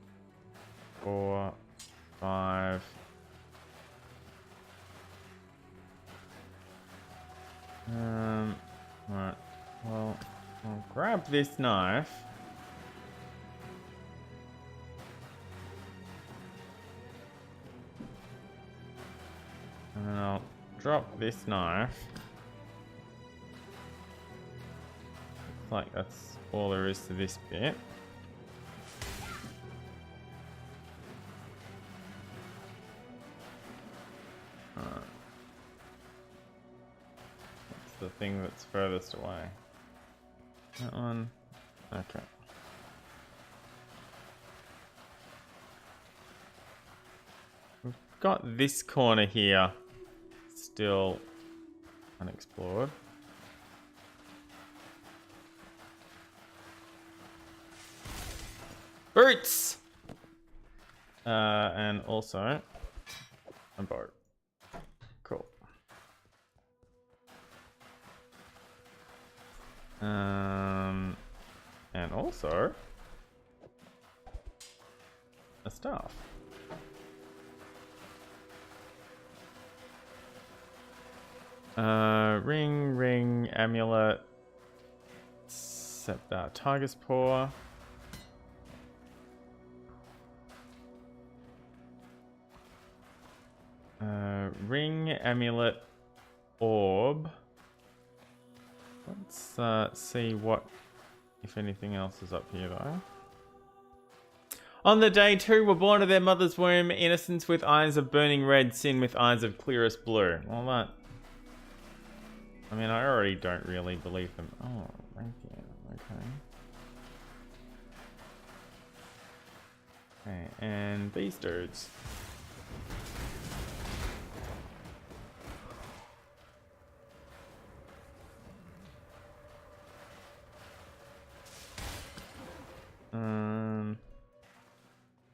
grab this knife. And then I'll drop this knife. Looks like that's all there is to this bit. That's the thing that's furthest away. That one. Okay. We've got this corner here still unexplored. Boots! And also a boat. Cool. And also a staff. Ring, amulet, tiger's paw. Ring, amulet, orb. Let's see what, if anything else is up here though. On the day two were born of their mother's womb, innocence with eyes of burning red, sin with eyes of clearest blue. Well, that... I mean, I already don't really believe them. Oh, thank you. Okay. Okay, and these dudes.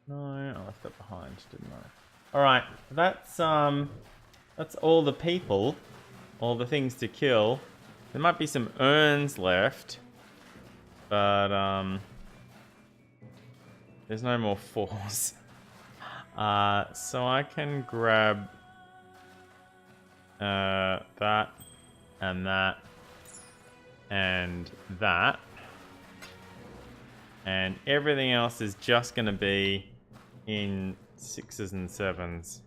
No, I left that behind, didn't I? Alright, that's all the people. All the things to kill. There might be some urns left. But there's no more fours. So I can grab that and that and that. And everything else is just gonna be in 6s and 7s.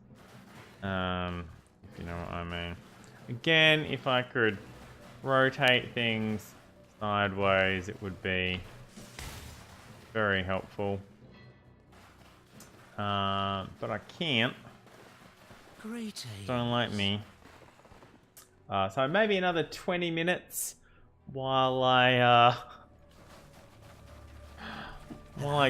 If you know what I mean. Again, if I could rotate things sideways, it would be very helpful. But I can't. Greetings. Don't like me. So maybe another 20 minutes while I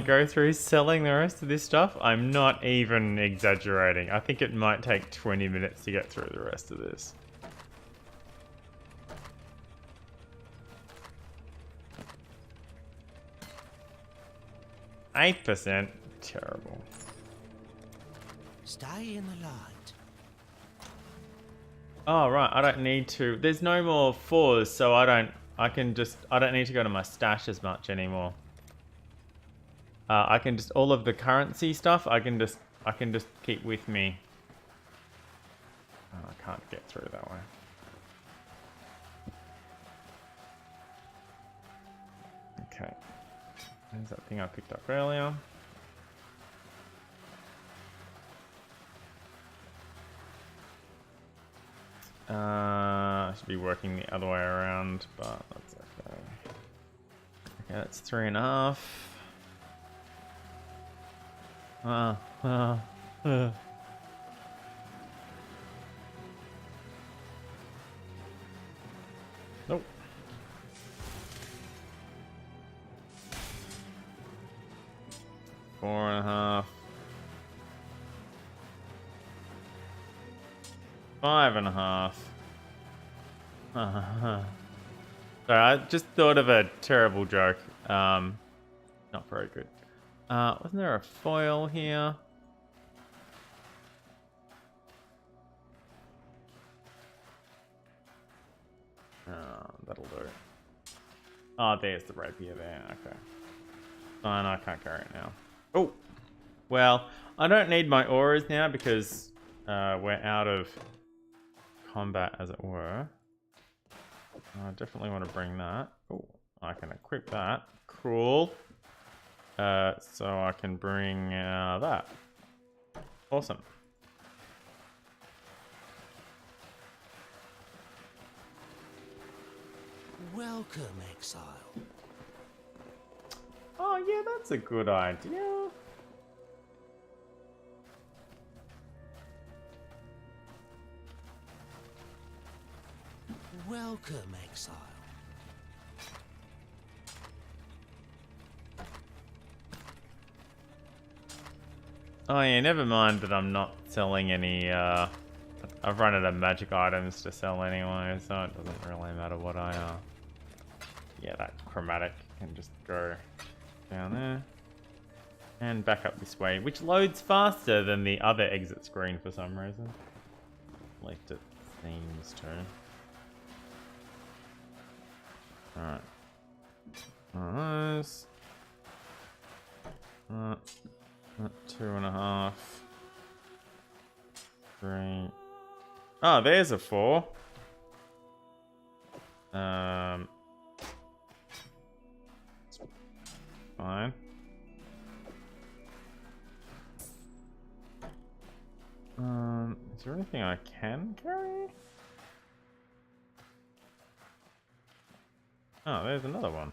go through selling the rest of this stuff. I'm not even exaggerating. I think it might take 20 minutes to get through the rest of this. 8%. Terrible. Stay in the light. Oh, right. I don't need to. There's no more 4s, so I don't need to go to my stash as much anymore. I can just, all of the currency stuff, I can just keep with me. Oh, I can't get through that way. Okay. There's that thing I picked up earlier. I should be working the other way around, but that's okay. Okay, that's 3.5. Nope. Four and a half. 5.5. Sorry, I just thought of a terrible joke. Not very good. Wasn't there a foil here? That'll do. Oh, there's the rapier there. Okay. Oh, no, I can't carry it now. Oh! Well, I don't need my auras now because we're out of combat, as it were. I definitely want to bring that. Oh, I can equip that. Cool. So I can bring that. Awesome. Welcome, exile. Oh yeah, that's a good idea. Welcome, exile. Oh yeah, never mind that I'm not selling any, I've run out of magic items to sell anyway, so it doesn't really matter what I, yeah, that chromatic can just go down there. And back up this way, which loads faster than the other exit screen for some reason. At least it seems to. Alright. Nice. 2.5. 3. Oh, there's a 4. Fine. Is there anything I can carry? Oh, there's another one.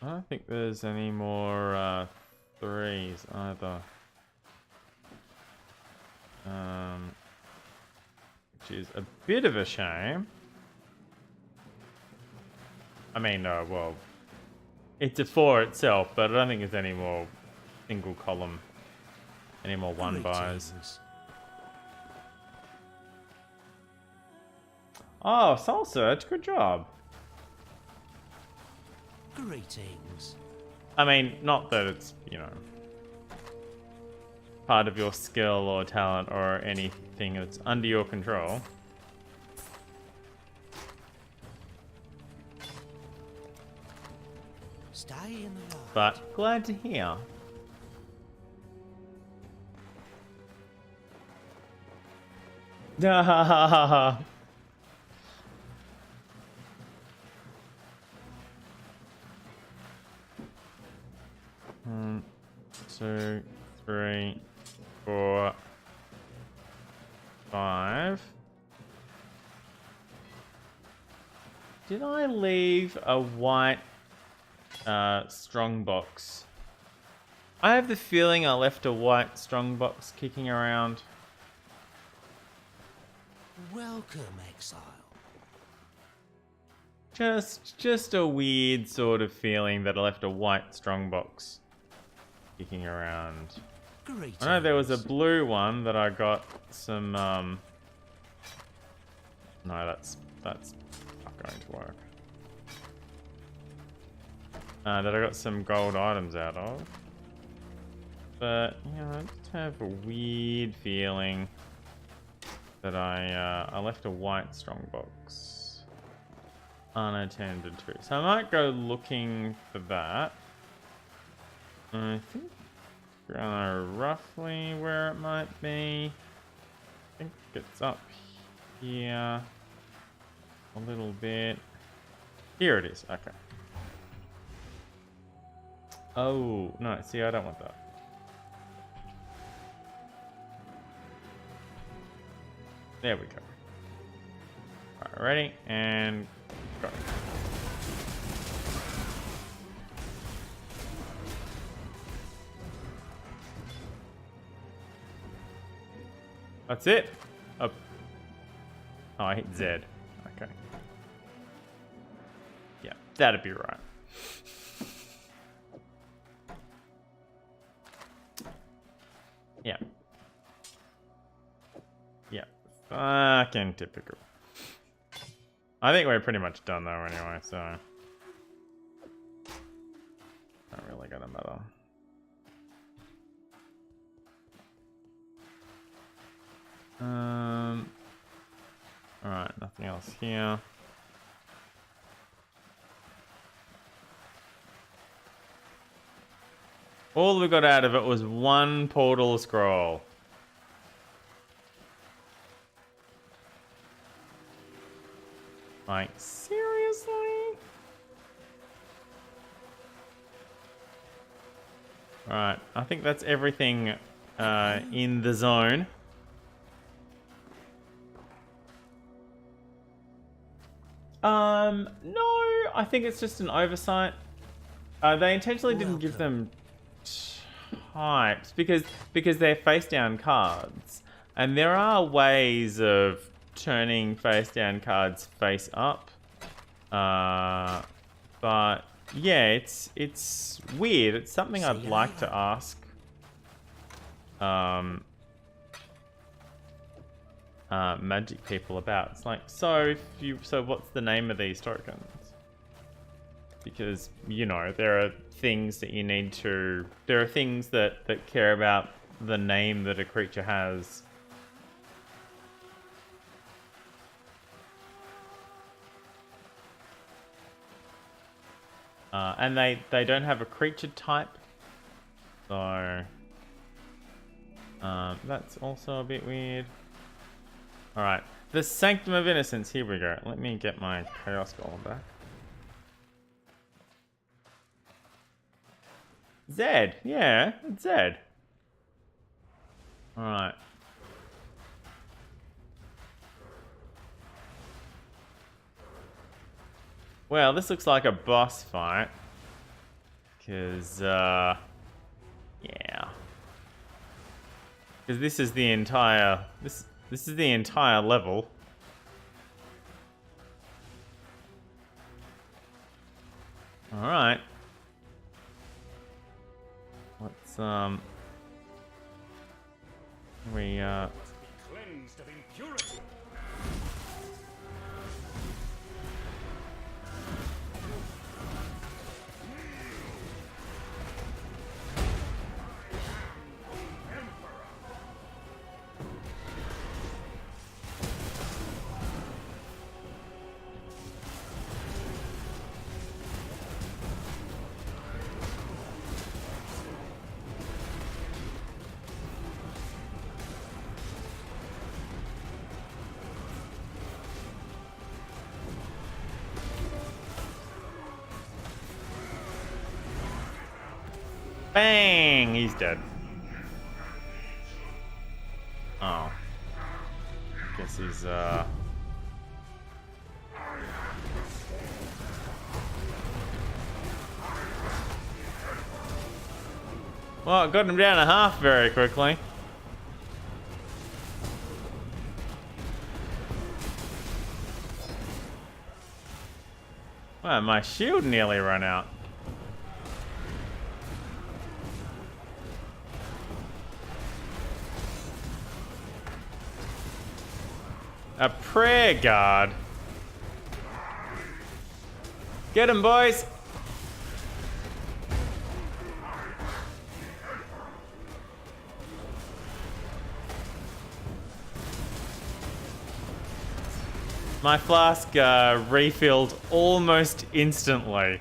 I don't think there's any more 3s either. Which is a bit of a shame. I mean, well, it's a 4 itself, but I don't think there's any more single column, any more 1 buys. Greetings. Oh, Soul Search, good job. Greetings. I mean, not that it's, you know, part of your skill or talent or anything that's under your control. Stay in the light. But glad to hear. Ha 1, 2, 3, 4, 5. Did I leave a white strong box? I have the feeling I left a white strong box kicking around. Welcome, exile. Just a weird sort of feeling that I left a white strongbox kicking around. Greetings. I know there was a blue one that I got some. No, that's not going to work. That I got some gold items out of. But yeah, I just have a weird feeling that I left a white strongbox unattended to. So I might go looking for that. I think I know roughly where it might be. I think it's up here a little bit. Here it is. Okay. Oh, no. See, I don't want that. There we go. Alright, ready? And go. That's it? Up. Oh, I hit Z. Okay. Yeah, that'd be right. Yeah. Yeah. Fucking typical. I think we're pretty much done though anyway, so not really gonna matter. Alright, nothing else here. All we got out of it was one portal scroll. Like, seriously? Alright, I think that's everything in the zone. No, I think it's just an oversight. They intentionally didn't give them types because they're face down cards, and there are ways of turning face down cards face up. But yeah, it's weird. It's something I'd like to ask. Magic people about. It's like, so what's the name of these tokens? Because, you know, there are things that you need to... There are things that care about the name that a creature has. And they don't have a creature type. So... that's also a bit weird. Alright. The Sanctum of Innocence. Here we go. Let me get my Chaos Golem back. Zed. Yeah, it's Zed. Alright. Well, this looks like a boss fight. Because, yeah. Because this is the entire... This is the entire level. Alright. Let's, we, Cleansed of impurity. bang! He's dead. Oh. Guess he's, Well, I got him down to half very quickly. Wow, my shield nearly ran out. A prayer guard. Get him, boys. My flask refilled almost instantly.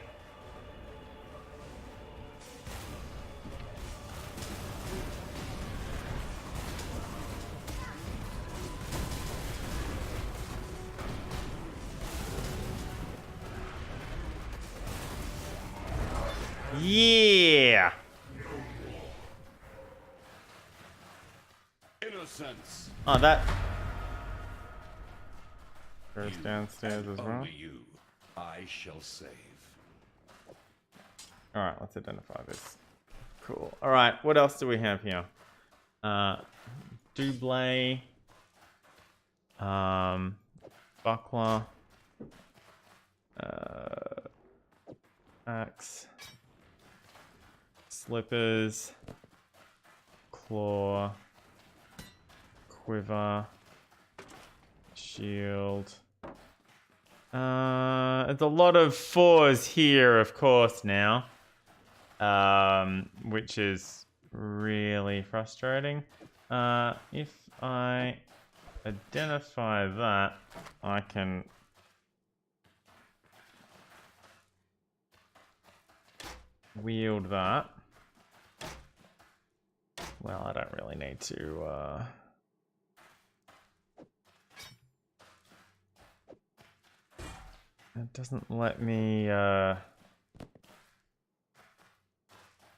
Yeah. Innocence. Oh, that goes downstairs as well. Only you, I shall save. All right, let's identify this. Cool. All right, what else do we have here? Doublé, buckler, axe, slippers, claw, quiver, shield. It's a lot of 4s here, of course, now. Which is really frustrating. If I identify that, I can wield that. Well, I don't really need to, It doesn't let me,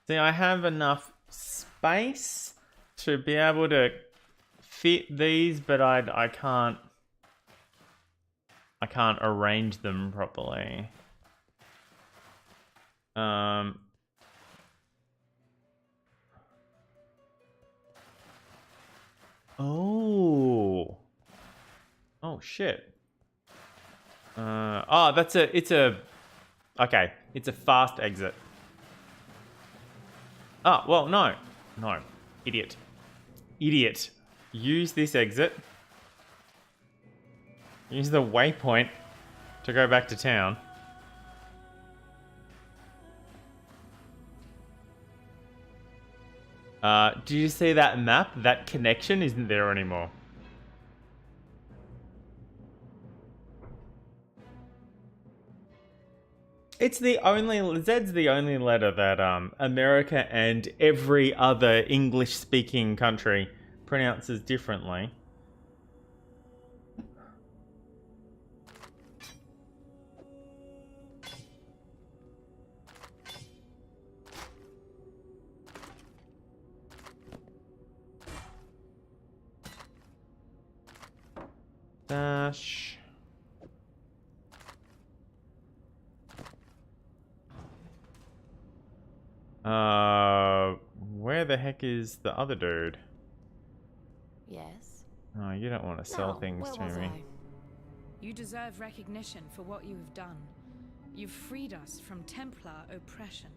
See, I have enough space to be able to fit these, but I can't arrange them properly. Oh. Oh shit. Oh, it's a fast exit. Oh, well, no. No. Idiot. Use this exit. Use the waypoint to go back to town. Do you see that map? That connection isn't there anymore. It's the only, Z's the only letter that America and every other English-speaking country pronounces differently. Dash. Where the heck is the other dude? Yes. Oh, you don't want to sell Now, things where to was me. I? You deserve recognition for what you have done. You've freed us from Templar oppression.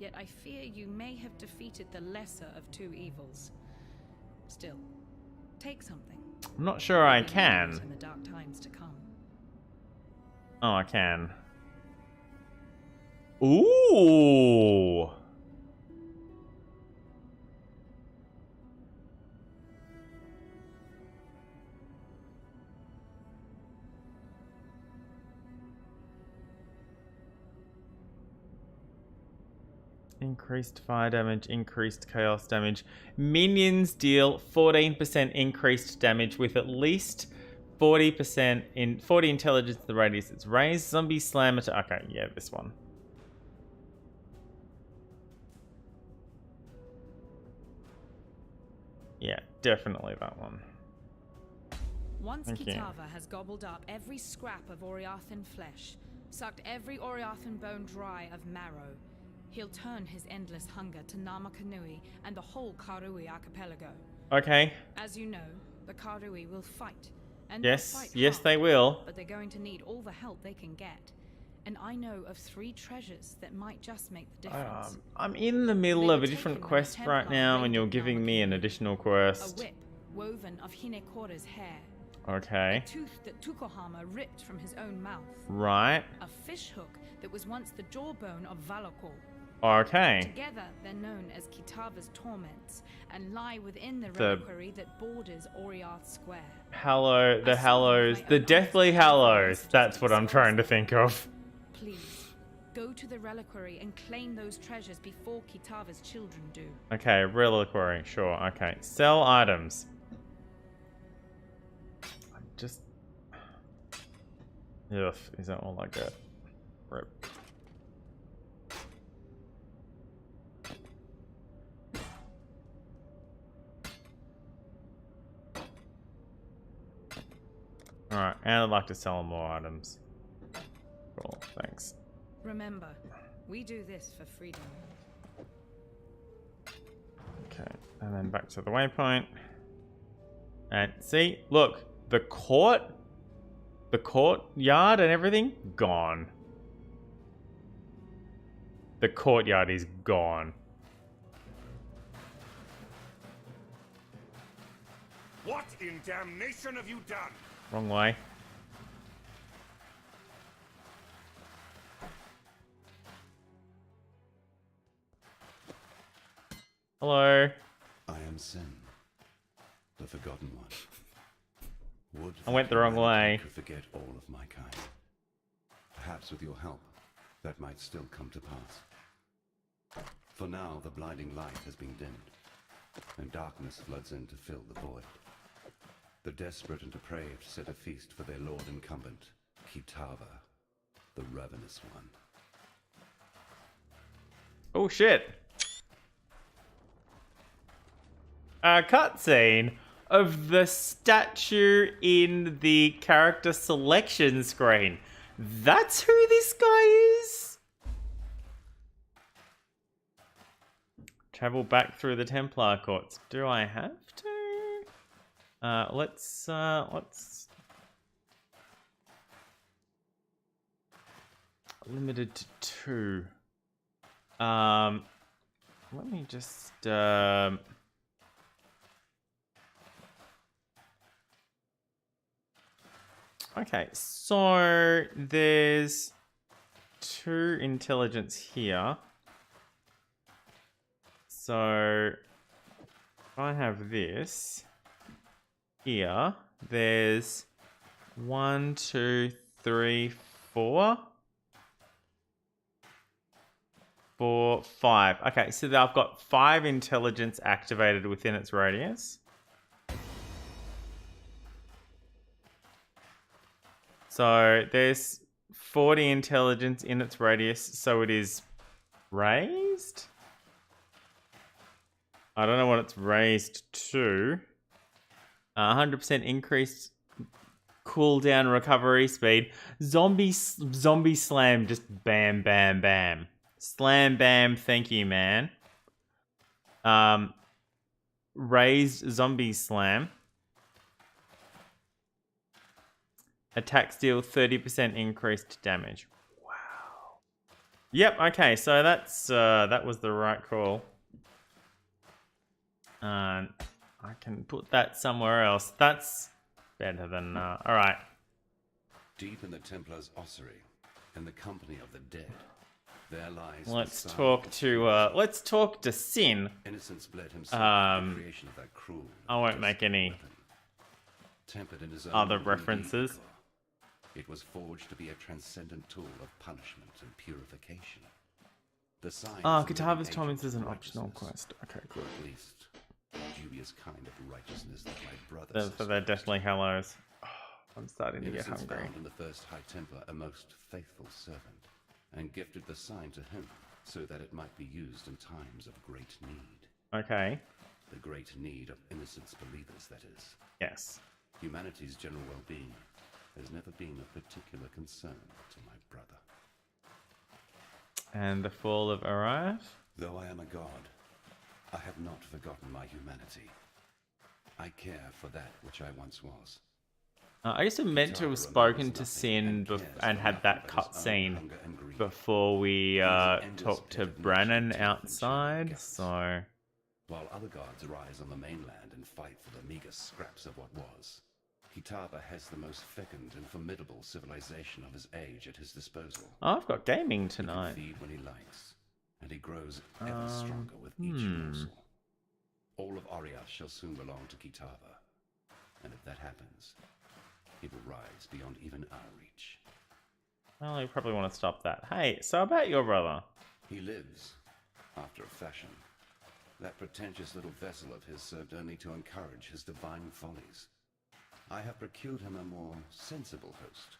Yet I fear you may have defeated the lesser of two evils. Still, take something. I'm not sure I Be can. heroes in the dark times to come. Oh, I can. Ooh. Increased fire damage, increased chaos damage. Minions deal 14% increased damage with at least 40% in 40 intelligence to the radius it's raised. Zombie slam attack. Okay, yeah, this one. Yeah, definitely that one. Once Thank you. Kitava has gobbled up every scrap of Oriathan flesh, sucked every Oriathan bone dry of marrow, he'll turn his endless hunger to Namakanui and the whole Karui archipelago. Okay. As you know, the Karui will fight. And Yes, they'll fight yes hard, they will. But they're going to need all the help they can get. And I know of 3 treasures that might just make the difference. I'm in the middle They of were a different taken when the quest right Templar now, and you're raided giving me an Namakanui. additional A quest. whip woven of Hinekora's hair. Okay. A tooth that Tukohama ripped from his own mouth. Right. A fish hook that was once the jawbone of Valakor. Okay. Together, they're known as Kitava's torments and lie within the The- reliquary that borders Oriath Square. Hallow, the I saw them Hallows, with my the own eyes Deathly before the Hallows. messages That's what I'm themselves. trying to think of. Please, go to the reliquary and claim those treasures before Kitava's children do. Okay, reliquary, sure. Okay, sell items. I'm just. Ugh, is that all I get? Rip. Alright, and I'd like to sell more items. Cool, thanks. Remember, we do this for freedom. Okay, and then back to the waypoint. And see, look, the courtyard and everything, gone. The courtyard is gone. What in damnation have you done? Wrong way. Hello. I am Sin, the Forgotten One. Would I went the wrong that way. I could forget all of my kind. Perhaps with your help, that might still come to pass. For now, the blinding light has been dimmed, and darkness floods in to fill the void. The desperate and depraved set a feast for their lord incumbent, Kitava the ravenous one. Oh shit. A cutscene of the statue in the character selection screen. That's who this guy is? Travel back through the Templar courts. Do I have to? Let's limited to 2. Let me just okay, so there's 2 intelligence here. So if I have this here, there's 1, 2, 3, 4, 4, 5. Okay, so I've got 5 intelligence activated within its radius. So there's 40 intelligence in its radius, so it is raised. I don't know what it's raised to. 100% increased cooldown recovery speed. Zombie slam, just bam, bam, bam. Slam, bam, thank you, man. Raised zombie slam. Attacks deal 30% increased damage. Wow. Yep, okay, so that's that was the right call. I can put that somewhere else. That's better than alright. Deep in the Templar's ossuary, in the company of the dead, there lies. Let's talk to Sin. Innocence bled himself in the creation of that cruel. I won't make any tempered in his own other references. It was forged to be a transcendent tool of punishment and purification. The sign. Katava's Thomas is an optional quest. Okay, cool. At least the dubious kind of righteousness that my brother. So they're definitely hellos. Oh, I'm starting to get Innocence hungry. found in the first High Templar a most faithful servant, and gifted the sign to him so that it might be used in times of great need. Okay. The great need of innocence believers, that is. Yes. Humanity's general well-being has never been a particular concern to my brother. And the fall of Arath? Though I am a god, I have not forgotten my humanity. I care for that which I once was. I guess I meant to have spoken to Sin and had that cutscene before we talked to Brannon outside, so... While other gods rise on the mainland and fight for the meager scraps of what was, Kitava has the most fecund and formidable civilization of his age at his disposal. Oh, I've got gaming tonight. He can feed when he likes, and he grows ever stronger with each morsel. All of Arias shall soon belong to Kitava, and if that happens, he will rise beyond even our reach. Well, you probably want to stop that. Hey, so about your brother. He lives, after a fashion. That pretentious little vessel of his served only to encourage his divine follies. I have procured him a more sensible host,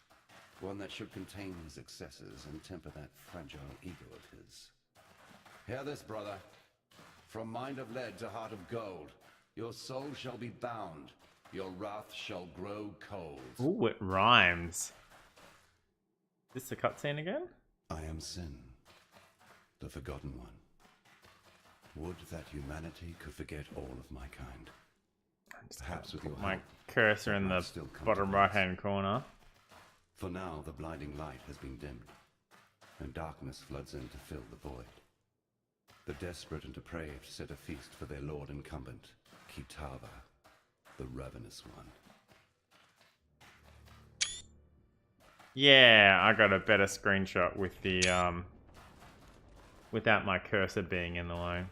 one that should contain his excesses and temper that fragile ego of his. Hear this, brother. From mind of lead to heart of gold, your soul shall be bound, your wrath shall grow cold. Ooh, it rhymes. Is this the cutscene again? I am Sin, the Forgotten One. Would that humanity could forget all of my kind. Perhaps with your My help, cursor in the still come bottom to right pass. hand corner. For now, the blinding light has been dimmed, and darkness floods in to fill the void. The desperate and depraved set a feast for their lord incumbent, Kitava, the ravenous one. Yeah, I got a better screenshot with the without my cursor being in the way.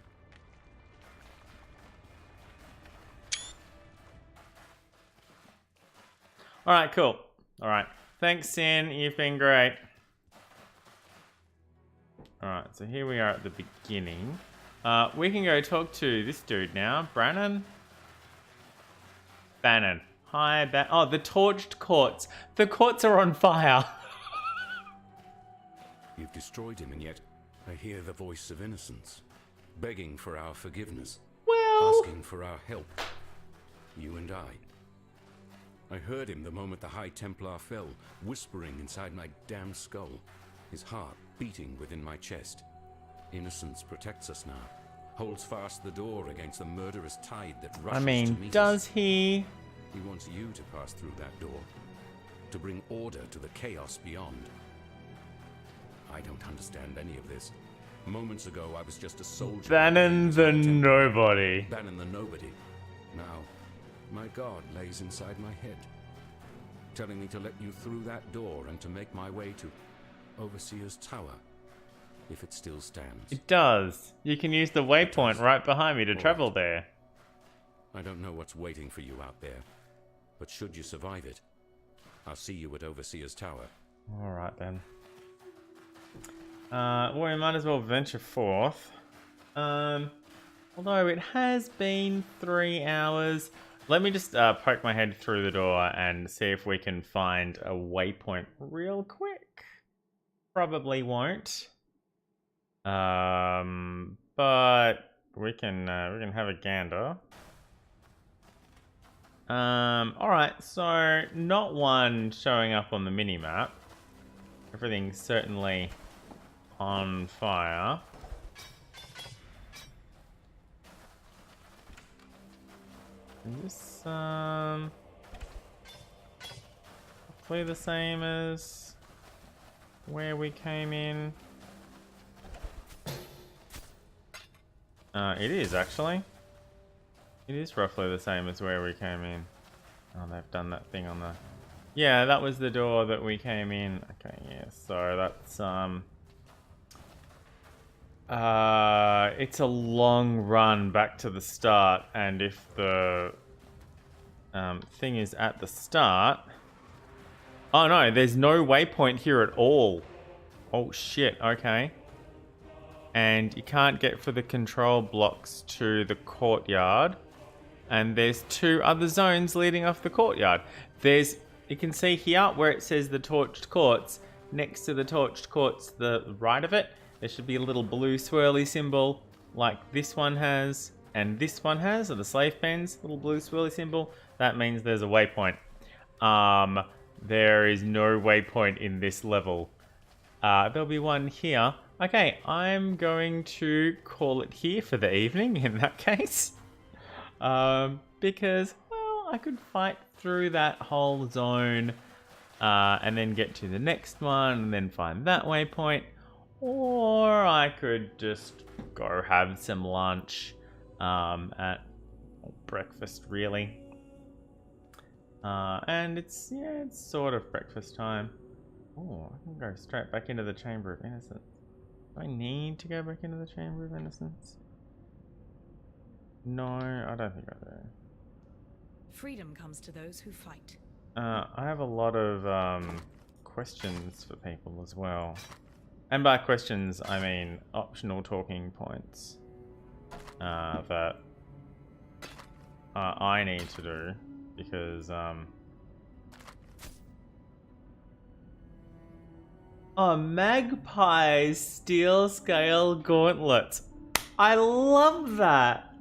Alright, cool. Alright. Thanks, Sin. You've been great. Alright, so here we are at the beginning. We can go talk to this dude now. Brannon? Bannon. Hi, oh, the torched courts. The courts are on fire. You've destroyed him, and yet I hear the voice of innocence, begging for our forgiveness, Well, asking for our help. You and I. I heard him the moment the High Templar fell, whispering inside my damned skull, his heart beating within my chest. Innocence protects us now, holds fast the door against the murderous tide that rushes to meet us. does he? He wants you to pass through that door, to bring order to the chaos beyond. I don't understand any of this. Moments ago, I was just a soldier. Bannon the nobody. Bannon the nobody. Now, my God lays inside my head, telling me to let you through that door and to make my way to Overseer's Tower, if it still stands. It does. You can use the waypoint right behind me to travel there. I don't know what's waiting for you out there, but should you survive it, I'll see you at Overseer's Tower. Alright then. Well, we might as well venture forth. Although it has been 3 hours. Let me just poke my head through the door and see if we can find a waypoint real quick. Probably won't. But we can have a gander. Alright, so not one showing up on the mini-map. Everything's certainly on fire. Is this, hopefully the same as where we came in? It is actually. It is roughly the same as where we came in. Oh, they've done that thing on the... Yeah, that was the door that we came in. Okay, yeah, so that's, it's a long run back to the start, and if the thing is at the start... Oh no, there's no waypoint here at all. Oh shit, okay. And you can't get for the control blocks to the courtyard. And there's 2 other zones leading off the courtyard. There's, you can see here where it says the torched courts. Next to the torched courts, the right of it, there should be a little blue swirly symbol like this one has and this one has, or the slave pens, little blue swirly symbol. That means there's a waypoint. There is no waypoint in this level. There'll be one here. Okay, I'm going to call it here for the evening in that case. Because, well, I could fight through that whole zone and then get to the next one and then find that waypoint. Or I could just go have some lunch at breakfast, really. And it's sort of breakfast time. Oh, I can go straight back into the Chamber of Innocence. Do I need to go back into the Chamber of Innocence? No, I don't think I do. Freedom comes to those who fight. I have a lot of questions for people as well. And by questions, I mean optional talking points that I need to do because oh, Magpie's steel scale gauntlets. I love that.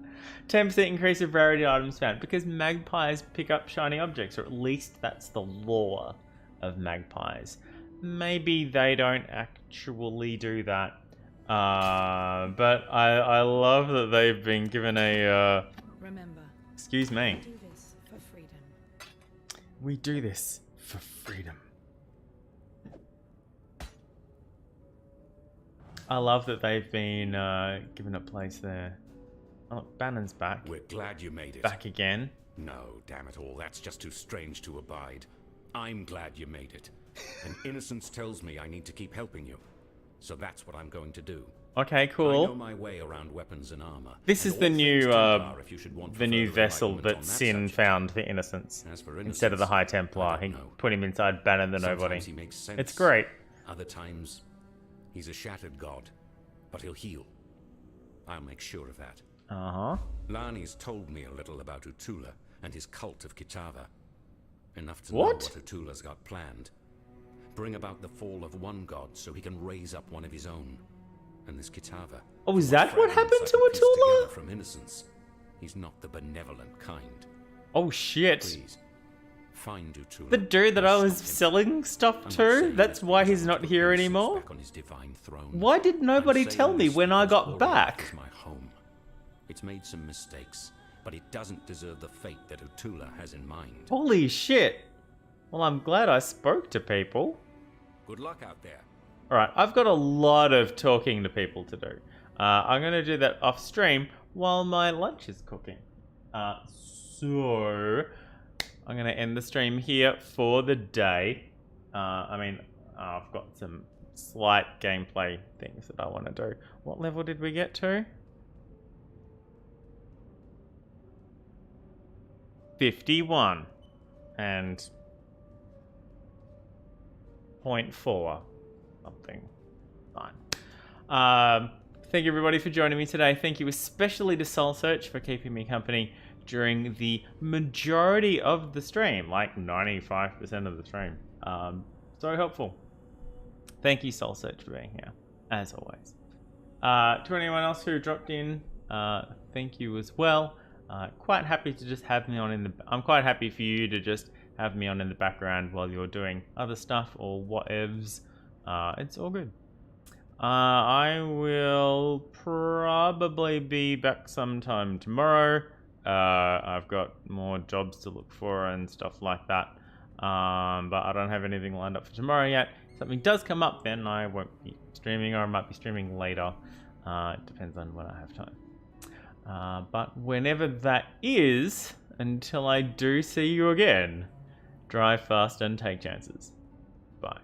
10% increase of rarity items found because magpies pick up shiny objects, or at least that's the lore of magpies. Maybe they don't actually do that. But I love that they've been given a Remember, excuse me. we do this for freedom. We do this for freedom. I love that they've been given a place there. Oh, look, Bannon's back. We're glad you made it. Back again. No, damn it all, that's just too strange to abide. I'm glad you made it. And innocence tells me I need to keep helping you. So that's what I'm going to do. Okay, cool. I know my way around weapons and armor. This is the new new vessel that Sin found for Innocence. Instead of the High Templar, he put him inside Bannon the Nobody. He makes sense. It's great. Other times, he's a shattered god, but he'll heal. I'll make sure of that. Uh-huh. Lani's told me a little about Utula and his cult of Kitava. Enough to know what Utula's got planned. Bring about the fall of one god so he can raise up one of his own. And this Kitava. Oh, is that what happened to Atula? Atula? From innocence. He's not the benevolent kind. Oh shit. Please, find Atula. The dude that I was Stop him. selling stuff I'm not to? saying That's this why because he's I want not to here put Innocence anymore? back on his divine throne. Why did nobody I'm tell saying me this when I because got Orient back? is my home. It's made some mistakes, but it doesn't deserve the fate that Atula has in mind. Holy shit. Well, I'm glad I spoke to people. Good luck out there. Alright, I've got a lot of talking to people to do. I'm going to do that off stream while my lunch is cooking. So, I'm going to end the stream here for the day. I've got some slight gameplay things that I want to do. What level did we get to? 51. And 0.4 something. Fine. Thank you everybody for joining me today. Thank you especially to Soul Search for keeping me company during the majority of the stream, like 95% of the stream. So helpful. Thank you, Soul Search, for being here, as always. To anyone else who dropped in, thank you as well. Quite happy to just have me on I'm quite happy for you to just have me on in the background while you're doing other stuff or whatevs. It's all good. I will probably be back sometime tomorrow. I've got more jobs to look for and stuff like that. But I don't have anything lined up for tomorrow yet. If something does come up, then I won't be streaming, or I might be streaming later. It depends on when I have time. But whenever that is, until I do see you again, drive fast and take chances. Bye.